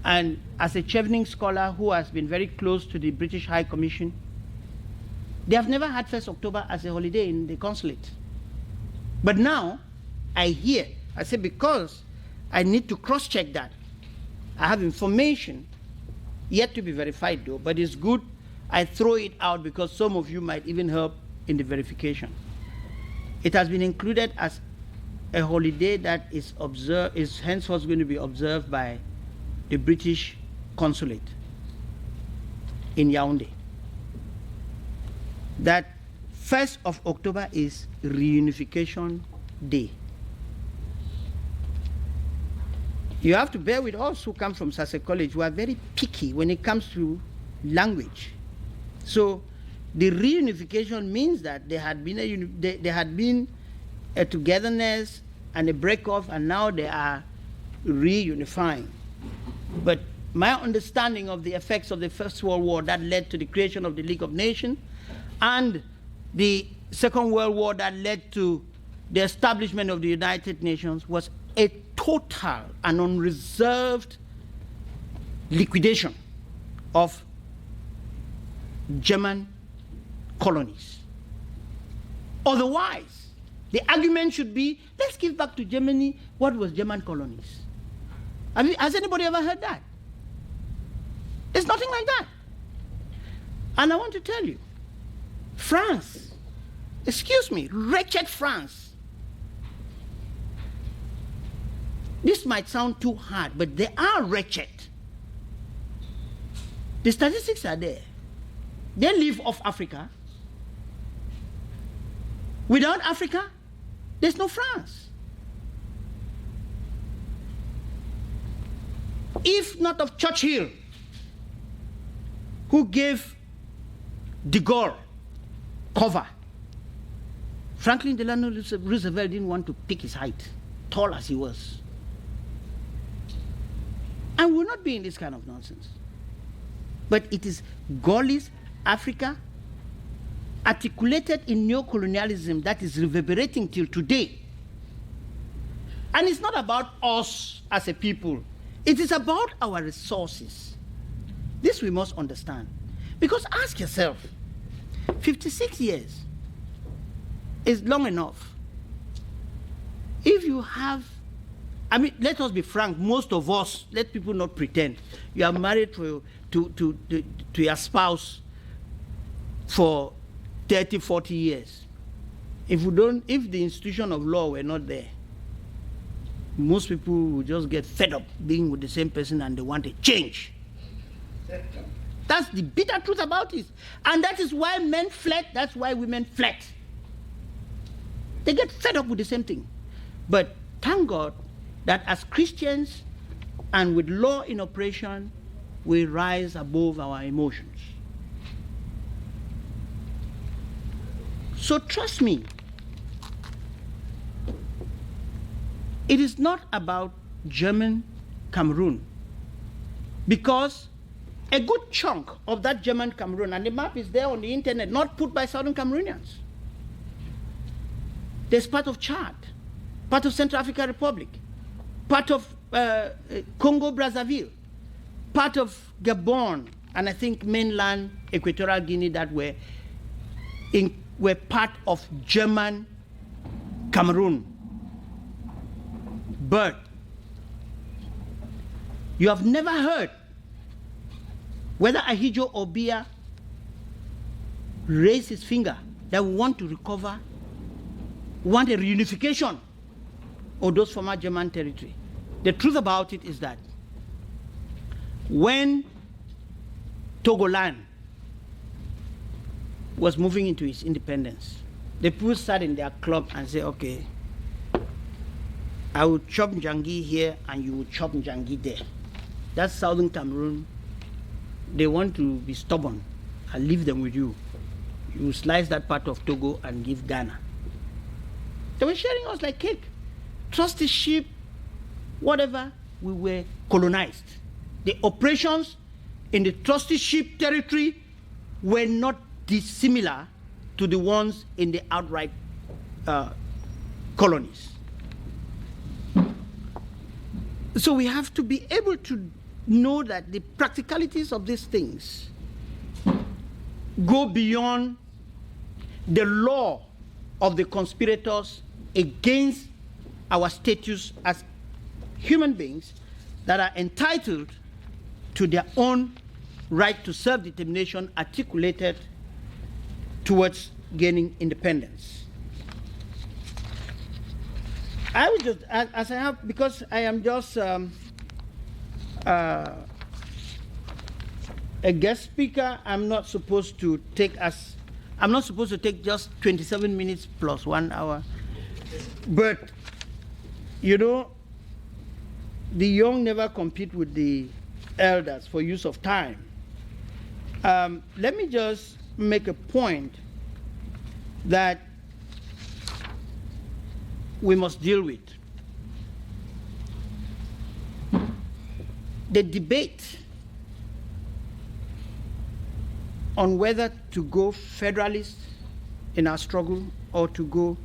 and as a Chevening scholar who has been very close to the British High Commission, they have never had 1st October as a holiday in the consulate. But now I hear, I say because I need to cross-check that. I have information, yet to be verified though, but it's good I throw it out because some of you might even help in the verification. It has been included as a holiday that is henceforth going to be observed by the British consulate in Yaoundé. That 1st of October is Reunification Day. You have to bear with us who come from Sase College, who are very picky when it comes to language. So the reunification means that there had been a togetherness and a break-off, and now they are reunifying. But my understanding of the effects of the First World War that led to the creation of the League of Nations and the Second World War that led to the establishment of the United Nations was a total and unreserved liquidation of German colonies. Otherwise, the argument should be, let's give back to Germany what was German colonies. Has anybody ever heard that? There's nothing like that. And I want to tell you, France, excuse me, wretched France. This might sound too hard, but they are wretched. The statistics are there. They live off Africa. Without Africa, there's no France. If not of Churchill, who gave de Gaulle cover, Franklin Delano Roosevelt didn't want to pick his height, tall as he was. And we'll not be in this kind of nonsense. But it is Gaullist Africa articulated in neocolonialism that is reverberating till today. And it's not about us as a people. It is about our resources. This we must understand. Because ask yourself, 56 years is long enough. If you have, let us be frank, most of us, let people not pretend. You are married to your spouse for 30, 40 years. If the institution of law were not there, most people would just get fed up being with the same person and they want a change. That's the bitter truth about it. And that is why men fled, that's why women fled. They get fed up with the same thing. But thank God that as Christians and with law in operation, we rise above our emotions. So trust me, it is not about German Cameroon, because a good chunk of that German Cameroon, and the map is there on the internet, not put by Southern Cameroonians. There's part of Chad, part of Central African Republic, part of Congo-Brazzaville, part of Gabon, and I think mainland Equatorial Guinea that were part of German Cameroon. But you have never heard whether Ahidjo or Biya raise his finger that we want to recover, want a reunification of those former German territory. The truth about it is that when Togoland was moving into its independence, the people sat in their club and said, okay, I will chop Njangi here and you will chop Njangi there. That's southern Cameroon. They want to be stubborn. I'll leave them with you. You slice that part of Togo and give Ghana. They were sharing us like cake. Trusteeship, whatever, we were colonized. The operations in the trusteeship territory were not dissimilar to the ones in the outright colonies. So we have to be able to know that the practicalities of these things go beyond the law of the conspirators against our status as human beings that are entitled to their own right to self-determination articulated towards gaining independence. I would just, as I have, because I am just a guest speaker, I'm not supposed to take just 27 minutes plus 1 hour. But, you know, the young never compete with the elders for use of time. Let me just make a point that we must deal with. The debate on whether to go federalist in our struggle or to go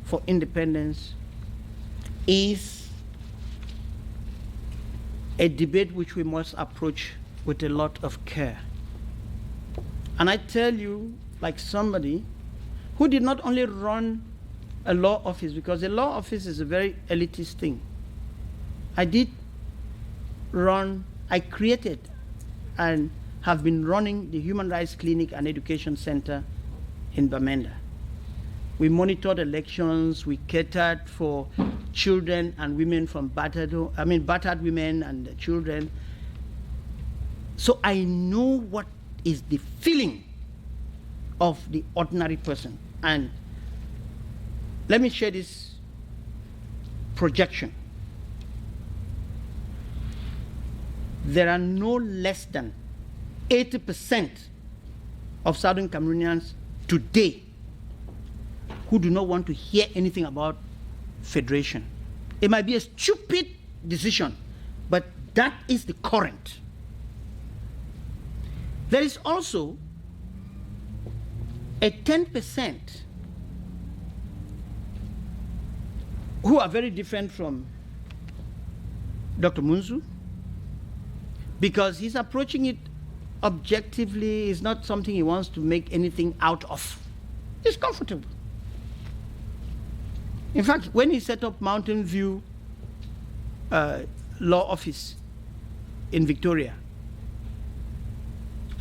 for independence is a debate which we must approach with a lot of care. And I tell you, like somebody who did not only run a law office, because a law office is a very elitist thing. I created and have been running the Human Rights Clinic and Education Center in Bamenda. We monitored elections, we catered for children and women from battered women and children. So I know what is the feeling of the ordinary person. And let me share this projection. There are no less than 80% of Southern Cameroonians today who do not want to hear anything about federation. It might be a stupid decision, but that is the current. There is also a 10% who are very different from Dr. Moonzu, because he's approaching it objectively. It's not something he wants to make anything out of. He's comfortable. In fact, when he set up Mountain View Law Office in Victoria,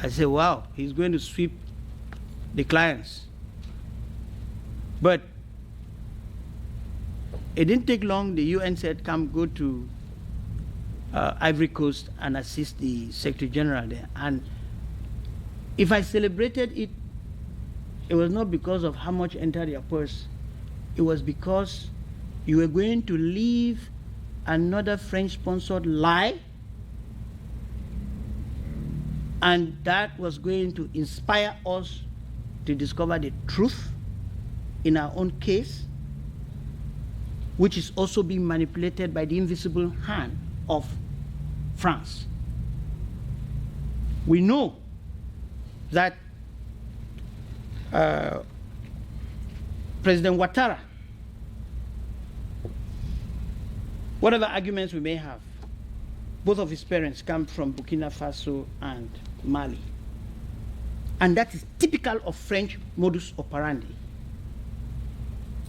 I said, wow, he's going to sweep the clients. But it didn't take long. The UN said, come go to Ivory Coast and assist the Secretary General there. And if I celebrated it, it was not because of how much entered your purse. It was because you were going to leave another French-sponsored lie, and that was going to inspire us to discover the truth in our own case, which is also being manipulated by the invisible hand of France. We know that President Ouattara, whatever arguments we may have, both of his parents come from Burkina Faso and Mali. And that is typical of French modus operandi.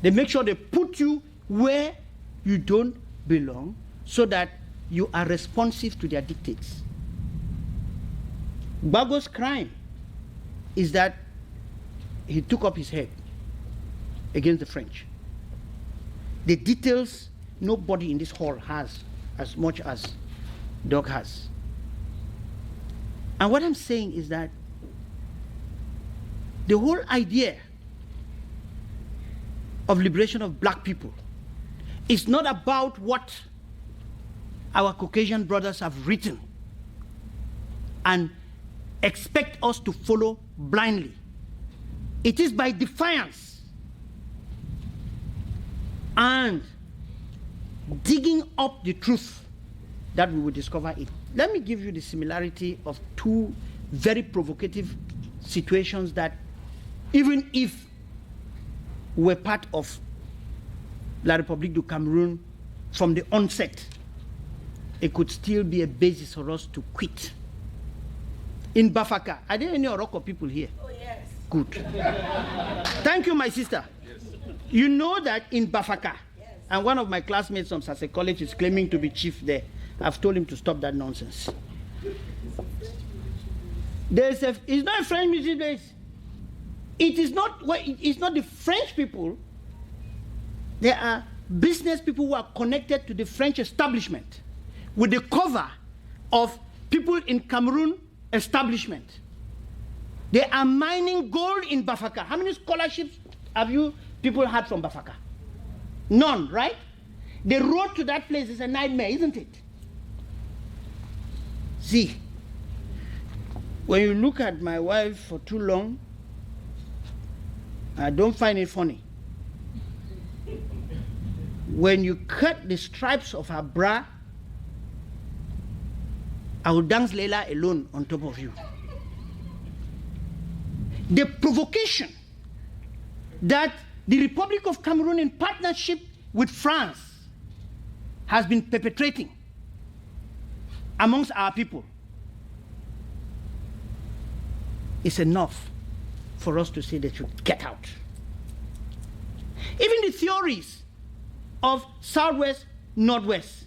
They make sure they put you where you don't belong so that you are responsive to their dictates. Gbagbo's crime is that he took up his head against the French. The details nobody in this hall has as much as Doug has. And what I'm saying is that the whole idea of liberation of black people is not about what our Caucasian brothers have written and expect us to follow blindly. It is by defiance and digging up the truth that we will discover it. Let me give you the similarity of two very provocative situations that, even if we're part of La République du Cameroon from the onset, it could still be a basis for us to quit. In Bafaka, are there any Oroko people here? Oh, yes. Good. Thank you, my sister. Yes. You know that in Bafaka, yes. And one of my classmates from Sase College is claiming to be chief there. I've told him to stop that nonsense. It's not a French military base. It's not the French people. There are business people who are connected to the French establishment with the cover of people in Cameroon establishment. They are mining gold in Bafaka. How many scholarships have you people had from Bafaka? None, right? The road to that place is a nightmare, isn't it? See, when you look at my wife for too long, I don't find it funny. When you cut the stripes of her bra, I will dance Leila alone on top of you. The provocation that the Republic of Cameroon, in partnership with France, has been perpetrating amongst our people is enough for us to say they should get out. Even the theories of Southwest, Northwest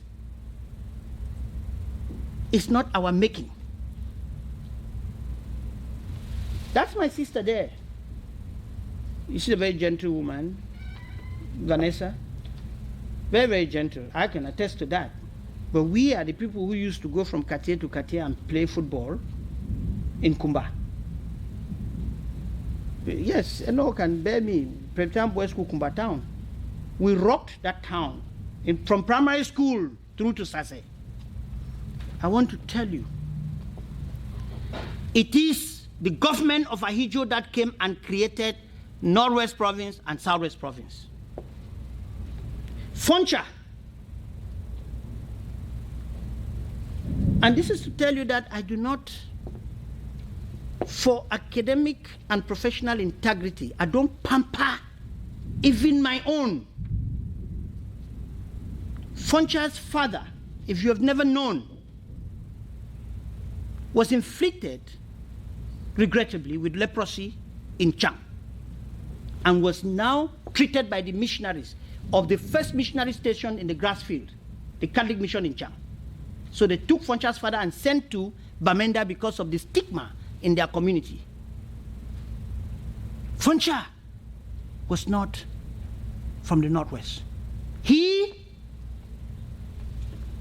is not our making. That's my sister there. She's a very gentle woman, Vanessa. Very, very gentle. I can attest to that. But we are the people who used to go from Cartier to Cartier and play football in Kumba. Yes, Eno can bear me. Preptown Boys School, Kumba Town. We rocked that town from primary school through to Sase. I want to tell you, it is the government of Ahidjo that came and created Northwest Province and Southwest Province. Foncha. And this is to tell you that I do not, for academic and professional integrity, I don't pamper even my own. Foncha's father, if you have never known, was inflicted, regrettably, with leprosy in Cham, and was now treated by the missionaries of the first missionary station in the grass field, the Catholic mission in Cham. So they took Foncha's father and sent to Bamenda because of the stigma in their community. Foncha was not from the Northwest. He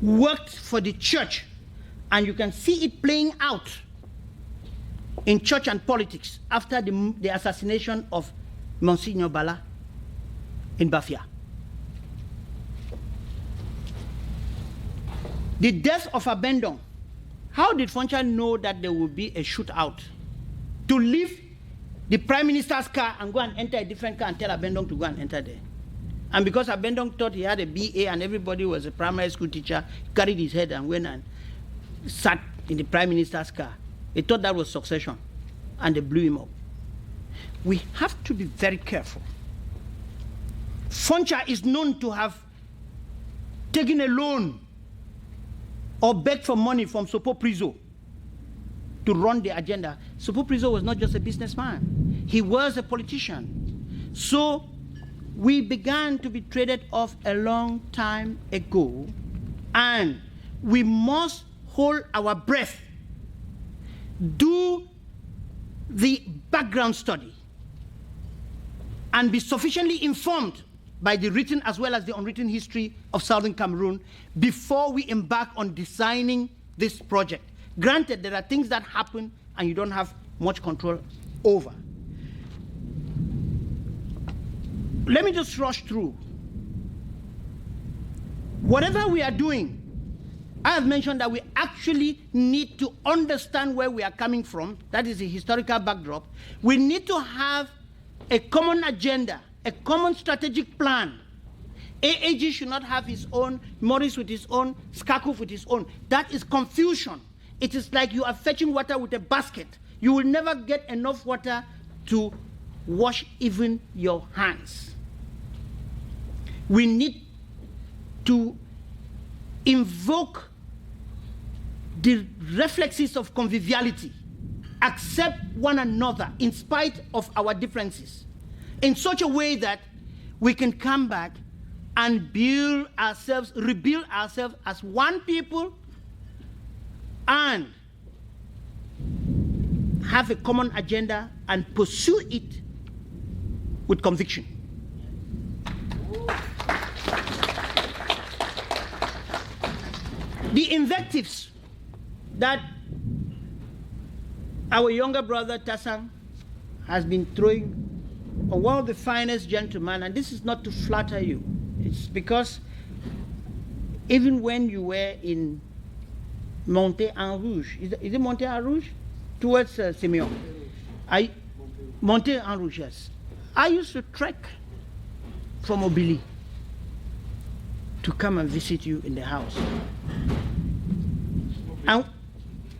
worked for the church, and you can see it playing out in church and politics after the assassination of Monsignor Bala in Bafia. The death of Abendon. How did Foncha know that there would be a shootout? To leave the Prime Minister's car and go and enter a different car and tell Abendon to go and enter there. And because Abendon thought he had a BA and everybody was a primary school teacher, he carried his head and went and sat in the Prime Minister's car. He thought that was succession, and they blew him up. We have to be very careful. Foncha is known to have taken a loan or begged for money from Sopo Prizo to run the agenda. Sopo Prizo was not just a businessman. He was a politician. So we began to be traded off a long time ago, and we must hold our breath do the background study and be sufficiently informed by the written as well as the unwritten history of Southern Cameroon before we embark on designing this project. Granted, there are things that happen and you don't have much control over. Let me just rush through. Whatever we are doing, I have mentioned that we actually need to understand where we are coming from. That is the historical backdrop. We need to have a common agenda, a common strategic plan. AAG should not have his own, Maurice with his own, Skakuf with his own. That is confusion. It is like you are fetching water with a basket. You will never get enough water to wash even your hands. We need to invoke the reflexes of conviviality, accept one another in spite of our differences, in such a way that we can come back and build ourselves, rebuild ourselves as one people and have a common agenda and pursue it with conviction. The invectives that our younger brother Tasang has been throwing on one of the finest gentlemen, and this is not to flatter you, it's because even when you were in Monte-en-Rouge, is it Monte-en-Rouge? Towards Simeon. Monte-en-Rouge, yes. I used to trek from Obili to come and visit you in the house.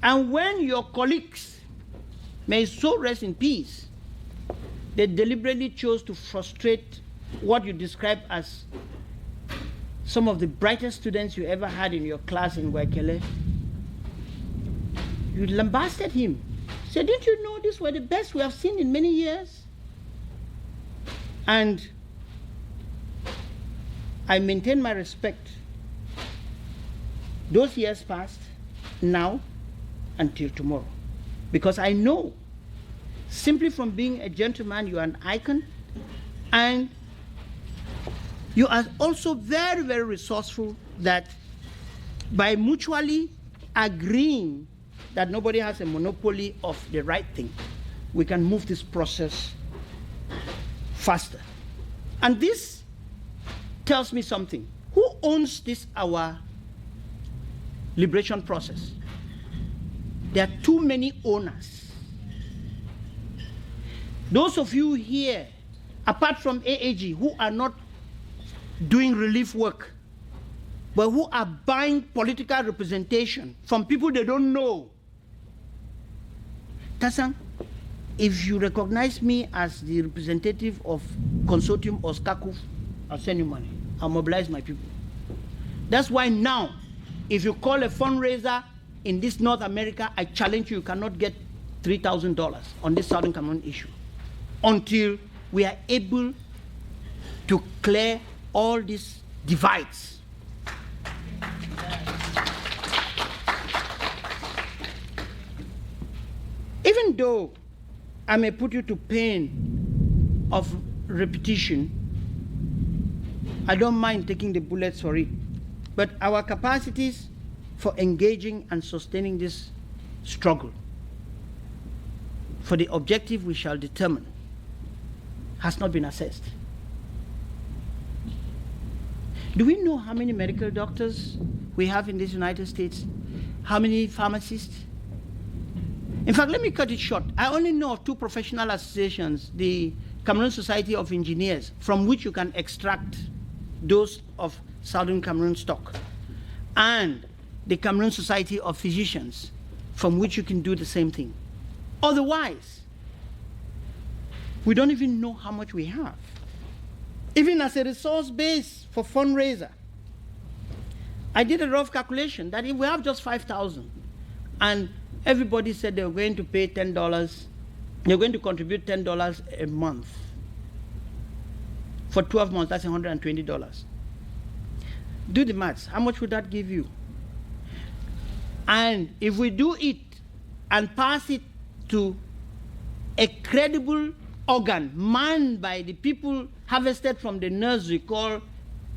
And when your colleagues, may his soul rest in peace, they deliberately chose to frustrate what you describe as some of the brightest students you ever had in your class in Waikele, you lambasted him. Said, didn't you know these were the best we have seen in many years? And I maintain my respect. Those years passed, now until tomorrow. Because I know, simply from being a gentleman, you are an icon, and you are also very, very resourceful, that by mutually agreeing that nobody has a monopoly of the right thing, we can move this process faster. And this tells me something. Who owns this, our liberation process? There are too many owners. Those of you here, apart from AAG, who are not doing relief work, but who are buying political representation from people they don't know. Tasang, if you recognize me as the representative of Consortium or Skakuf, I'll send you money. I'll mobilize my people. That's why now, if you call a fundraiser in this North America, I challenge you, you cannot get $3,000 on this Southern Cameroon issue until we are able to clear all these divides. Even though I may put you to pain of repetition, I don't mind taking the bullets for it. But our capacities for engaging and sustaining this struggle for the objective we shall determine has not been assessed. Do we know how many medical doctors we have in these United States? How many pharmacists? In fact, let me cut it short. I only know of two professional associations, the Cameroon Society of Engineers, from which you can extract those of Southern Cameroon stock, and the Cameroon Society of Physicians, from which you can do the same thing. Otherwise, we don't even know how much we have. Even as a resource base for fundraiser, I did a rough calculation that if we have just 5,000 and everybody said they were going to pay $10, they're going to contribute $10 a month. For 12 months, that's $120. Do the maths. How much would that give you? And if we do it and pass it to a credible organ manned by the people harvested from the nursery called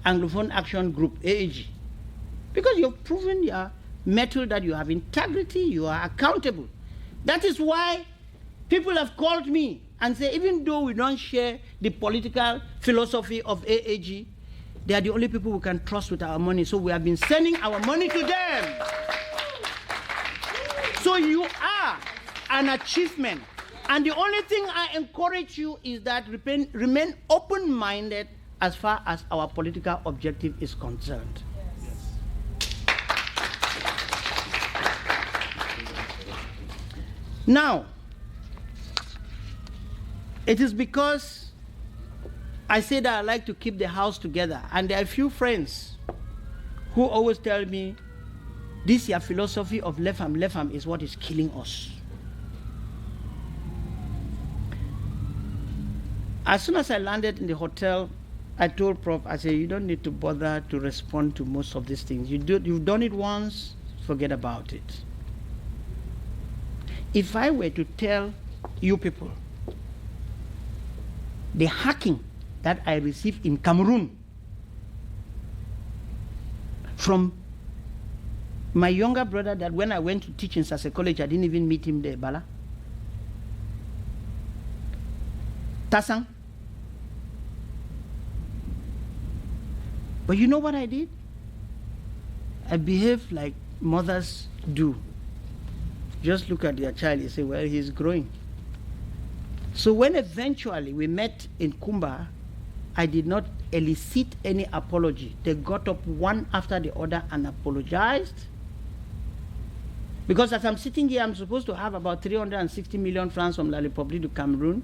Anglophone Action Group, AAG. Because you've proven your mettle that you have integrity, you are accountable. That is why people have called me and say, even though we don't share the political philosophy of AAG, they are the only people we can trust with our money. So we have been sending our money to them. So you are an achievement. And the only thing I encourage you is that remain open-minded as far as our political objective is concerned. Now, it is because I say that I like to keep the house together, and there are a few friends who always tell me, this your philosophy of lefam is what is killing us. As soon as I landed in the hotel, I told Prof, I said, you don't need to bother to respond to most of these things. You've done it once, forget about it. If I were to tell you people the hacking that I received in Cameroon from my younger brother, that when I went to teach in Sase College, I didn't even meet him there, Bala. Tasang. But you know what I did? I behaved like mothers do. Just look at your child, you say, well, he's growing. So when eventually we met in Kumba, I did not elicit any apology. They got up one after the other and apologized. Because as I'm sitting here, I'm supposed to have about 360 million francs from La République du Cameroon.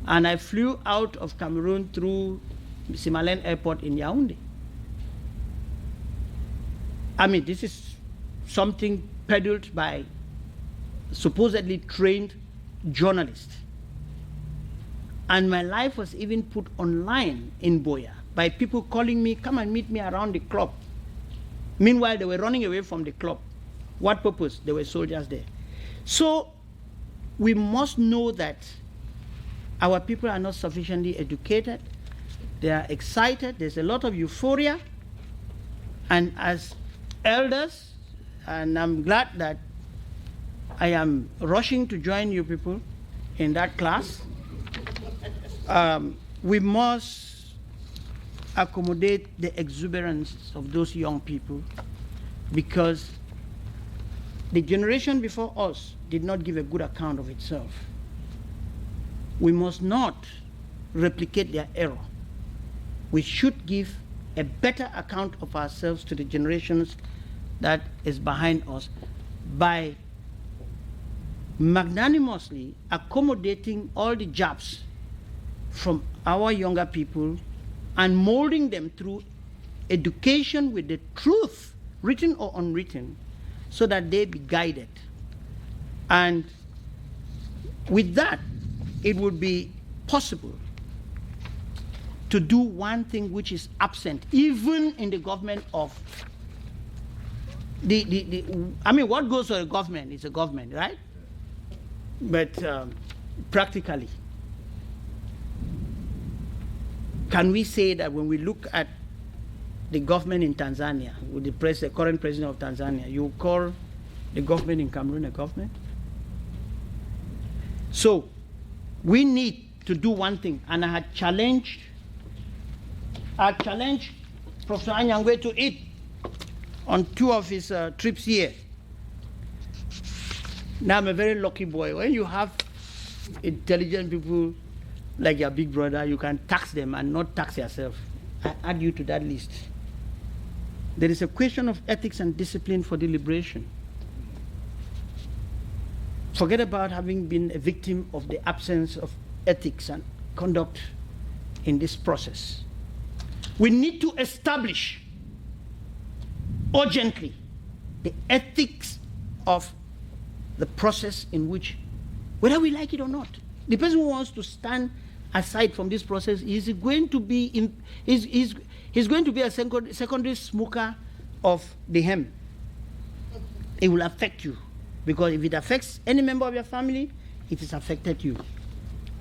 And I flew out of Cameroon through Simalen Airport in Yaoundé. I mean, this is something peddled by supposedly trained journalists. And my life was even put online in Boya by people calling me, come and meet me around the club. Meanwhile, they were running away from the club. What purpose? There were soldiers there. So we must know that our people are not sufficiently educated. They are excited. There's a lot of euphoria. And as elders, and I'm glad that I am rushing to join you people in that class, we must accommodate the exuberance of those young people, because the generation before us did not give a good account of itself. We must not replicate their error. We should give a better account of ourselves to the generations that is behind us by magnanimously accommodating all the jobs from our younger people and molding them through education with the truth, written or unwritten, so that they be guided. And with that, it would be possible to do one thing which is absent, even in the government of I mean, what goes for a government is a government, right? But practically, can we say that when we look at the government in Tanzania, with the current president of Tanzania, you call the government in Cameroon a government? So we need to do one thing, and I challenged Professor Anyangwe to it on 2 of his trips here. Now I'm a very lucky boy. When you have intelligent people like your big brother, you can tax them and not tax yourself. I add you to that list. There is a question of ethics and discipline for deliberation. Forget about having been a victim of the absence of ethics and conduct in this process. We need to establish urgently the ethics of the process in which, whether we like it or not, the person who wants to stand aside from this process is going to be he's going to be a secondary smoker of the hemp. It will affect you. Because if it affects any member of your family, it has affected you.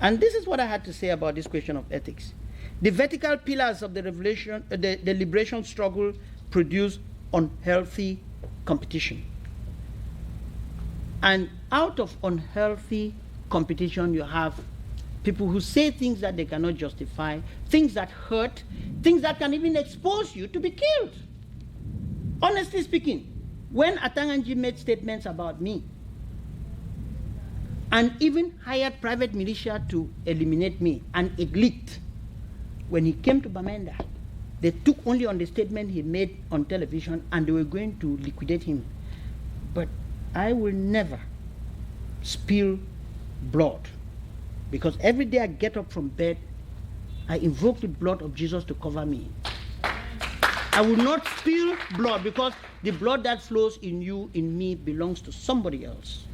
And this is what I had to say about this question of ethics. The vertical pillars of the liberation struggle produce unhealthy competition. And out of unhealthy competition, you have people who say things that they cannot justify, things that hurt, things that can even expose you to be killed. Honestly speaking, when Atanganji made statements about me, and even hired private militia to eliminate me, and it leaked, when he came to Bamenda, they took only on the statement he made on television, and they were going to liquidate him. But I will never spill blood, because every day I get up from bed, I invoke the blood of Jesus to cover me. I will not spill blood, because the blood that flows in you, in me, belongs to somebody else.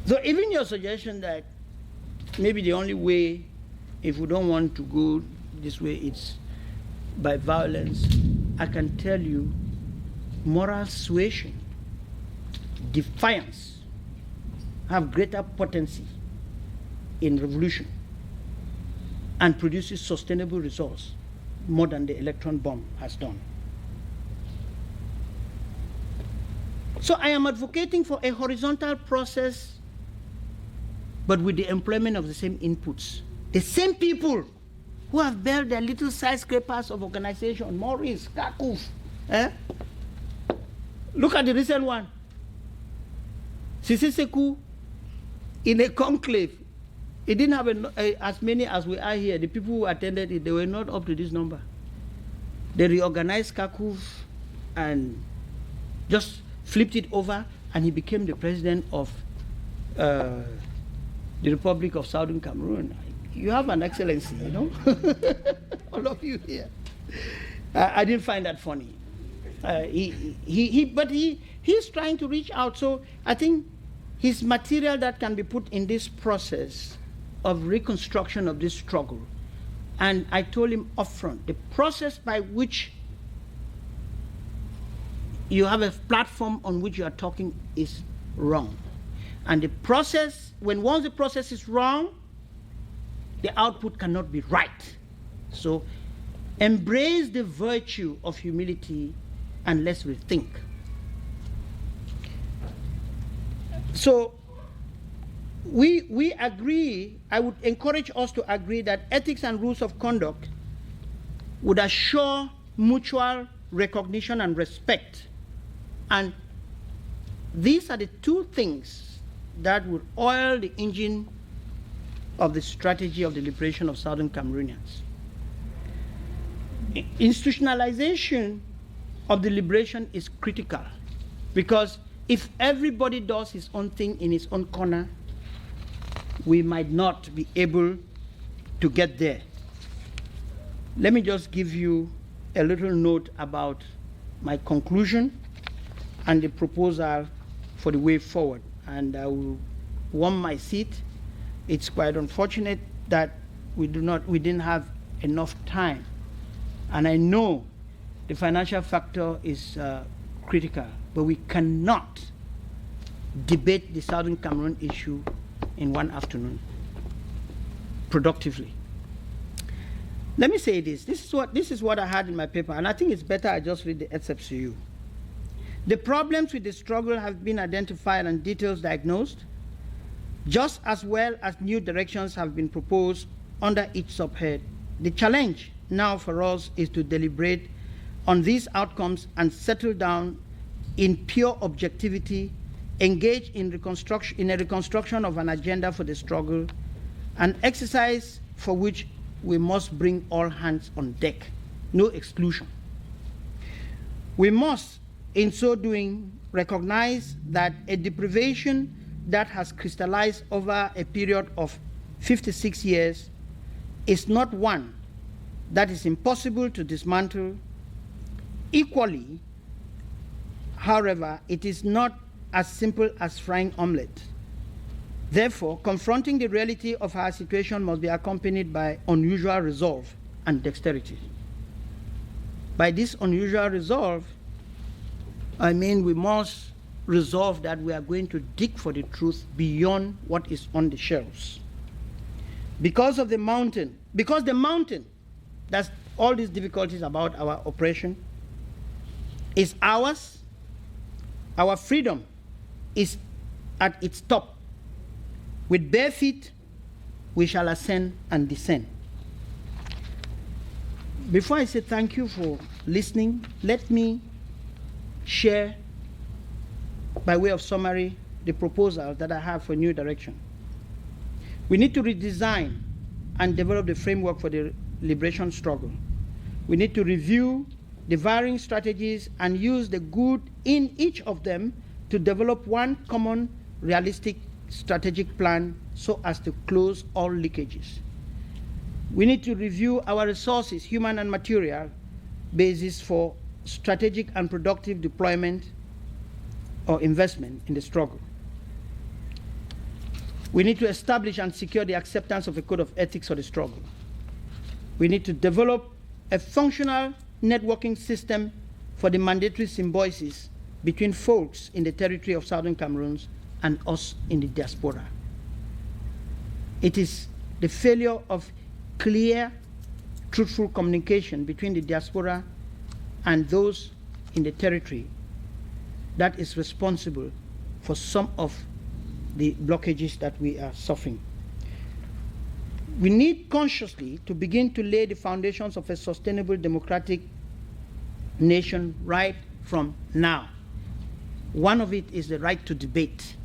So even your suggestion that maybe the only way, if we don't want to go this way, it's by violence, I can tell you, moral suasion, defiance, have greater potency in revolution and produces sustainable results more than the electron bomb has done. So I am advocating for a horizontal process, but with the employment of the same inputs. The same people who have built their little skyscrapers of organization, Maurice, Kakuf. Look at the recent one. Sisi Sekou, in a conclave, it didn't have as many as we are here. The people who attended it, they were not up to this number. They reorganized Kakuf and just flipped it over, and he became the president of the Republic of Southern Cameroon. You have an excellency, you know? All of you here. I didn't find that funny. But he's trying to reach out. So I think his material that can be put in this process of reconstruction of this struggle. And I told him upfront, the process by which you have a platform on which you are talking is wrong. And the process, once the process is wrong, the output cannot be right. So embrace the virtue of humility and let's rethink. So we agree, I would encourage us to agree that ethics and rules of conduct would assure mutual recognition and respect. And these are the two things that would oil the engine of the strategy of the liberation of Southern Cameroonians. Institutionalization of the liberation is critical, because if everybody does his own thing in his own corner, we might not be able to get there. Let me just give you a little note about my conclusion and the proposal for the way forward. And I will warm my seat. It's quite unfortunate that we didn't have enough time. And I know the financial factor is critical, but we cannot debate the Southern Cameroon issue in one afternoon productively. Let me say this. This is what I had in my paper, and I think it's better I just read the excerpts to you. The problems with the struggle have been identified and details diagnosed, just as well as new directions have been proposed under each subhead. The challenge now for us is to deliberate on these outcomes and settle down in pure objectivity, engage in a reconstruction of an agenda for the struggle, an exercise for which we must bring all hands on deck, no exclusion. We must, in so doing, recognize that a deprivation that has crystallized over a period of 56 years is not one that is impossible to dismantle. Equally, however, it is not as simple as frying omelette. Therefore, confronting the reality of our situation must be accompanied by unusual resolve and dexterity. By this unusual resolve, I mean we must resolve that we are going to dig for the truth beyond what is on the shelves. Because the mountain, that's all these difficulties about our operation, is ours. Our freedom is at its top. With bare feet, we shall ascend and descend. Before I say thank you for listening, let me share, by way of summary, the proposal that I have for new direction. We need to redesign and develop the framework for the liberation struggle. We need to review the varying strategies and use the good in each of them to develop one common, realistic strategic plan so as to close all leakages. We need to review our resources, human and material, basis for strategic and productive deployment or investment in the struggle. We need to establish and secure the acceptance of a code of ethics for the struggle. We need to develop a functional networking system for the mandatory symbiosis between folks in the territory of Southern Cameroon and us in the diaspora. It is the failure of clear, truthful communication between the diaspora and those in the territory that is responsible for some of the blockages that we are suffering. We need consciously to begin to lay the foundations of a sustainable democratic nation right from now. One of it is the right to debate.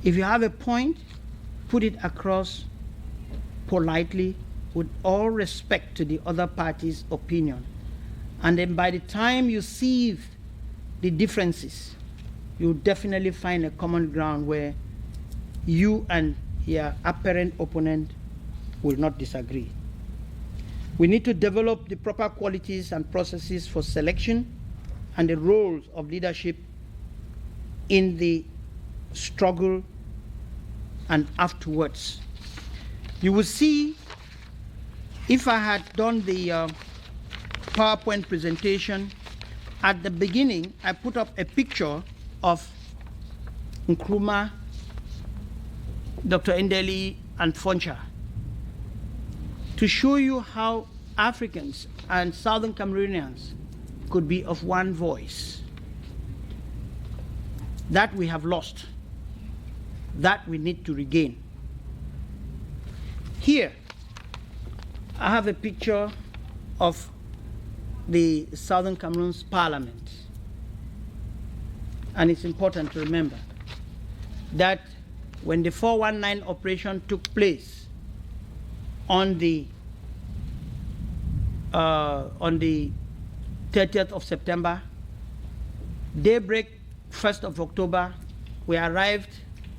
If you have a point, put it across politely with all respect to the other party's opinion. And then by the time you sieve the differences, you'll definitely find a common ground where you and your apparent opponent will not disagree. We need to develop the proper qualities and processes for selection and the roles of leadership in the struggle and afterwards. You will see, if I had done the PowerPoint presentation, at the beginning, I put up a picture of Nkrumah, Dr. Ndeli, and Foncha to show you how Africans and Southern Cameroonians could be of one voice. That we have lost, that we need to regain. Here, I have a picture of the Southern Cameroon's parliament. And it's important to remember that when the 419 operation took place on the 30th of September, daybreak 1st of October, we arrived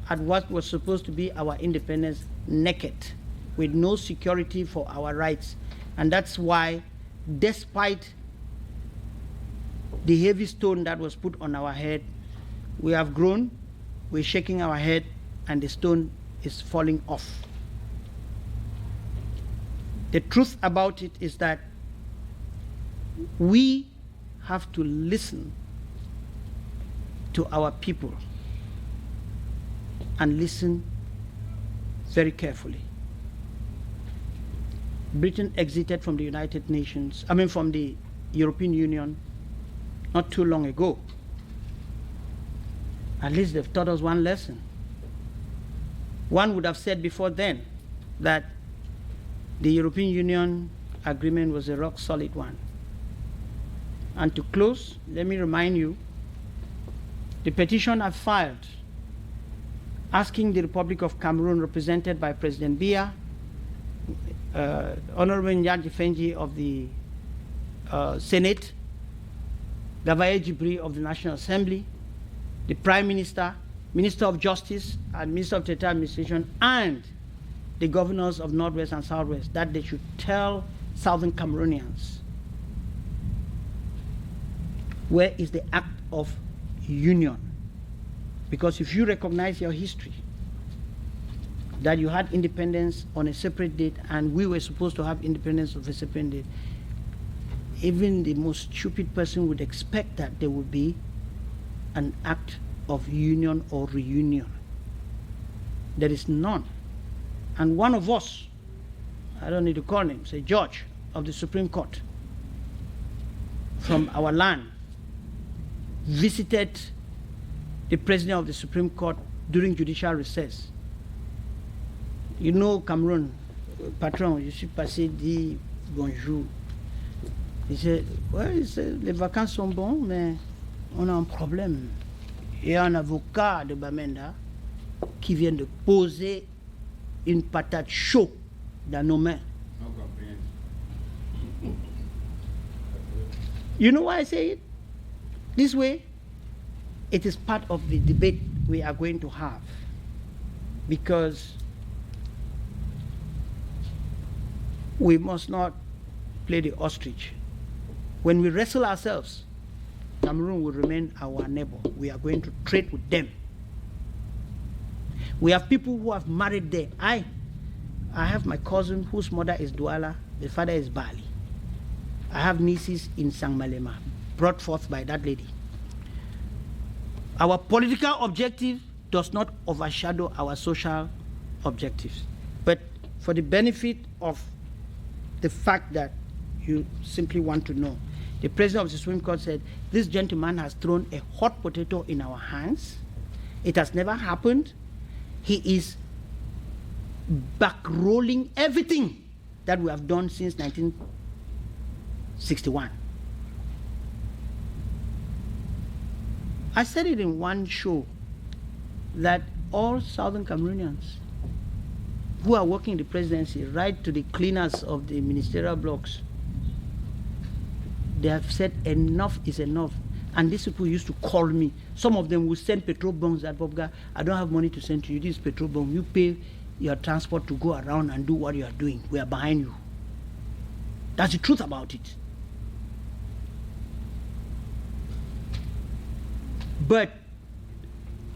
at what was supposed to be our independence naked, with no security for our rights. And that's why, despite the heavy stone that was put on our head, we have grown, we're shaking our head, and the stone is falling off. The truth about it is that we have to listen to our people and listen very carefully. Britain exited from the United Nations, from the European Union not too long ago. At least they've taught us one lesson. One would have said before then that the European Union agreement was a rock solid one. And to close, let me remind you, the petition I filed asking the Republic of Cameroon, represented by President Biya, Honorable Nyan Difenji of the Senate, Gavaye Jibri of the National Assembly, the Prime Minister, Minister of Justice, and Minister of State Administration, and the governors of Northwest and Southwest, that they should tell Southern Cameroonians where is the act of union. Because if you recognize your history, that you had independence on a separate date and we were supposed to have independence of a separate date, even the most stupid person would expect that there would be an act of union or reunion. There is none. And one of us, I don't need to call him, say Judge of the Supreme Court from our land, visited the President of the Supreme Court during judicial recess. You know Cameroon, patron, je suis passé, dit bonjour. Il dit, ouais, les vacances sont bonnes, mais on a un problème. Il y a un avocat de Bamenda qui vient de poser une patate chaude dans nos mains. You know why I say it? This way, it is part of the debate we are going to have. Because we must not play the ostrich. When we wrestle ourselves, Cameroon will remain our neighbor. We are going to trade with them. We have people who have married there. I have my cousin whose mother is Douala, the father is Bali. I have nieces in Sangmalema, brought forth by that lady. Our political objective does not overshadow our social objectives. But for the benefit of the fact that you simply want to know, the President of the Supreme Court said, this gentleman has thrown a hot potato in our hands. It has never happened. He is backrolling everything that we have done since 1961. I said it in one show that all Southern Cameroonians who are working in the presidency, right to the cleaners of the ministerial blocks, they have said enough is enough. And these people used to call me. Some of them would send petrol bonds at Bobga. I don't have money to send to you. This is petrol bomb. You pay your transport to go around and do what you are doing. We are behind you. That's the truth about it. But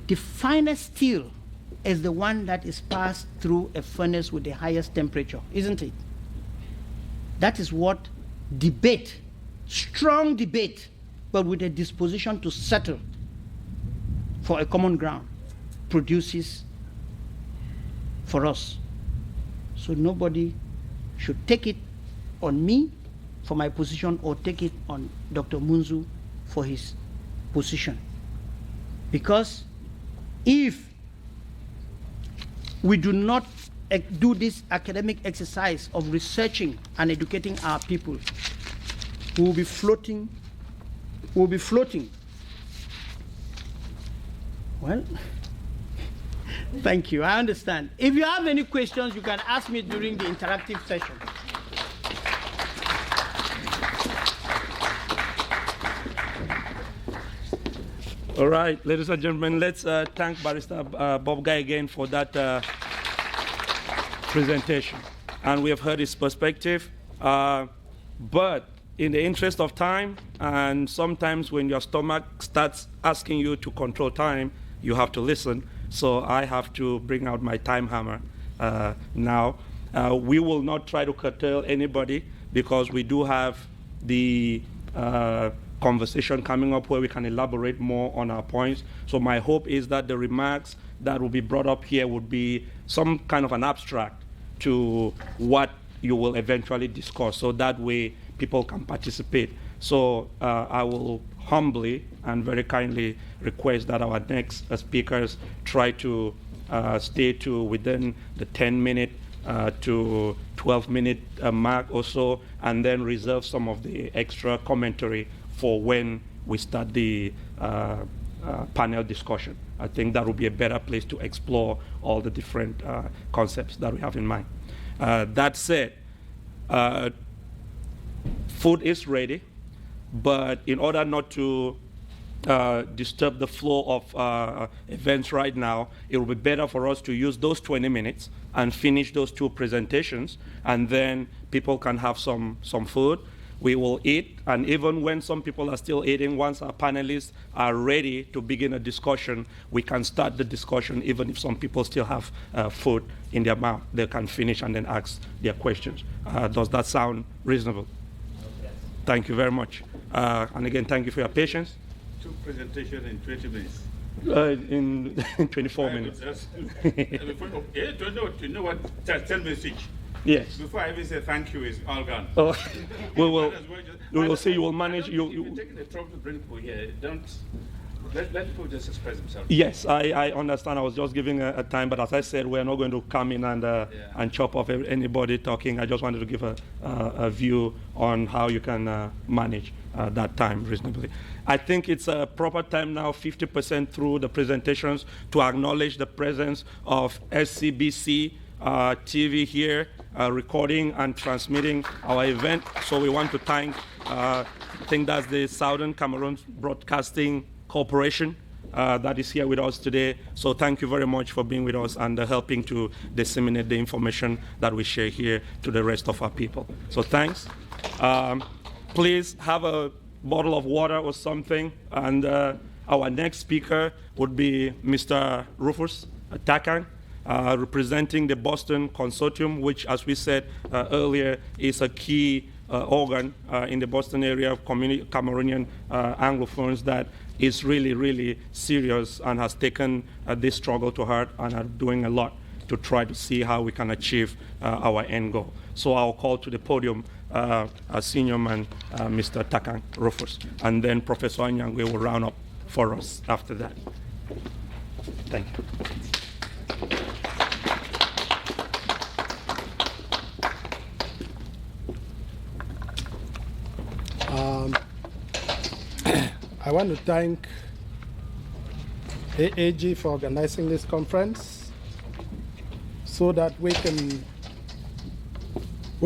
the finest steel is the one that is passed through a furnace with the highest temperature, isn't it? That is what debate, strong debate, but with a disposition to settle for a common ground, produces for us. So nobody should take it on me for my position or take it on Dr. Moonzu for his position. Because if we do not do this academic exercise of researching and educating our people, we will be floating. We'll be floating. Well, thank you. I understand. If you have any questions, you can ask me during the interactive session. All right, ladies and gentlemen, let's thank Barrister Bobga again for that presentation. And we have heard his perspective. But in the interest of time, and sometimes when your stomach starts asking you to control time, you have to listen. So I have to bring out my time hammer now. We will not try to curtail anybody because we do have the conversation coming up where we can elaborate more on our points. So my hope is that the remarks that will be brought up here would be some kind of an abstract to what you will eventually discuss. So that way people can participate. So I will humbly and very kindly request that our next speakers try to stay to within the 10-minute to 12-minute mark or so, and then reserve some of the extra commentary for when we start the panel discussion. I think that will be a better place to explore all the different concepts that we have in mind. That said, food is ready, but in order not to disturb the flow of events right now, it will be better for us to use those 20 minutes and finish those two presentations, and then people can have some food. We will eat, and even when some people are still eating, once our panelists are ready to begin a discussion, we can start the discussion even if some people still have food in their mouth. They can finish and then ask their questions. Does that sound reasonable? Yes. Thank you very much. And again, thank you for your patience. two presentations in 20 minutes. In 24 minutes. To know what, 10 minutes each. Yes. Before I even say thank you, it's all gone. Oh, we will see. You will manage. You've been taking the trouble to bring people here. Don't let people just express themselves. Yes, I understand. I was just giving a time, but as I said, we're not going to come in and chop off anybody talking. I just wanted to give a view on how you can manage that time reasonably. I think it's a proper time now, 50% through the presentations, to acknowledge the presence of SCBC TV here, recording and transmitting our event. So we want to thank, I think that's the Southern Cameroon Broadcasting Corporation that is here with us today. So thank you very much for being with us and helping to disseminate the information that we share here to the rest of our people. So thanks. Please have a bottle of water or something. And our next speaker would be Mr. Rufus Takang, representing the Boston Consortium, which, as we said earlier, is a key organ in the Boston area of Cameroonian Anglophones that is really, really serious and has taken this struggle to heart and are doing a lot to try to see how we can achieve our end goal. So I'll call to the podium our senior man, Mr. Takang Rufus, and then Professor Anyangwe will round up for us after that. Thank you. I want to thank AAG for organizing this conference so that we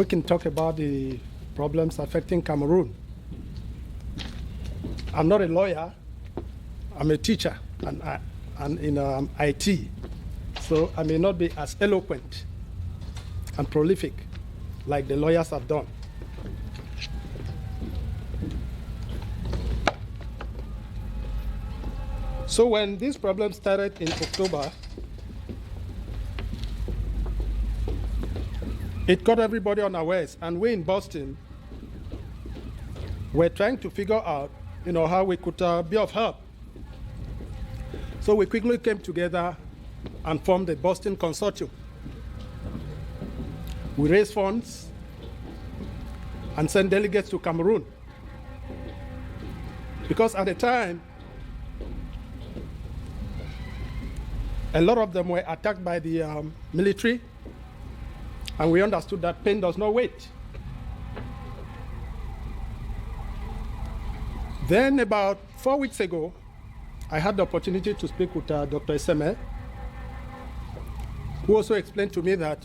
can talk about the problems affecting Cameroon. I'm not a lawyer, I'm a teacher and in IT, so I may not be as eloquent and prolific like the lawyers have done. So when this problem started in October, it caught everybody unawares, and we in Boston were trying to figure out, how we could be of help. So we quickly came together and formed the Boston Consortium. We raised funds and sent delegates to Cameroon, because at the time, a lot of them were attacked by the military, and we understood that pain does not wait. Then about 4 weeks ago, I had the opportunity to speak with Dr. Eseme, who also explained to me that,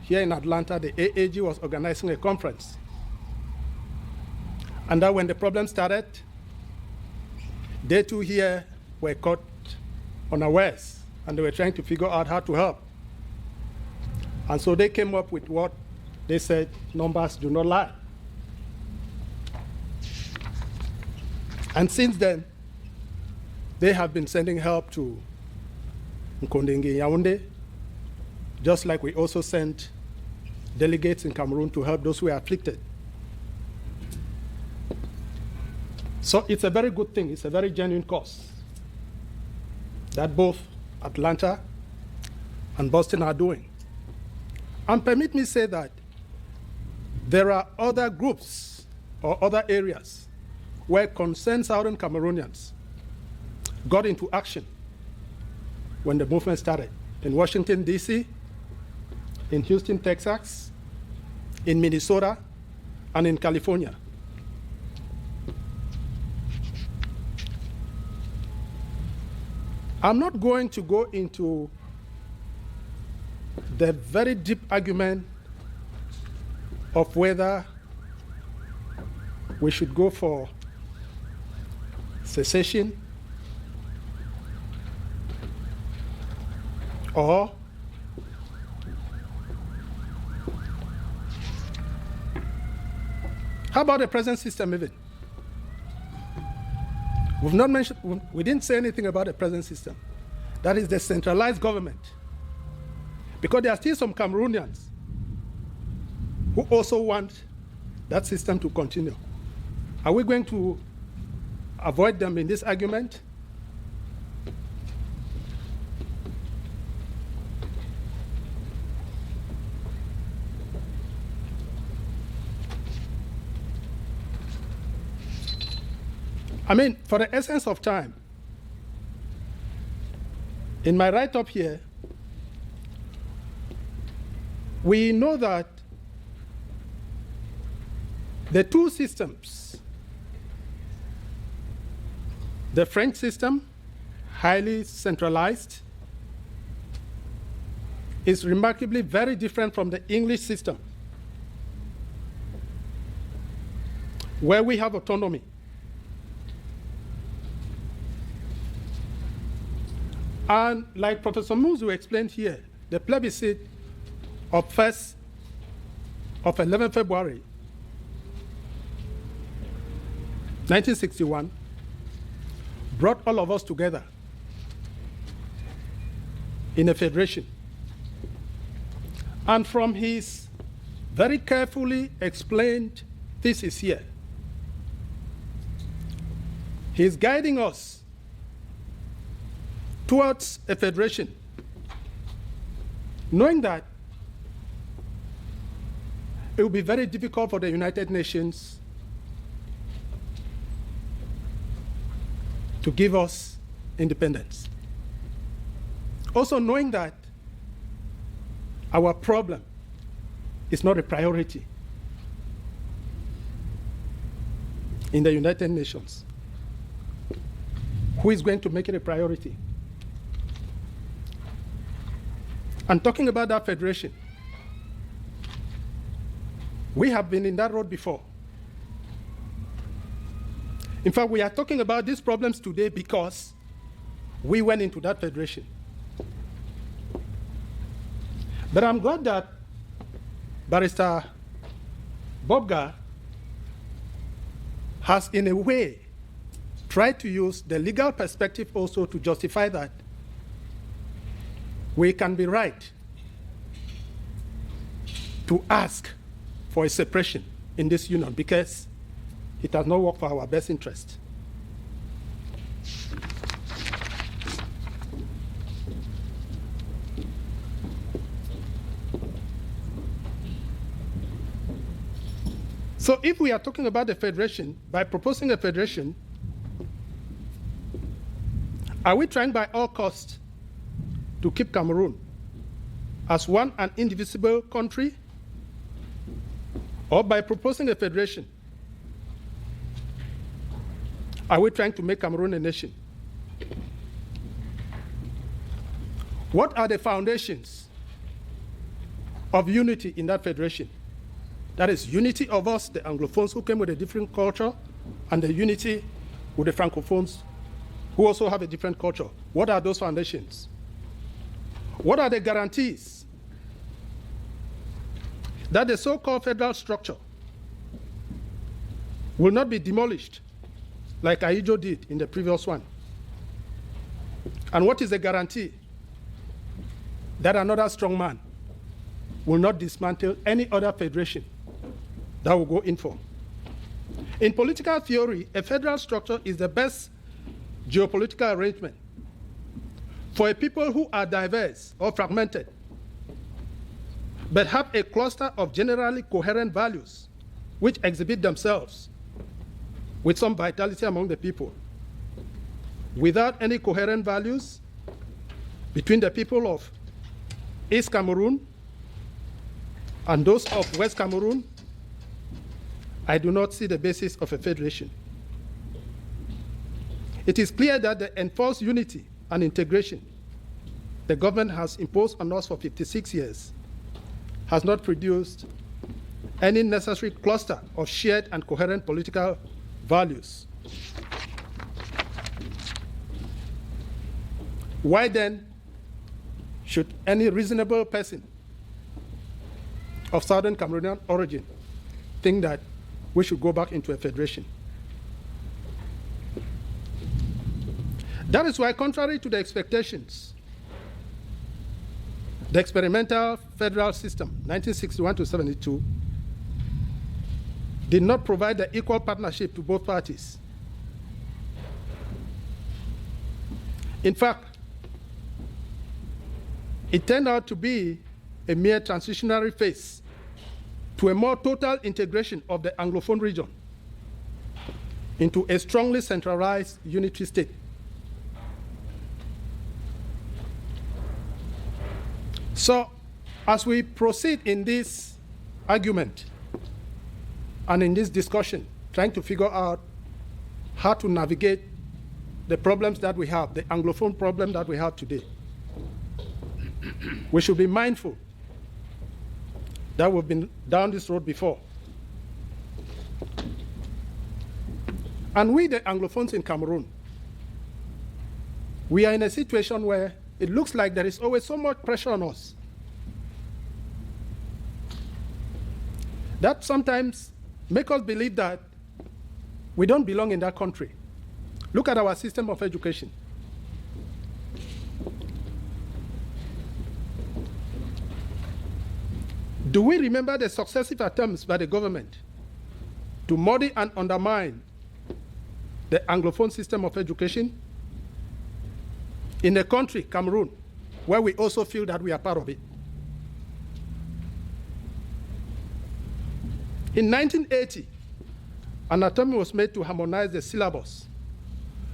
here in Atlanta, the AAG was organizing a conference. And that when the problem started, they too here were caught unawares, and they were trying to figure out how to help. And so they came up with what they said, numbers do not lie. And since then, they have been sending help to Nkondenge Yaoundé, just like we also sent delegates in Cameroon to help those who are afflicted. So it's a very good thing. It's a very genuine cause that both Atlanta and Boston are doing. And permit me say that there are other groups or other areas where concerned Southern Cameroonians got into action when the movement started. In Washington, D.C., in Houston, Texas, in Minnesota, and in California. I'm not going to go into the very deep argument of whether we should go for secession or how about the present system even? We've not mentioned, we didn't say anything about the present system. That is the centralized government. Because there are still some Cameroonians who also want that system to continue. Are we going to avoid them in this argument. I mean, for the essence of time, in my write-up here, we know that the two systems, the French system, highly centralized, is remarkably very different from the English system, where we have autonomy. And like Professor Moonzu explained here, the plebiscite of 11 February 1961 brought all of us together in a federation. And from his very carefully explained thesis here, he's guiding us towards a federation, knowing that it will be very difficult for the United Nations to give us independence. Also knowing that our problem is not a priority in the United Nations. Who is going to make it a priority? And talking about that federation, we have been in that road before. In fact, we are talking about these problems today because we went into that federation. But I'm glad that Barrister Bobga has, in a way, tried to use the legal perspective also to justify that we can be right to ask for a separation in this union because it does not work for our best interest. So if we are talking about the federation, by proposing a federation, are we trying by all costs to keep Cameroon as one and indivisible country? Or by proposing a federation, are we trying to make Cameroon a nation? What are the foundations of unity in that federation? That is unity of us, the Anglophones who came with a different culture, and the unity with the Francophones who also have a different culture. What are those foundations? What are the guarantees that the so-called federal structure will not be demolished like Aijo did in the previous one? And what is the guarantee that another strong man will not dismantle any other federation that will go in for? In political theory, a federal structure is the best geopolitical arrangement for a people who are diverse or fragmented, but have a cluster of generally coherent values which exhibit themselves with some vitality among the people. Without any coherent values between the people of East Cameroon and those of West Cameroon, I do not see the basis of a federation. It is clear that the enforced unity and integration the government has imposed on us for 56 years has not produced any necessary cluster of shared and coherent political values. Why then should any reasonable person of Southern Cameroonian origin think that we should go back into a federation? That is why, contrary to the expectations, the experimental federal system, 1961 to 72, did not provide the equal partnership to both parties In fact, it turned out to be a mere transitionary phase to a more total integration of the Anglophone region into a strongly centralized unitary state. So, as we proceed in this argument and in this discussion, trying to figure out how to navigate the problems that we have, the Anglophone problem that we have today, we should be mindful that we've been down this road before. And we, the Anglophones in Cameroon, we are in a situation where it looks like there is always so much pressure on us that sometimes make us believe that we don't belong in that country. Look at our system of education. Do we remember the successive attempts by the government to muddy and undermine the Anglophone system of education in a country, Cameroon, where we also feel that we are part of it? In 1980, an attempt was made to harmonize the syllabus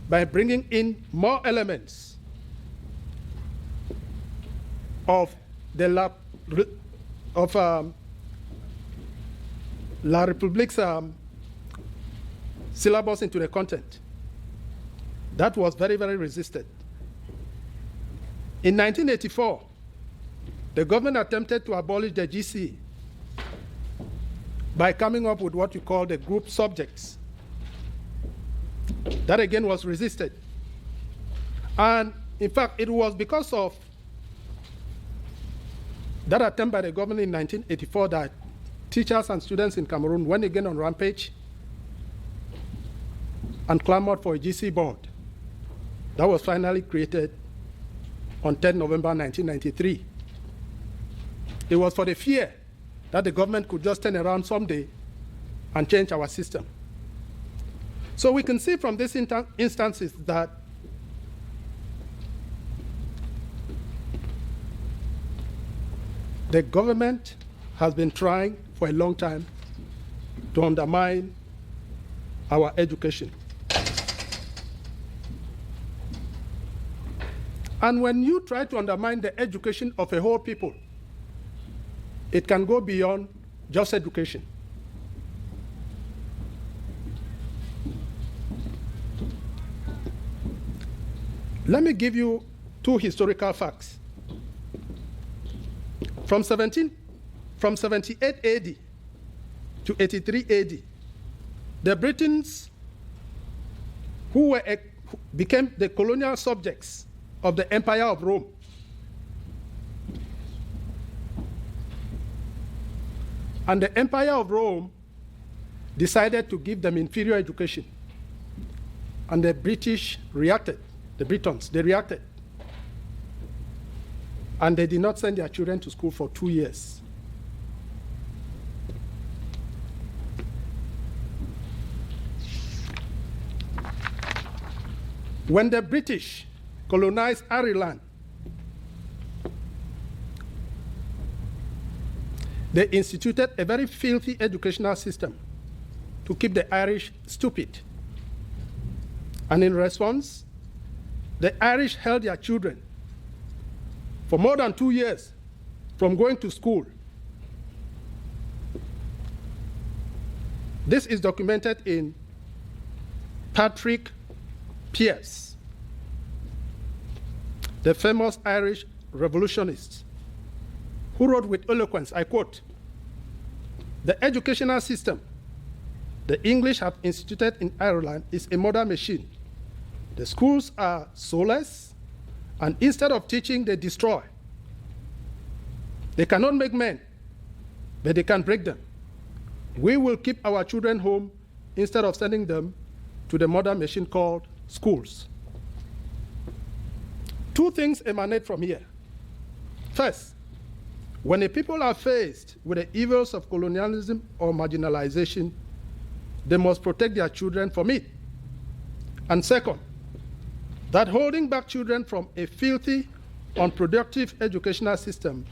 by bringing in more elements of the La République's syllabus into the content. That was very, very resisted. In 1984, the government attempted to abolish the GCE by coming up with what we call the group subjects. That again was resisted. And in fact, it was because of that attempt by the government in 1984 that teachers and students in Cameroon went again on rampage and clamored for a GC board. That was finally created on 10 November 1993. It was for the fear that the government could just turn around someday and change our system. So we can see from these instances that the government has been trying for a long time to undermine our education. And when you try to undermine the education of a whole people, it can go beyond just education. Let me give you two historical facts. From 78 AD to 83 AD, the Britons who became the colonial subjects of the Empire of Rome and the Empire of Rome decided to give them inferior education. And the British reacted, the Britons, they reacted. And they did not send their children to school for 2 years. When the British colonized Ireland, they instituted a very filthy educational system to keep the Irish stupid. And in response, the Irish held their children for more than 2 years from going to school. This is documented in Patrick Pearse, the famous Irish revolutionist, who wrote with eloquence, I quote, "The educational system the English have instituted in Ireland is a modern machine. The schools are soulless, and instead of teaching, they destroy. They cannot make men, but they can break them. We will keep our children home instead of sending them to the modern machine called schools." Two things emanate from here. First, when a people are faced with the evils of colonialism or marginalization, they must protect their children from it. And second, that holding back children from a filthy, unproductive educational system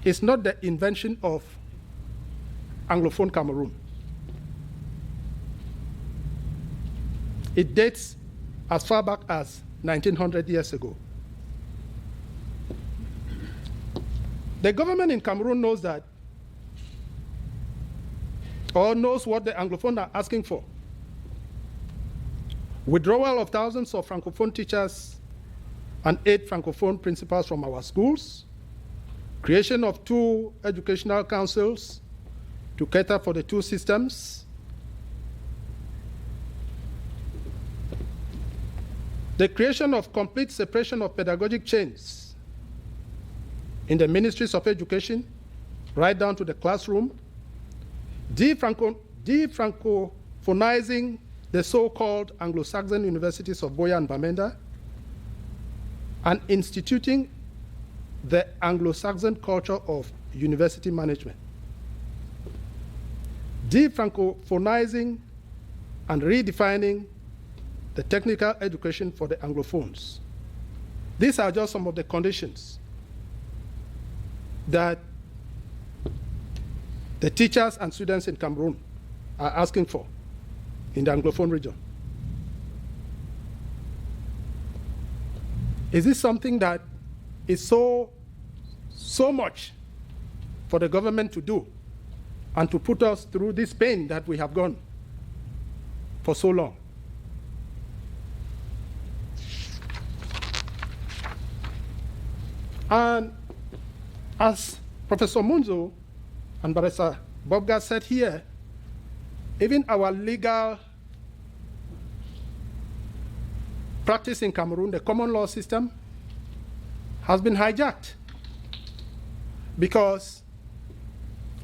is not the invention of Anglophone Cameroon. It dates as far back as 1900 years ago. The government in Cameroon knows that, or knows what the Anglophone are asking for. Withdrawal of thousands of Francophone teachers and 8 Francophone principals from our schools, creation of 2 educational councils to cater for the 2 systems, the creation of complete separation of pedagogic chains in the ministries of education, right down to the classroom, de-Francophonizing the so-called Anglo-Saxon universities of Boya and Bamenda, and instituting the Anglo-Saxon culture of university management. De-Francophonizing and redefining the technical education for the Anglophones. These are just some of the conditions that the teachers and students in Cameroon are asking for in the Anglophone region. Is this something that is so much for the government to do and to put us through this pain that we have gone for so long? And as Professor Moonzu and Barrister Bobga said here, even our legal practice in Cameroon, the common law system, has been hijacked because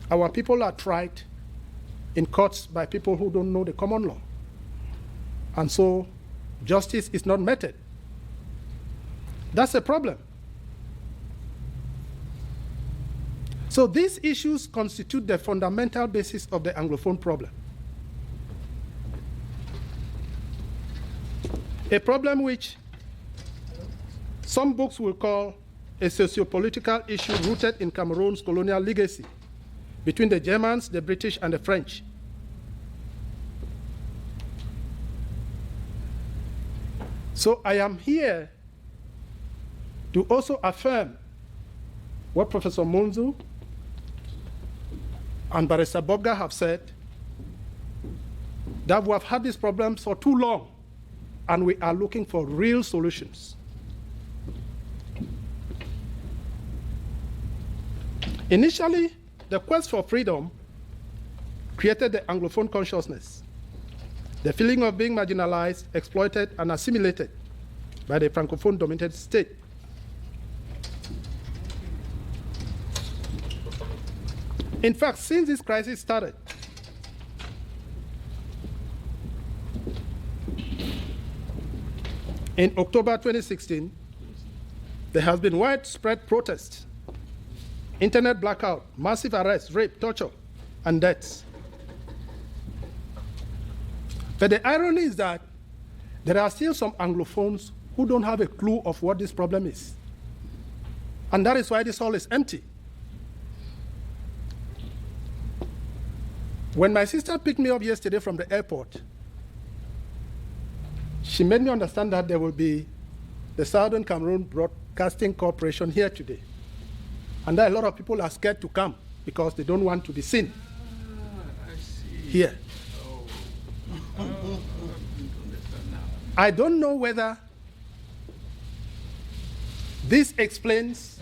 our people are tried in courts by people who don't know the common law. And so justice is not meted. That's a problem. So these issues constitute the fundamental basis of the Anglophone problem. A problem which some books will call a socio-political issue rooted in Cameroon's colonial legacy between the Germans, the British, and the French. So I am here to also affirm what Professor Moonzu and Barrister Bobga have said, that we have had these problems for too long, and we are looking for real solutions. Initially, the quest for freedom created the Anglophone consciousness, the feeling of being marginalized, exploited, and assimilated by the Francophone-dominated state. In fact, since this crisis started, in October 2016, there has been widespread protest, internet blackout, massive arrests, rape, torture, and deaths. But the irony is that there are still some Anglophones who don't have a clue of what this problem is. And that is why this hall is empty. When my sister picked me up yesterday from the airport, she made me understand that there will be the Southern Cameroon Broadcasting Corporation here today. And that a lot of people are scared to come because they don't want to be seen here. I don't know whether this explains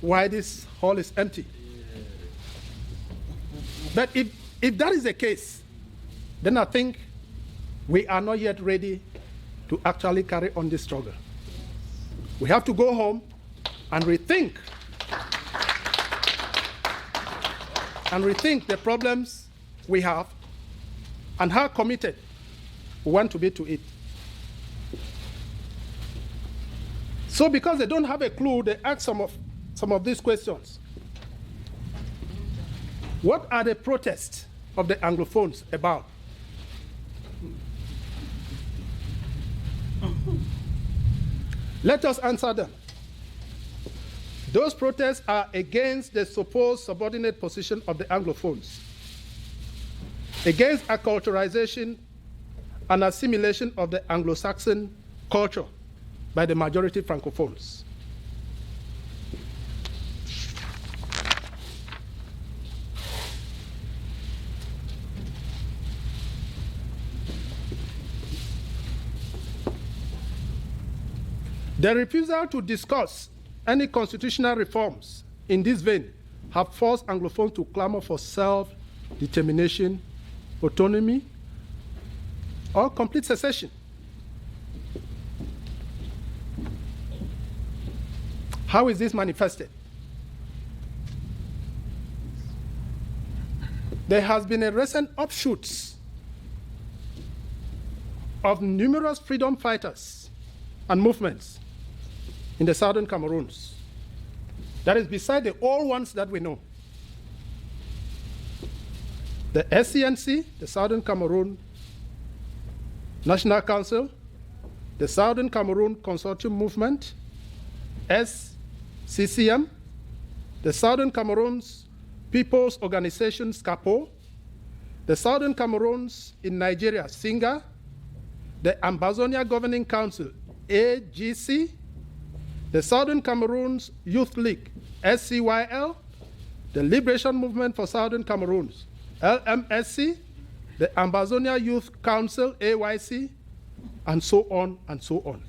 why this hall is empty. But if that is the case, then I think we are not yet ready to actually carry on this struggle. We have to go home and rethink the problems we have and how committed we want to be to it. So because they don't have a clue, they ask some of these questions. What are the protests of the Anglophones about? Let us answer them. Those protests are against the supposed subordinate position of the Anglophones, against acculturation and assimilation of the Anglo-Saxon culture by the majority Francophones. The refusal to discuss any constitutional reforms in this vein have forced Anglophones to clamor for self-determination, autonomy, or complete secession. How is this manifested? There has been a recent offshoots of numerous freedom fighters and movements in the southern Cameroons. That is beside the old ones that we know. The SCNC, the Southern Cameroon National Council, the Southern Cameroon Consortium Movement, SCCM, the Southern Cameroon's People's Organization, SCAPO, the Southern Cameroons in Nigeria, SINGA, the Ambazonia Governing Council, AGC, the Southern Cameroons Youth League, SCYL, the Liberation Movement for Southern Cameroons, LMSC, the Ambazonia Youth Council, AYC, and so on and so on.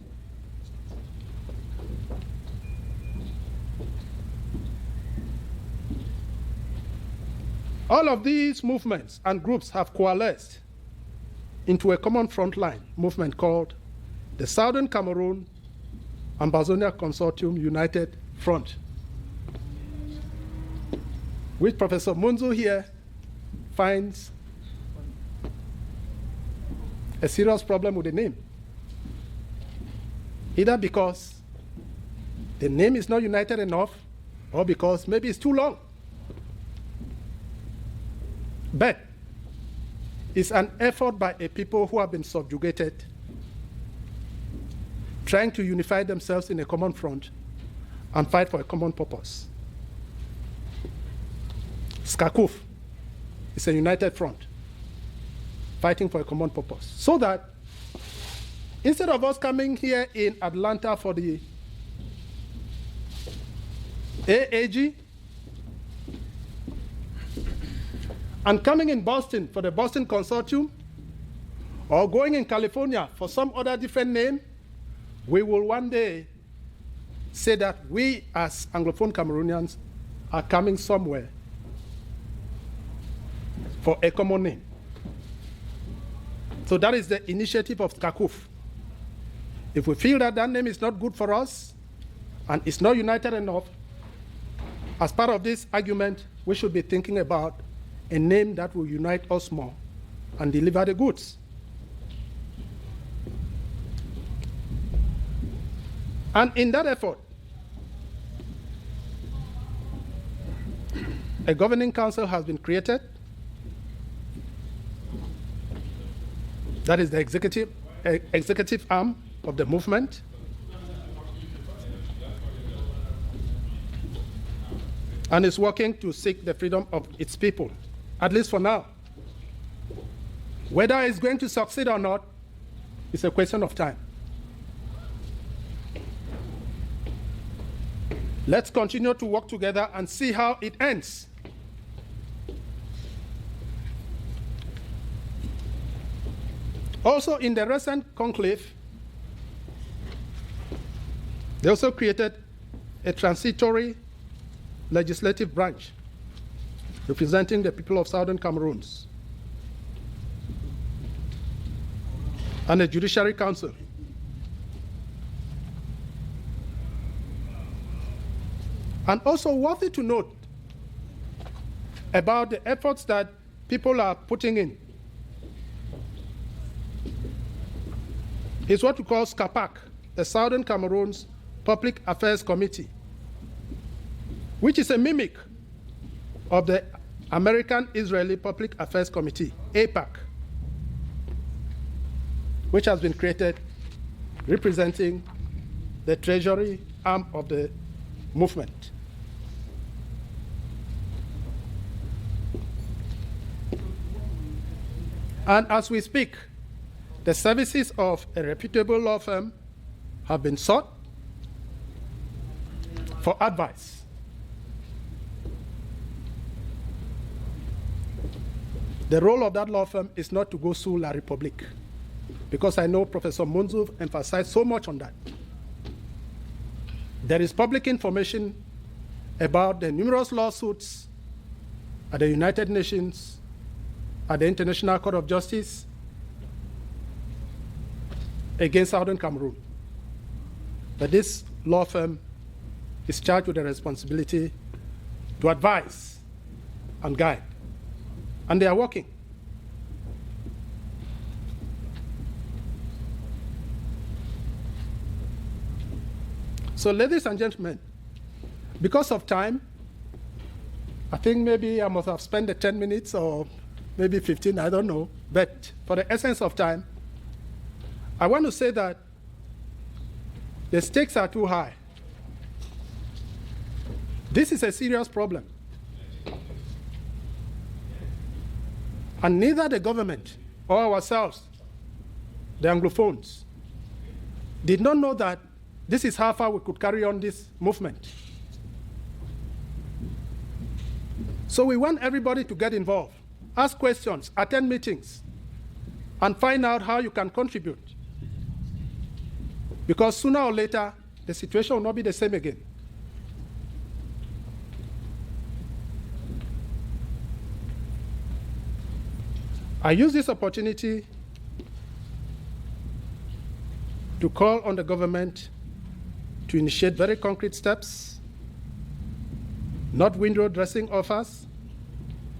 All of these movements and groups have coalesced into a common frontline movement called the Southern Cameroon Ambazonia Consortium United Front, which Professor Moonzu here finds a serious problem with the name. Either because the name is not united enough, or because maybe it's too long. But it's an effort by a people who have been subjugated, trying to unify themselves in a common front and fight for a common purpose. SCACUF is a united front, fighting for a common purpose. So that instead of us coming here in Atlanta for the AAG and coming in Boston for the Boston Consortium, or going in California for some other different name, we will one day say that we as Anglophone Cameroonians are coming somewhere for a common name. So that is the initiative of SCACUF. If we feel that that name is not good for us and it's not united enough, as part of this argument, we should be thinking about a name that will unite us more and deliver the goods. And in that effort, a governing council has been created. That is the executive arm of the movement. And is working to seek the freedom of its people, at least for now. Whether it's going to succeed or not is a question of time. Let's continue to work together and see how it ends. Also, in the recent conclave, they also created a transitory legislative branch representing the people of Southern Cameroons and a judiciary council. And also worthy to note about the efforts that people are putting in is what we call SCAPAC, the Southern Cameroons Public Affairs Committee, which is a mimic of the American Israeli Public Affairs Committee, AIPAC, which has been created representing the Treasury arm of the movement. And as we speak, the services of a reputable law firm have been sought for advice. The role of that law firm is not to go sue La République, because I know Professor Moonzu emphasized so much on that. There is public information about the numerous lawsuits at the United Nations, at the International Court of Justice against Southern Cameroon. But this law firm is charged with the responsibility to advise and guide. And they are working. So, ladies and gentlemen, because of time, I think maybe I must have spent the 10 minutes or maybe 15, I don't know. But for the essence of time, I want to say that the stakes are too high. This is a serious problem. And neither the government or ourselves, the Anglophones, did not know that this is how far we could carry on this movement. So we want everybody to get involved, ask questions, attend meetings, and find out how you can contribute. Because sooner or later, the situation will not be the same again. I use this opportunity to call on the government to initiate very concrete steps, not window dressing offers,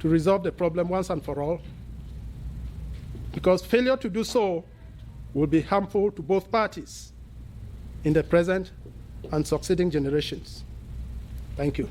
to resolve the problem once and for all, because failure to do so will be harmful to both parties in the present and succeeding generations. Thank you.